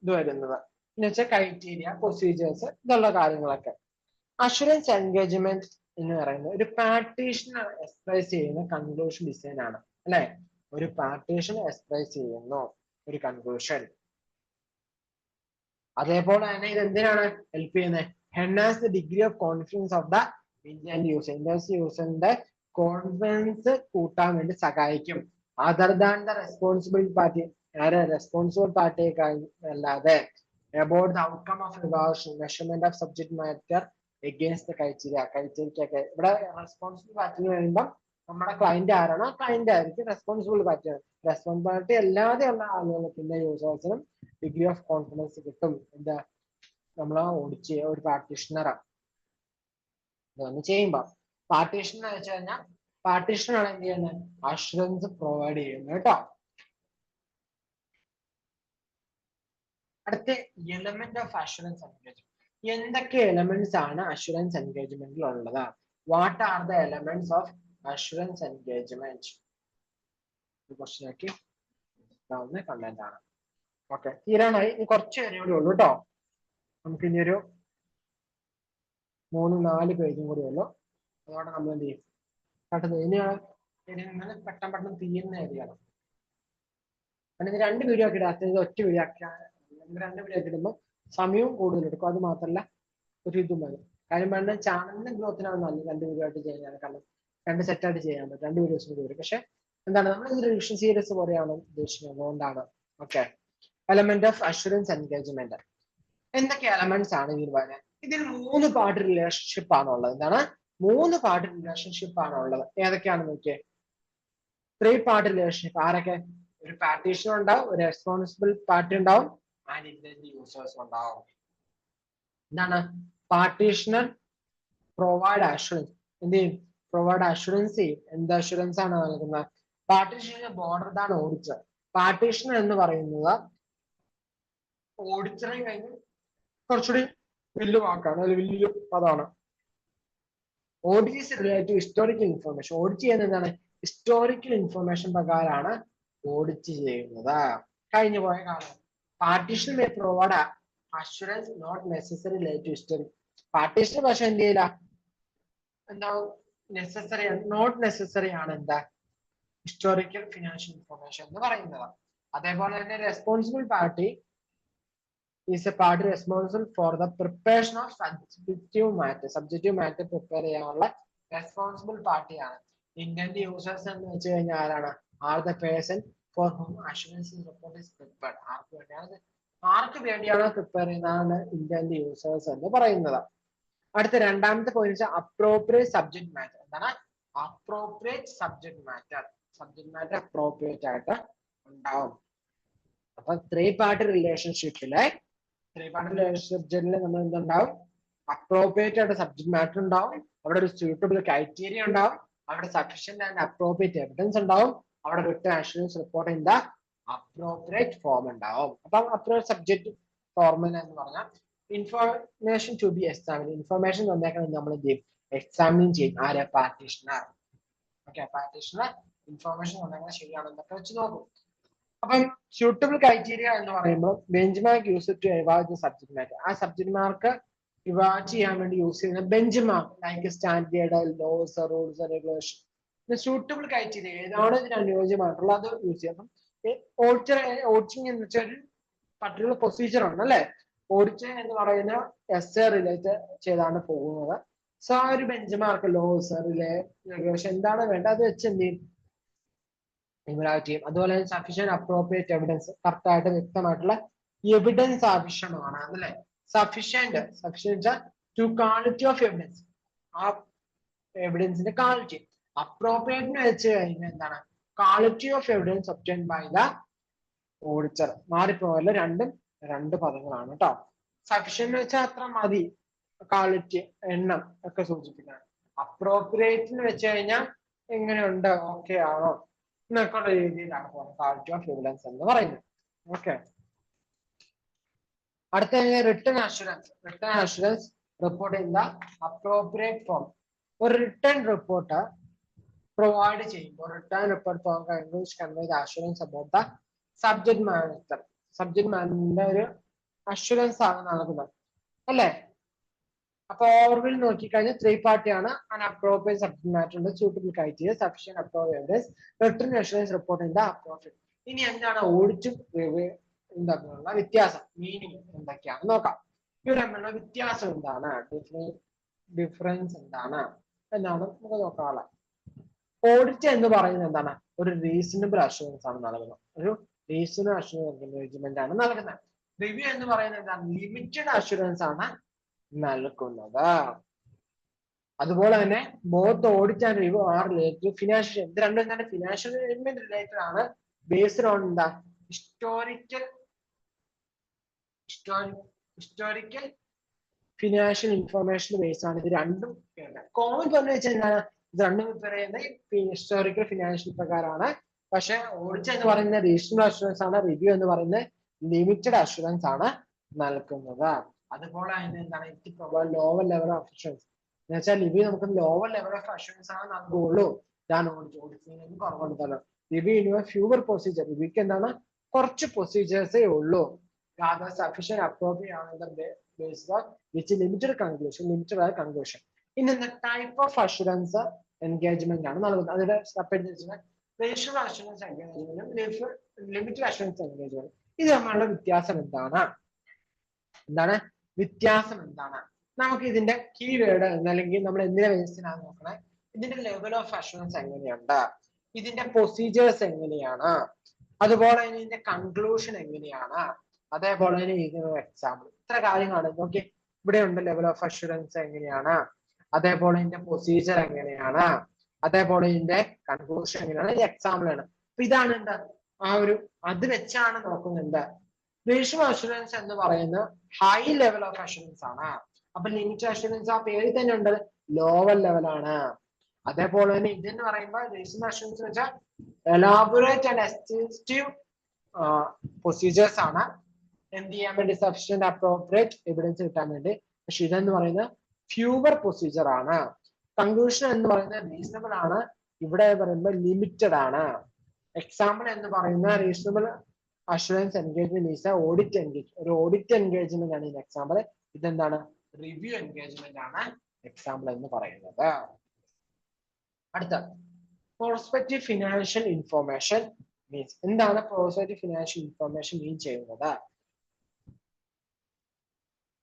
ഇത് വരുന്നത് എന്ന് വെച്ചാൽ ക്രൈറ്റീരിയ, പ്രൊസീജിയേഴ്സ്, ഇതുള്ള കാര്യങ്ങളൊക്കെ. അഷുറൻസ് എൻഗേജ്മെന്റ് എന്ന് പറയുന്നത് ഒരു പാർട്ടീഷൻ എക്സ്പ്രസ് ചെയ്യുന്ന കൺക്ലൂഷൻ ഡിസൈൻ ആണ് അല്ലെ. ഒരു പാർട്ടീഷൻ എക്സ്പ്രസ് ചെയ്യുന്നു ഒരു കൺക്ലൂഷൻ. അതേപോലെ തന്നെ ഇത് എന്തിനാണ് ഹെൽപ്പ് ചെയ്യുന്നത്? Enhance the degree of confidence of the intend user. Intend യൂസറിന്റെ കോൺഫിഡൻസ് കൂട്ടാൻ വേണ്ടി സഹായിക്കും. Other than the responsible party, responsible പാർട്ടിയെ അല്ലാതെ about the outcome of evaluation, measurement of subject matter against the criteria. ക്രൈറ്റീരിയൊക്കെ ഇവിടെ റെസ്പോൺസിബിൾ പാർട്ടി എന്ന് പറയുമ്പോൾ നമ്മുടെ ക്ലയന്റ് ആരാണോ ക്ലയന്റ് ആയിരിക്കും റെസ്പോൺസിബിൾ പാർട്ടി. റെസ്പോൺസിബിലിറ്റി അല്ലാതെയുള്ള ആളുകൾക്ക് പിന്നെ യൂസേഴ്സിനും ഡിഗ്രി ഓഫ് കോൺഫിഡൻസ് കിട്ടും. എന്താ നമ്മൾ ഓഡിറ്റ് ചെയ്യുക ഒരു പാർട്ടീഷണറാണ് ഇതൊന്ന് ചെയ്യുമ്പോൾ. പാർട്ടീഷൻ എന്ന് വെച്ച് കഴിഞ്ഞാൽ പാർട്ടീഷനാണ് എന്ത് ചെയ്യുന്നത്? അഷുറൻസ് പ്രൊവൈഡ് ചെയ്യുന്നത് കേട്ടോ. അടുത്ത എലമെന്റ് ഓഫ് അഷുറൻസ് എൻഗേജ്മെന്റ്. എന്തൊക്കെ എലമെന്റ്സ് ആണ് അഷുറൻസ് എൻഗേജ്മെന്റിൽ ഉള്ളത്? What are the elements of assurance engagement? Question content ആണ്. ഓക്കെ, തീരാനായി. ഇനി കുറച്ച് പേരും കൂടി ഉള്ളൂ കേട്ടോ. നമുക്ക് ഇനി ഒരു 3-4 പേജും കൂടി ഉള്ളു. അതോടെ നമ്മൾ എന്ത് ചെയ്യും? പെട്ടെന്ന് ഇനി പെട്ടെന്ന് തീരുന്ന ഏരിയയാണ്. കാരണം 2 വീഡിയോ ഒക്കെ ഇടാത്തത് ഒറ്റ വീഡിയോ ആക്കി 2 വീഡിയോ ഒക്കെ ഇടുമ്പോൾ സമയവും കൂടുതൽ എടുക്കും. അത് മാത്രമല്ല ഒരു ഇതും മതി. കാര്യം പറഞ്ഞാൽ ചാനലിന്റെ ഗ്രോത്തിനാണ് നല്ലത് 2 വീഡിയോ ആയിട്ട് ചെയ്യാൻ. കാരണം 2 സെറ്റായിട്ട് ചെയ്യാൻ പറ്റും. 2 വീഡിയോസ് കൂടി വരും. പക്ഷെ എന്താണ് നമ്മൾ ഇത് റിവിഷൻ സീരീസ് പോലെയാണ് ഉദ്ദേശിക്കുന്നത്. അതുകൊണ്ടാണ്. Okay, element of assurance engagement. എന്തൊക്കെ എലമെന്റ്സ് ആണ് ഇതിൽ വരുന്നത്? ഇതിൽ 3 പാർട്ട് റിലേഷൻഷിപ്പ് ആണ് ഉള്ളത്. എന്താണ്? 3 പാർട്ട് റിലേഷൻഷിപ്പ് ആണ് ഉള്ളത്. ഏതൊക്കെയാണെന്ന് നോക്കിയേ. 3 പാർട്ട് റിലേഷൻഷിപ്പ്. ആരൊക്കെ? ഒരു പാർട്ടീഷൻ ഉണ്ടാവും, ഒരു റെസ്പോൺസിബിൾ പാർട്ടി ഉണ്ടാവും, ആൻഡ് ഇന്റൻഡ് യൂസേഴ്സ് ഉണ്ടാവും. എന്താണ്? പാർട്ടീഷണർ പ്രൊവൈഡ് അഷുറൻസ്. എന്ത് ചെയ്യും? പ്രൊവൈഡ് അഷുറൻസ് ചെയ്യും. എന്ത് അഷുറൻസ് ആണ് നൽകുന്നത്? പാർട്ടീഷന്റെ ബോർഡർ ആണ് ഓഡിറ്റർ. പാർട്ടീഷണർ എന്ന് പറയുന്നത് ഓഡിറ്ററെ കഴിഞ്ഞ് കുറച്ചുകൂടി വലിയ വാക്കാണ്, അല്ലെങ്കിൽ വലിയ പദമാണ്. Audit is related to historical information. Audit ചെയ്യുന്നത് എന്താണ്? ഹിസ്റ്റോറിക്കൽ ഇൻഫർമേഷൻ പ്രകാരമാണ് ഓഡിറ്റ് ചെയ്യുന്നത്. കഴിഞ്ഞു പോയ കാലം. Partition may provide assurance not necessary related to history. Partition പക്ഷെ എന്ത് ചെയ്യില്ല, എന്താ നെസസറി, നോട്ട് നെസസറി ആണ് എന്താ ഹിസ്റ്റോറിക്കൽ ഫിനാൻഷ്യൽ ഇൻഫർമേഷൻ എന്ന് പറയുന്നത്. അതേപോലെ തന്നെ responsible party is a party responsible for the preparation of subjective matter. Subjective matter prepare ചെയ്യാനുള്ള റെസ്പോൺസിബിൾ പാർട്ടിയാണ്. ഇന്റൻഡ് യൂസേഴ്സ് എന്ന് വെച്ച് കഴിഞ്ഞാൽ ആരാണ്? Are the person for whom assurance report is prepared. ആർക്ക് വേണ്ടിയാണ് പ്രിപ്പയർ ചെയ്യുന്നതാണ് ഇന്റൻഡ് യൂസേഴ്സ് എന്ന് പറയുന്നത്. അടുത്ത രണ്ടാമത്തെ പോയിന്റ് അപ്രോപ്രിയേറ്റ് സബ്ജക്ട് മാറ്റർ. എന്താണ്? Appropriate subject matter. Subject matter appropriate ആയിട്ട് ഉണ്ടാവും. അപ്പൊ 3 പാർട്ടി റിലേഷൻഷിപ്പിലെ നമ്മൾ എന്തുണ്ടാവും? അപ്രോപ്രിയേറ്റ് ആയിട്ട് സബ്ജക്ട് മാറ്റർ ഉണ്ടാവും. അവിടെ ഒരു സ്യൂട്ടബിൾ ക്രൈറ്റീരിയ ഉണ്ടാവും. അവിടെ സഫീഷ്യന്റ് ആൻഡ് അപ്രോപ്രിയേറ്റ് എവിഡൻസ് ഉണ്ടാവും. അവിടെ return assurance report in the appropriate form ഉണ്ടാവും. അപ്പം അപ്രോപ്രിയേറ്റ് സബ്ജക്ട് ഫോർമുല എന്ന് പറഞ്ഞാൽ ഇൻഫർമേഷൻ ടു ബി എക്സാമിൻ. ഇൻഫർമേഷൻ തന്നേക്കണം നമ്മൾ എന്ത് ചെയ്യും? എക്സാമിൻ ചെയ്യും. ആരെ? പാർട്ടീഷണർ. ഓക്കെ, പാർട്ടീഷണർ ഇൻഫർമേഷൻ തന്നേക്കണം ശരിയാണെന്നൊക്കെ വെച്ച് നോക്കും. അപ്പം സ്യൂട്ടബിൾ ക്രൈറ്റീരിയ എന്ന് പറയുമ്പോൾ benchmark use to evaluate subject matter. ആ സബ്ജക്ട് മാർക്ക് ഇവാലുവേറ്റ് ചെയ്യാൻ വേണ്ടി യൂസ് ചെയ്യുന്ന benchmark like standard, laws, rules, regulation. Suitable criteria ഏതാണ് ഇതിന് അനുയോജ്യമായിട്ടുള്ളത് അത് യൂസ് ചെയ്യാം. അപ്പം ഓഡിറ്റിംഗ് എന്ന് വെച്ചാൽ ഒരു പർട്ടിക്കുലർ പ്രൊസീജിയർ ആണ് അല്ലെ. ഓഡിറ്റിംഗ് എന്ന് പറയുന്ന എസ് റിലേറ്റ് ചെയ്താണ് പോകുന്നത്. സോ ആ ഒരു ബെഞ്ച് മാർക്ക്, ലോസ്, റെഗുലേഷൻ എന്താണ് വേണ്ടത് അത് വെച്ച് എന്ത് ചെയ്യും? ഇവാലുവേറ്റ് ചെയ്യും. അതുപോലെ സഫീഷ്യന്റ് അപ്രോപ്രിയേറ്റ് എവിഡൻസ്. കറക്റ്റ് ആയിട്ട് വ്യക്തമായിട്ടുള്ള എവിഡൻസ് ആവശ്യമാണ് അല്ലെ. Sufficient to quality of evidence. ആ എവിഡൻസിന്റെ ക്വാളിറ്റി. അപ്രോപ്രിയേറ്റ് എന്ന് വെച്ച് കഴിഞ്ഞാൽ എന്താണ്? Quality of evidence obtained by the auditor. മാറിപ്പോയല്ലോ, രണ്ടും 2 പദങ്ങളാണ് കേട്ടോ. സഫീഷ്യന്റ് വെച്ചാൽ അത്ര മതി, ക്വാളിറ്റി എണ്ണം ഒക്കെ സൂചിപ്പിക്കണം. അപ്രോപ്രിയേറ്റ് എന്ന് വെച്ച് കഴിഞ്ഞാൽ എങ്ങനെയുണ്ട്, ഓക്കെ ആണോ എന്നൊക്കെയുള്ള രീതിയിലാണ് ക്വാളിറ്റി ഓഫ് എവിഡൻസ് എന്ന് പറയുന്നത്. ഓക്കെ, അടുത്ത return assurance. Return assurance report in the appropriate form. ഒരു റിട്ടേൺ റിപ്പോർട്ട് പ്രൊവൈഡ് ചെയ്യുമ്പോൾ return report which convey the assurance about the subject matter. സബ്ജക്ട് മാറ്ററിന്റെ ഒരു അഷുറൻസ് ആണ് നൽകുന്നത് അല്ലേ? അപ്പൊ ഓവർവിൽ നോക്കിക്കഴിഞ്ഞാൽ 3 പാർട്ടിയാണ്. അൺഅപ്രോപ്രിയേറ്റ് സബ്ജക്ട് മാറ്റർ ഉണ്ട്, suitable criteria, sufficient appropriate evidence, return assurance report in the appropriate. ഇനി എന്താണ് ഓഡിറ്റും തമ്മിലുള്ള വ്യത്യാസം, മീനിങ് എന്തൊക്കെയാണ് നോക്കാം. ഇവർ തമ്മിലുള്ള വ്യത്യാസം എന്താണ്, ഡിഫറൻസ് എന്താണ് എന്നാണ് നമുക്ക് നോക്കാനുള്ളത്. ഓഡിറ്റ് എന്ന് പറയുന്നത് എന്താണ്? ഒരു റീസണബിൾ അഷുറൻസ് ആണ് നൽകുന്നത്, ഒരു റീസണബിൾ അഷുറൻസ് എൻഗേജ്മെന്റ് ആണ് നൽകുന്നത്. റിവ്യൂ എന്ന് പറയുന്നത് എന്താണ്? ലിമിറ്റഡ് അഷുറൻസ് ആണ് നൽകുന്നത്. അതുപോലെ തന്നെ both audit and review are related financial, ഇത് രണ്ടും എന്താണ്? ഫിനാൻഷ്യൽ മാനേജ്മെന്റ് റിലേറ്റഡ് ആണ്. ബേസ്ഡ് ഓൺ എന്താ? ഹിസ്റ്റോറിക്കൽ ഫിനാൻഷ്യൽ ഇൻഫർമേഷൻ ബേസ്ഡ് ആണ് ഇത് രണ്ടും. കോമൺ പറഞ്ഞു വെച്ചാൽ എന്താണ്? ഇത് രണ്ടും പറയുന്നത് ഹിസ്റ്റോറിക്കൽ ഫിനാൻഷ്യൽ പ്രകാരമാണ്. പക്ഷെ ഓഡിറ്റ് എന്ന് പറയുന്നത് റീസണബിൾ അഷുറൻസ് ആണ്, റിവ്യൂ എന്ന് പറയുന്നത് ലിമിറ്റഡ് അഷുറൻസ് ആണ് നൽകുന്നത്. അതുപോലെ തന്നെ എന്താണ്? ലോവർ ലെവൽ ഓഫ് അഷുറൻസ് എന്ന് വെച്ചാൽ റിവ്യൂ നമുക്ക് ലോവർ ലെവൽ ഓഫ് അഷുറൻസ് ആണ് നൽകുള്ളൂ. ഇതാണ് ഓഡിറ്റിംഗ് കുറവുണ്ടല്ലോ. റിവ്യൂ ഇനി ഫ്യൂവർ പ്രൊസീജിയർ, റിവ്യൂക്ക് എന്താണ്? കുറച്ച് പ്രൊസീജിയേഴ്സേ ഉള്ളൂ. rather sufficient appropriate on the basis of which limited conclusion. In the type of assurance engagement ആണ് നൽകുന്നത്. അതിന്റെ സെപ്പറേറ്റ് റേഷ്യൽ അഷുറൻസ് എൻഗേജ്മെന്റും ലിമിറ്റഡ് അഷുറൻസ് എൻഗേജ്മെന്റ്. ഇത് തമ്മിലുള്ള വ്യത്യാസം എന്താണ്? വ്യത്യാസം എന്താണ്? നമുക്ക് ഇതിന്റെ കീവേഡ് അല്ലെങ്കിൽ നമ്മൾ എന്തിനെ ബേസിലാണ് നോക്കണേ? ഇതിന്റെ ലെവൽ ഓഫ് അഷുറൻസ് എങ്ങനെയുണ്ട്, ഇതിന്റെ പ്രൊസീജിയേഴ്സ് എങ്ങനെയാണ്, അതുപോലെ തന്നെ ഇതിന്റെ കൺക്ലൂഷൻ എങ്ങനെയാണ്, അതേപോലെ തന്നെ ഇതിന് എക്സാമ്പിൾ. ഇത്ര കാര്യങ്ങളാണ്. നോക്കി, ഇവിടെ ഉണ്ട് ലെവൽ ഓഫ് അഷുറൻസ് എങ്ങനെയാണ്, അതേപോലെ ഇതിന്റെ പ്രൊസീജിയർ എങ്ങനെയാണ്, അതേപോലെ ഇതിന്റെ കൺക്ലൂഷൻ എങ്ങനെയാണ്, ഇത് എക്സാമ്പിൾ ആണ്. അപ്പൊ ഇതാണ് എന്താ ആ ഒരു അത് വെച്ചാണ് നോക്കുന്നുണ്ട്. റേഷ്യോ അഷുറൻസ് എന്ന് പറയുന്നത് ഹൈ ലെവൽ ഓഫ് അഷുറൻസ് ആണ്. അപ്പൊ ലിമിറ്റ് അഷുറൻസ് ആ പേര് തന്നെ ഉണ്ട്, ലോവർ ലെവൽ ആണ്. അതേപോലെ തന്നെ ഇതെന്ന് പറയുമ്പോൾ റേഷ്യോ അഷുറൻസ് വെച്ചാൽ എലാബറേറ്റ് ആൻഡ് എക്സ്റ്റെൻസീവ് പ്രൊസീജിയേഴ്സ് ആണ്. എന്ത് ചെയ്യാൻ വേണ്ടി? സഫിഷ്യന്റ് അപ്രോപ്രിയേറ്റ് എവിഡൻസ് കിട്ടാൻ വേണ്ടി. പക്ഷെ ഇതെന്ന് പറയുന്നത് ഫ്യൂവർ പ്രൊസീജിയർ ആണ്. കൺക്ലൂഷൻ എന്ന് പറയുന്നത് റീസണബിൾ ആണ്, ഇവിടെ പറയുമ്പോൾ ലിമിറ്റഡ് ആണ്. എക്സാമ്പിൾ എന്ന് പറയുന്ന reasonable assurance engagement is audit engagement, ഒരു ഓഡിറ്റ് എൻഗേജ്മെന്റ് ആണ് ഇതിന് എക്സാമ്പിൾ. ഇതെന്താണ്? റിവ്യൂ എൻഗേജ്മെന്റ് ആണ് എക്സാമ്പിൾ എന്ന് പറയുന്നത്. അടുത്ത പ്രോസ്പെക്റ്റീവ് ഫിനാൻഷ്യൽ ഇൻഫോർമേഷൻ മീൻസ് എന്താണ്? പ്രോസ്പെക്റ്റീവ് ഫിനാൻഷ്യൽ ഇൻഫോർമേഷൻ മീൻ ചെയ്യുന്നത്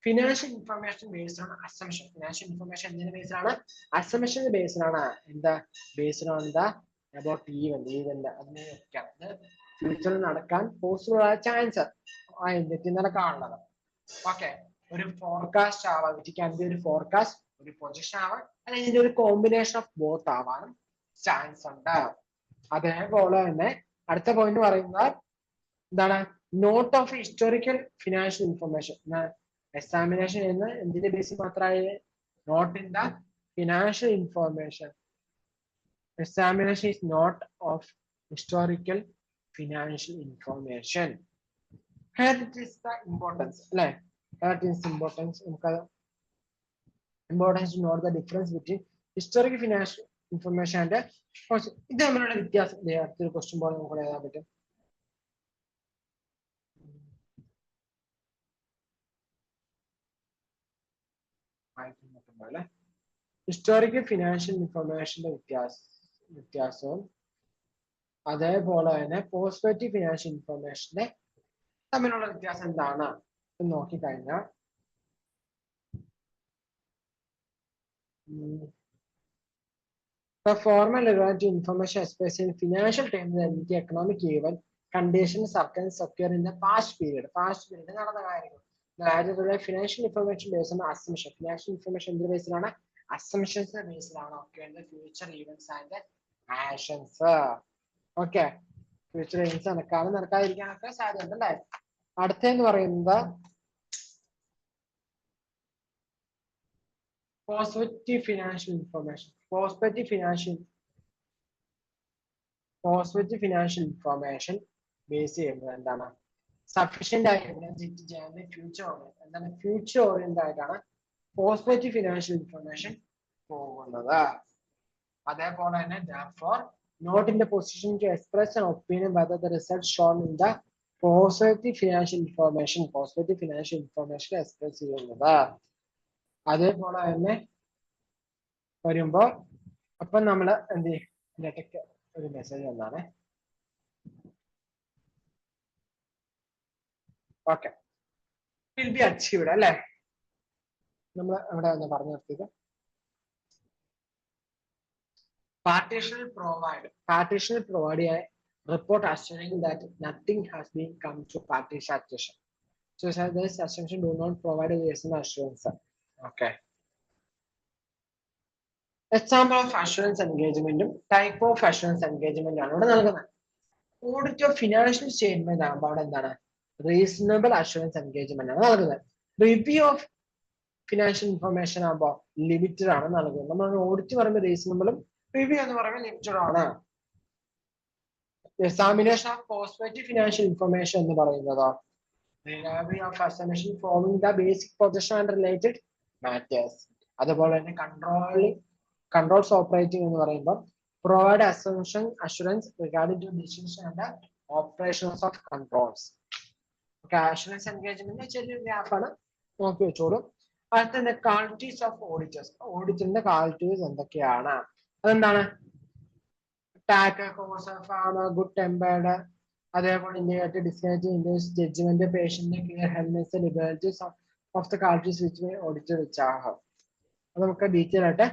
financial information based on assumption. Financial information എന്തിന്റെ ബേസ്ഡ് ആണ്? അസംഷൻ ബേസ്ഡ് ആണ്. എന്താ? Based on the about event അതിനെ ഫ്യൂച്ചറിൽ നടക്കാൻ പോസിബിൾ ആയ ചാൻസ് എന്തൊക്കെ നടക്കാനുള്ളത്. ഓക്കെ, ഒരു ഫോർകാസ്റ്റ് ആവാം, ഇറ്റ് ക്യാൻ ബി ഒരു ഫോർകാസ്റ്റ്, ഒരു പ്രൊജക്ഷൻ ആവാം, അല്ലെങ്കിൽ ഇതിന്റെ ഒരു കോമ്പിനേഷൻ ഓഫ് ബോത്ത് ആവാനും ചാൻസ് ഉണ്ട്. അതേപോലെ തന്നെ അടുത്ത പോയിന്റ് പറയുന്നത് എന്താണ്? Not of historical financial information. Examination എന്ന് എന്തിന്റെ ബേസിൽ മാത്രമായി? Not in the financial information. Examination is not of historical financial information. Here it is the importance, അല്ലെ? Here it is importance. നമുക്ക് importance to note the difference between historical financial information and ഇത് തമ്മിലുള്ള വ്യത്യാസം. അടുത്തൊരു question പോലെ നമുക്ക് എഴുതാൻ പറ്റും. ഹിസ്റ്റോറിക്കൽ ഫിനാൻഷ്യൽ ഇൻഫർമേഷന്റെ വ്യത്യാസവും അതേപോലെ തന്നെ പ്രോസ്പെക്റ്റീവ് ഫിനാൻഷ്യൽ ഇൻഫർമേഷന്റെ തമ്മിലുള്ള വ്യത്യാസം എന്താണ് എന്ന് നോക്കിക്കഴിഞ്ഞാൽ the formal relative information especially in financial terms and the economic event conditions circumstances occur in the past period നടന്ന കാര്യങ്ങൾ. അതായത് financial information based on assumption. Financial information എന്ത് ബേസ്ഡ് ആണ്? assumptions based ആണ്. Okay, future events and actions. Okay, future events നടക്കാതിരിക്കാനൊക്കെ സാധ്യത അല്ലേ. അടുത്തെന്ന് പറയുന്നത് prospective financial information. Prospective financial information base ചെയ്യുന്നത് എന്താണ്? സഫീഷ്യന്റ് ആയി എവിഡൻസ് ഇറ്റ് ചെയ്യാൻ ഫ്യൂച്ചർ ഓറിയന്റഡ്. എന്താണ്? ഫ്യൂച്ചർ ഓറിയന്റഡ് ആയിട്ടാണ് പ്രോസ്പെക്റ്റീവ് ഫിനാൻഷ്യൽ ഇൻഫർമേഷൻ പോകുന്നത്. അതേപോലെ തന്നെ therefore not in the position to express an opinion whether the results shown in the positive financial information express ചെയ്യുന്നത്. അതേപോലെ തന്നെ വരുമ്പോ അപ്പൊ നമ്മള് എന്ത് ചെയ്യും, ഇടയ്ക്ക് ഒരു മെസ്സേജ് വന്നാണ്. ഓക്കെ, വിൽ ബി അച്ചീവ്ഡ് അല്ലേ, നമ്മൾ അവിടെ ഒന്ന് പറഞ്ഞു നിർത്തിയത്. Partition provide a report assuring that nothing has been come to partition adjustment. So this assumption do not provide a reasonable assurance. Okay. Example of assurance engagement, type of assurance engagement ആണ് ഇവിടെ നൽകുന്നത്. Audit of financial statement ആകുമ്പോൾ അവിടെ എന്താണ്, reasonable assurance engagement ആണ് നൽകുന്നത്. Review of financial information ആകുമ്പോൾ limited ആണ് നൽകുന്നത്. നമ്മൾ ഓഡിറ്റ് പറയുമ്പോൾ റീസണബിളും റിവ്യൂ എന്ന് പറയുമ്പോൾ ലിമിറ്റഡ് ആണ്. Examination of prospective financial information എന്ന് പറയുന്നത് of estimation forming the basic position and related matters. അതുപോലെ തന്നെ കൺട്രോൾസ് ഓപ്പറേറ്റിംഗ് എന്ന് പറയുമ്പോൾ provide assurance regarding to decision and operations of controls. Okay, assurance engagement ചെറിയൊരു ഗ്യാപ്പാണ്, നോക്കി വെച്ചോളൂ. അടുത്ത ക്വാളിറ്റീസ് ഓഫ് ഓഡിറ്റേഴ്സ്, ഓഡിറ്റിന്റെ ക്വാളിറ്റീസ് എന്തൊക്കെയാണ്? അതെന്താണ്? Tact, course, farmer, good tempered, അതേപോലെ ഇന്ത്യയായിട്ട് ഡിസ്കൈറ്റ് ജഡ്ജ്മെന്റ്, പേഷ്യന്റ് കെയർ, ഹെൽനെസ്, liberties of the qualities which may audit which are. അത് നമുക്ക് ഡീറ്റെയിൽ ആയിട്ട്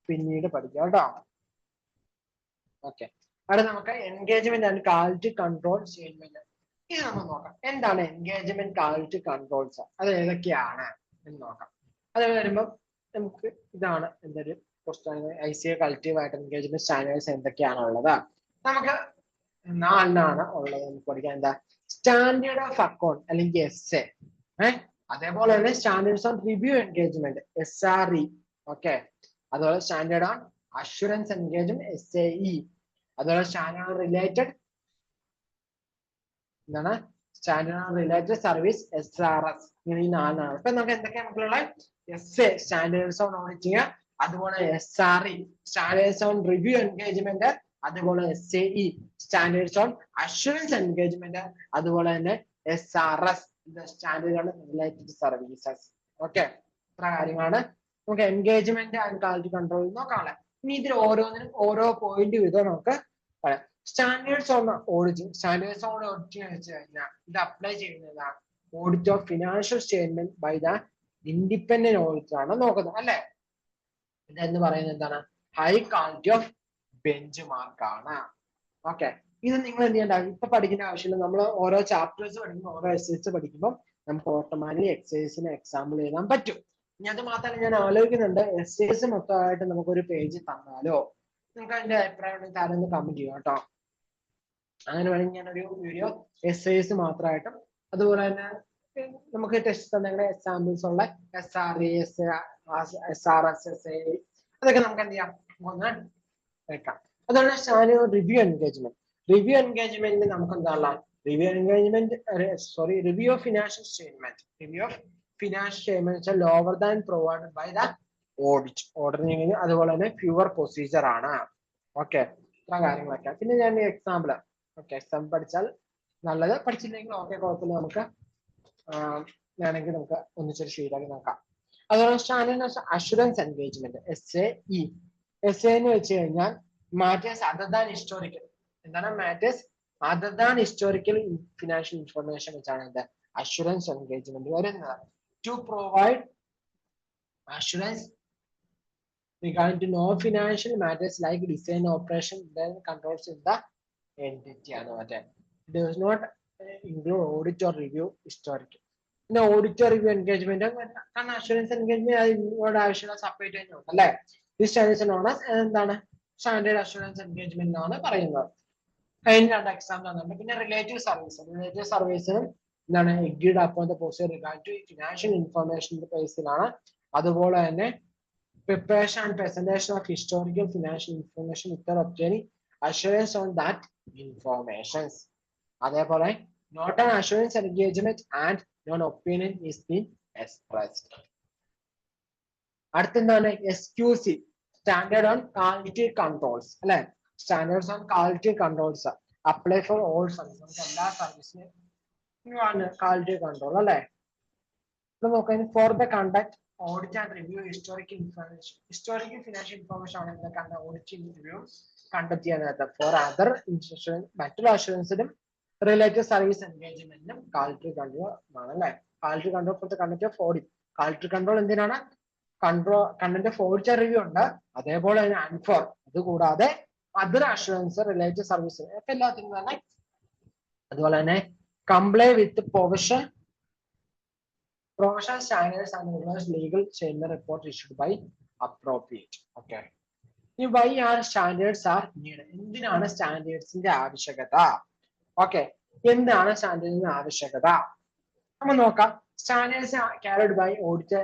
പിന്നീട് പഠിക്കാം കേട്ടോ. ഓക്കെ, അവിടെ നമുക്ക് engagement and quality control statement ഇത് നമുക്ക് നോക്കാം. എന്താണ് എൻഗേജ്മെന്റ് ക്വാളിറ്റി കൺട്രോൾസ്, അത് ഏതൊക്കെയാണ് എന്ന് നോക്കാം. അത് വരുമ്പോൾ നമുക്ക് ഇതാണ് എന്തൊരു ICA കളക്റ്റീവ് ആയിട്ട് എൻഗേജ്മെന്റ് സ്റ്റാൻഡേർഡ്സ് എന്തൊക്കെയാണുള്ളത്. നമുക്ക് 4 ഉള്ളത്. നമുക്ക് പഠിക്കാം. എന്താ സ്റ്റാൻഡേർഡ് ഓഫ് അക്കൗണ്ട് അല്ലെങ്കിൽ SA, അതേപോലെ തന്നെ standards on review engagement SRE. Okay, അതുപോലെ standard on assurance engagement SAE, അതുപോലെ സ്റ്റാൻഡേർഡ് ഓൺ റിലേറ്റഡ് എന്താണ് standard on related service SRS. ഇങ്ങനെ ഈ 4 ഇപ്പൊ നമുക്ക് എന്തൊക്കെയാണ് നമുക്കുള്ള SA സ്റ്റാൻഡേർഡ്സ് ഓൺ ഓഡിറ്റിംഗ്, അതുപോലെ SRE standards on review engagement, അതുപോലെ SAE standards on assurance engagement, അതുപോലെ തന്നെ SRS standard on related services. Okay, ഇത്ര കാര്യങ്ങളാണ് നമുക്ക് എൻഗേജ്മെന്റ് ആൻഡ് ക്വാളിറ്റി കൺട്രോൾ നോക്കാനുള്ളത്. ഇനി ഇതിൽ ഓരോന്നിനും ഓരോ പോയിന്റ് വീതം നമുക്ക് പറയാം. Standards on auditing, standards on auditing വെച്ച് കഴിഞ്ഞാൽ ഇത് അപ്ലൈ ചെയ്യുന്നതാണ് audit of financial statement by the independent auditor ആണ് നോക്കുന്നത് അല്ലെ. ഇതെന്ന് പറയുന്നത് എന്താണ്, high quality of benchmark ആണ്. ഓക്കെ, ഇത് നിങ്ങൾ എന്ത് ചെയ്യേണ്ട, ഇപ്പൊ പഠിക്കേണ്ട ആവശ്യമില്ല. നമ്മൾ ഓരോ ചാപ്റ്റേഴ്സ് പഠിക്കുമ്പോൾ ഓരോ എക്സസൈസ് പഠിക്കുമ്പോൾ നമുക്ക് ഓട്ടോമാറ്റിക്കലി എക്സസൈസിന് എക്സാമ്പിൾ എഴുതാൻ പറ്റും. ഇനി അത് മാത്രമല്ല ഞാൻ ആലോചിക്കുന്നുണ്ട്, എക്സസൈസ് മൊത്തമായിട്ട് നമുക്കൊരു പേജ് തന്നാലോ. നിങ്ങൾക്ക് അതിന്റെ അഭിപ്രായം താരൊന്ന് കമന്റ് ചെയ്യാം കേട്ടോ. അങ്ങനെ വേണമെങ്കിൽ ഞാനൊരു വീഡിയോ എക്സസൈസ് മാത്രമായിട്ടും അതുപോലെ തന്നെ നമുക്ക് ടെസ്റ്റ് തന്നെങ്കിൽ എക്സാമ്പിൾസ് ഉള്ള SRE, SRS, SAE അതൊക്കെ നമുക്ക് എന്ത് ചെയ്യാം ഒന്ന് വെക്കാം. അതാണ് standard review engagement. Review engagement നമുക്ക് എന്താ review of financial statement. Review of financial statement lower than provided by the audit. Ordering അതുപോലെ തന്നെ പ്യുവർ പ്രൊസീജിയർ ആണ്. ഓക്കെ, ഇത്ര കാര്യങ്ങളൊക്കെ. പിന്നെ ഞാൻ എക്സാമ്പിൾ എക്സാമ്പിൾ പഠിച്ചാൽ നല്ലത്, പഠിച്ചില്ലെങ്കിൽ ഓക്കെ കുഴപ്പമില്ല, നമുക്ക് വേണമെങ്കിൽ നമുക്ക് ഒന്നിച്ചൊരു ഷീറ്റാക്കി നോക്കാം. അതുപോലെ standard assurance engagement SAE. SA എന്ന് വെച്ച് കഴിഞ്ഞാൽ മാറ്റേഴ്സ് അതർ ദാൻ ഹിസ്റ്റോറിക്കൽ. എന്താണ് matters other than historical financial information വെച്ചാണ് എന്ത് അഷുറൻസ് എൻഗേജ്മെന്റ് വരുന്നത്. To provide assurance regarding to no financial matters like design, operation, then controls in the entity. It does not include audit or review historical. In audit or review engagement and assurance engagement separate. This is known as standard assurance engagement. Example relative service. Relative service agreed upon the procedure regard to financial information base. Preparation and presentation of historical financial information without obtaining assurance on that information. Therefore, not an assurance engagement and non-opinion is being expressed. SQC, standard on quality controls അല്ലെ, standards on quality controls apply for all service, നമുക്ക് എല്ലാ സർവീസിനും quality control അല്ലെ. നോക്കാം for the conduct audit and review historical information, historical financial information ആണ് എന്തൊക്കെ audit review conduct ചെയ്യാനായിട്ട്. For other insurance മറ്റുള്ള അഷുറൻസിനും റിലേറ്റഡ് സർവീസ് എൻഗേജ്മെന്റിനും ക്വാളിറ്റി കൺട്രോൾ ആണ് അല്ലെ. Quality control for the conduct of audit, quality control എന്തിനാണ്, കണ്ടന്റ് ഓഫ് ഓഡിറ്റ് റിവ്യൂ ഉണ്ട്, അതേപോലെ തന്നെ അൺഫോർ, അത് കൂടാതെ അതർ അഷുറൻസ് റിലേറ്റഡ് സർവീസ് ഒക്കെ എല്ലാത്തിനും തന്നെ. അതുപോലെ തന്നെ comply with professional standards and reverse legal statement report issued by appropriate. Okay. ഈ why are standards are needed? എന്തിനാണ് സ്റ്റാൻഡേർഡ്സിന്റെ ആവശ്യകത? ഓക്കെ, എന്താണ് സ്റ്റാൻഡേർഡിന്റെ ആവശ്യകത നമ്മൾ നോക്കാം. Standards carried by audit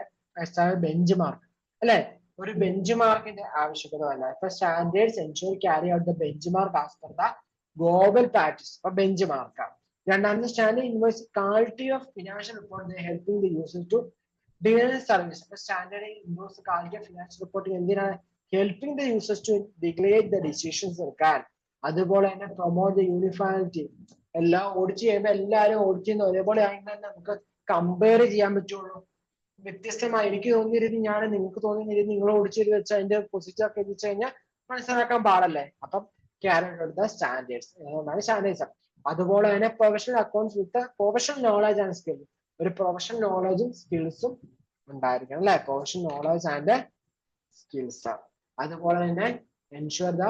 bench mark അല്ലെ, ഒരു ബെഞ്ച് മാർക്കിന്റെ ആവശ്യകത അല്ല. ഇപ്പൊ standards ensure carry out the bench mark as per the global practice. അപ്പൊ ബെഞ്ച് മാർക്കാണ്. രണ്ടാമത്തെ standard invoice quality of financial report helping the users to ഡിലൈൻ സർവീസ്. അപ്പൊ standard invoice quality of financial reporting എന്തിനാണ്, helping the users to declare the decisions എടുക്കാൻ. അതുപോലെ തന്നെ promote the uniformity, എല്ലാം ഓഡിറ്റ് ചെയ്യുമ്പോൾ എല്ലാവരും ഓഡിറ്റ് ചെയ്യുന്ന ഒരേപോലെ ആണെങ്കിൽ നമുക്ക് കമ്പയർ ചെയ്യാൻ പറ്റുള്ളൂ. വ്യത്യസ്തമായി എനിക്ക് തോന്നിയ രീതി ഞാൻ നിങ്ങൾക്ക് തോന്നിയ രീതി നിങ്ങൾ ഓഡിറ്റ് ചെയ്ത് വെച്ചാൽ അതിന്റെ പൊസിറ്റീവ് ഒക്കെ വെച്ച് കഴിഞ്ഞാൽ മനസ്സിലാക്കാൻ പാടല്ലേ. അപ്പം ക്യാരക്ടർ ദ സ്റ്റാൻഡേർഡ്സ്, അതുകൊണ്ടാണ് സ്റ്റാൻഡേർഡ്സ്. അതുപോലെ തന്നെ professional accounts with professional knowledge and skill, ഒരു പ്രൊഫഷണൽ നോളജും സ്കിൽസും ഉണ്ടായിരിക്കണം അല്ലെ, പ്രൊഫഷണൽ നോളജ് ആൻഡ് സ്കിൽസ്. അതുപോലെ തന്നെ എൻഷുർ ദ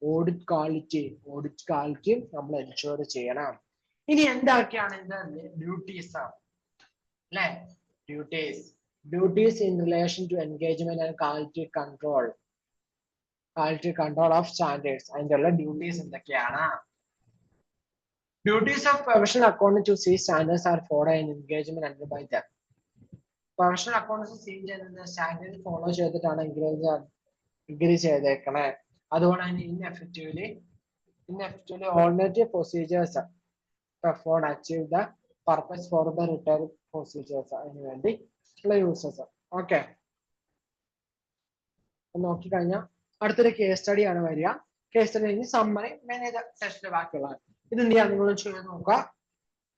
ഓഡിറ്റ് ക്വാളിറ്റി നമ്മൾ എൻഷുർ ചെയ്യണം. ഇനി എന്തൊക്കെയാണ് ഇതിന്റെ ഡ്യൂട്ടീസ് അല്ലെ, duties in relation to engagement and quality control of standards. അതിന്റെ ഉള്ള ഡ്യൂട്ടീസ് എന്തൊക്കെയാണ്? Duties of professional accountant to see standards are followed in engagement under by them. Professional accountants see standards follow ചെയ്തിട്ടാണ് engage ചെയ്തേക്കണേ. അതുകൊണ്ട് തന്നെ ineffectively alternative procedures performed achieve the purpose for the return procedures അതിനു വേണ്ടി ഉള്ള users. Okay, നോക്കിക്കഴിഞ്ഞാൽ അടുത്തൊരു case study ആണ് വരിക. കേസ് സ്റ്റഡി കഴിഞ്ഞ് സമ്മറി സെഷന്റെ ബാക്കിയുള്ളത് ഇത് എന്ത് ചെയ്യാം, നിങ്ങൾ ചെയ്ത് നോക്കുക.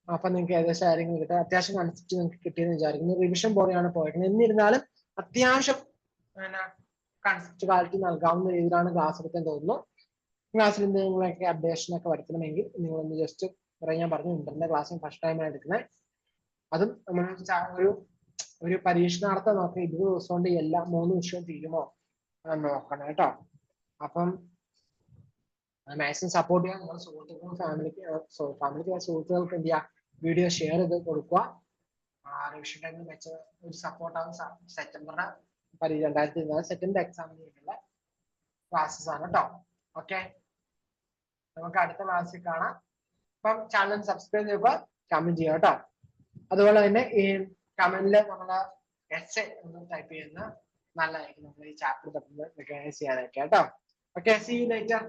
അപ്പൊ നിങ്ങൾക്ക് ഏകദേശം കാര്യങ്ങൾ കിട്ടുക. അത്യാവശ്യം കൺസെപ്റ്റ് നിങ്ങൾക്ക് കിട്ടിയെന്ന് വിചാരിക്കുന്നു. റിവിഷൻ പോലെയാണ് പോയിരിക്കുന്നത്. എന്നിരുന്നാലും അത്യാവശ്യം കൺസെപ്റ്റ് ക്വാളിറ്റി നൽകാവുന്ന രീതിയിലാണ് ക്ലാസ് എടുക്കാൻ തോന്നുന്നു. ക്ലാസ്സിൽ നിങ്ങളൊക്കെ അപ്ഡേഷൻ ഒക്കെ വരുത്തണമെങ്കിൽ നിങ്ങളൊന്ന് ജസ്റ്റ് ഞാൻ പറഞ്ഞു ഇന്റർനെറ്റ് ക്ലാസ് ഫസ്റ്റ് ടൈമാണ് എടുക്കുന്നത്. അതും നമ്മൾ ഒരു പരീക്ഷണാർത്ഥം നോക്കി 20 ദിവസം കൊണ്ട് എല്ലാ 3 വിഷയവും തീരുമോ നോക്കണം കേട്ടോ. അപ്പം മാക്സിമം സപ്പോർട്ട് ചെയ്യാൻ നിങ്ങളുടെ സുഹൃത്തുക്കളും ഫാമിലിക്ക് സുഹൃത്തുക്കൾക്ക് എന്ത് ചെയ്യുക, വീഡിയോ ഷെയർ ചെയ്ത് കൊടുക്കുക. റിവിഷൻ ടൈമിൽ വെച്ച ഒരു സപ്പോർട്ടാകും. സെപ്റ്റംബറിന്റെ 2024 സെക്കൻഡ് എക്സാമിനുള്ള ക്ലാസ്സസ് ആണ് കേട്ടോ. ഓക്കെ, നമുക്ക് അടുത്ത ക്ലാസ്സിൽ കാണാം. അപ്പം ചാനൽ സബ്സ്ക്രൈബ് ചെയ്യുക, കമന്റ് ചെയ്യുക കേട്ടോ. അതുപോലെ തന്നെ ഈ കമന്റില് നമ്മളെ എസ്സേ ഒന്ന് ടൈപ്പ് ചെയ്യുന്ന നല്ലതായിരിക്കും. നമ്മൾ ഈ ചാപ്റ്റർ റിക്കഗ്നൈസ് ചെയ്യാനൊക്കെ കേട്ടോ. Okay, see you later.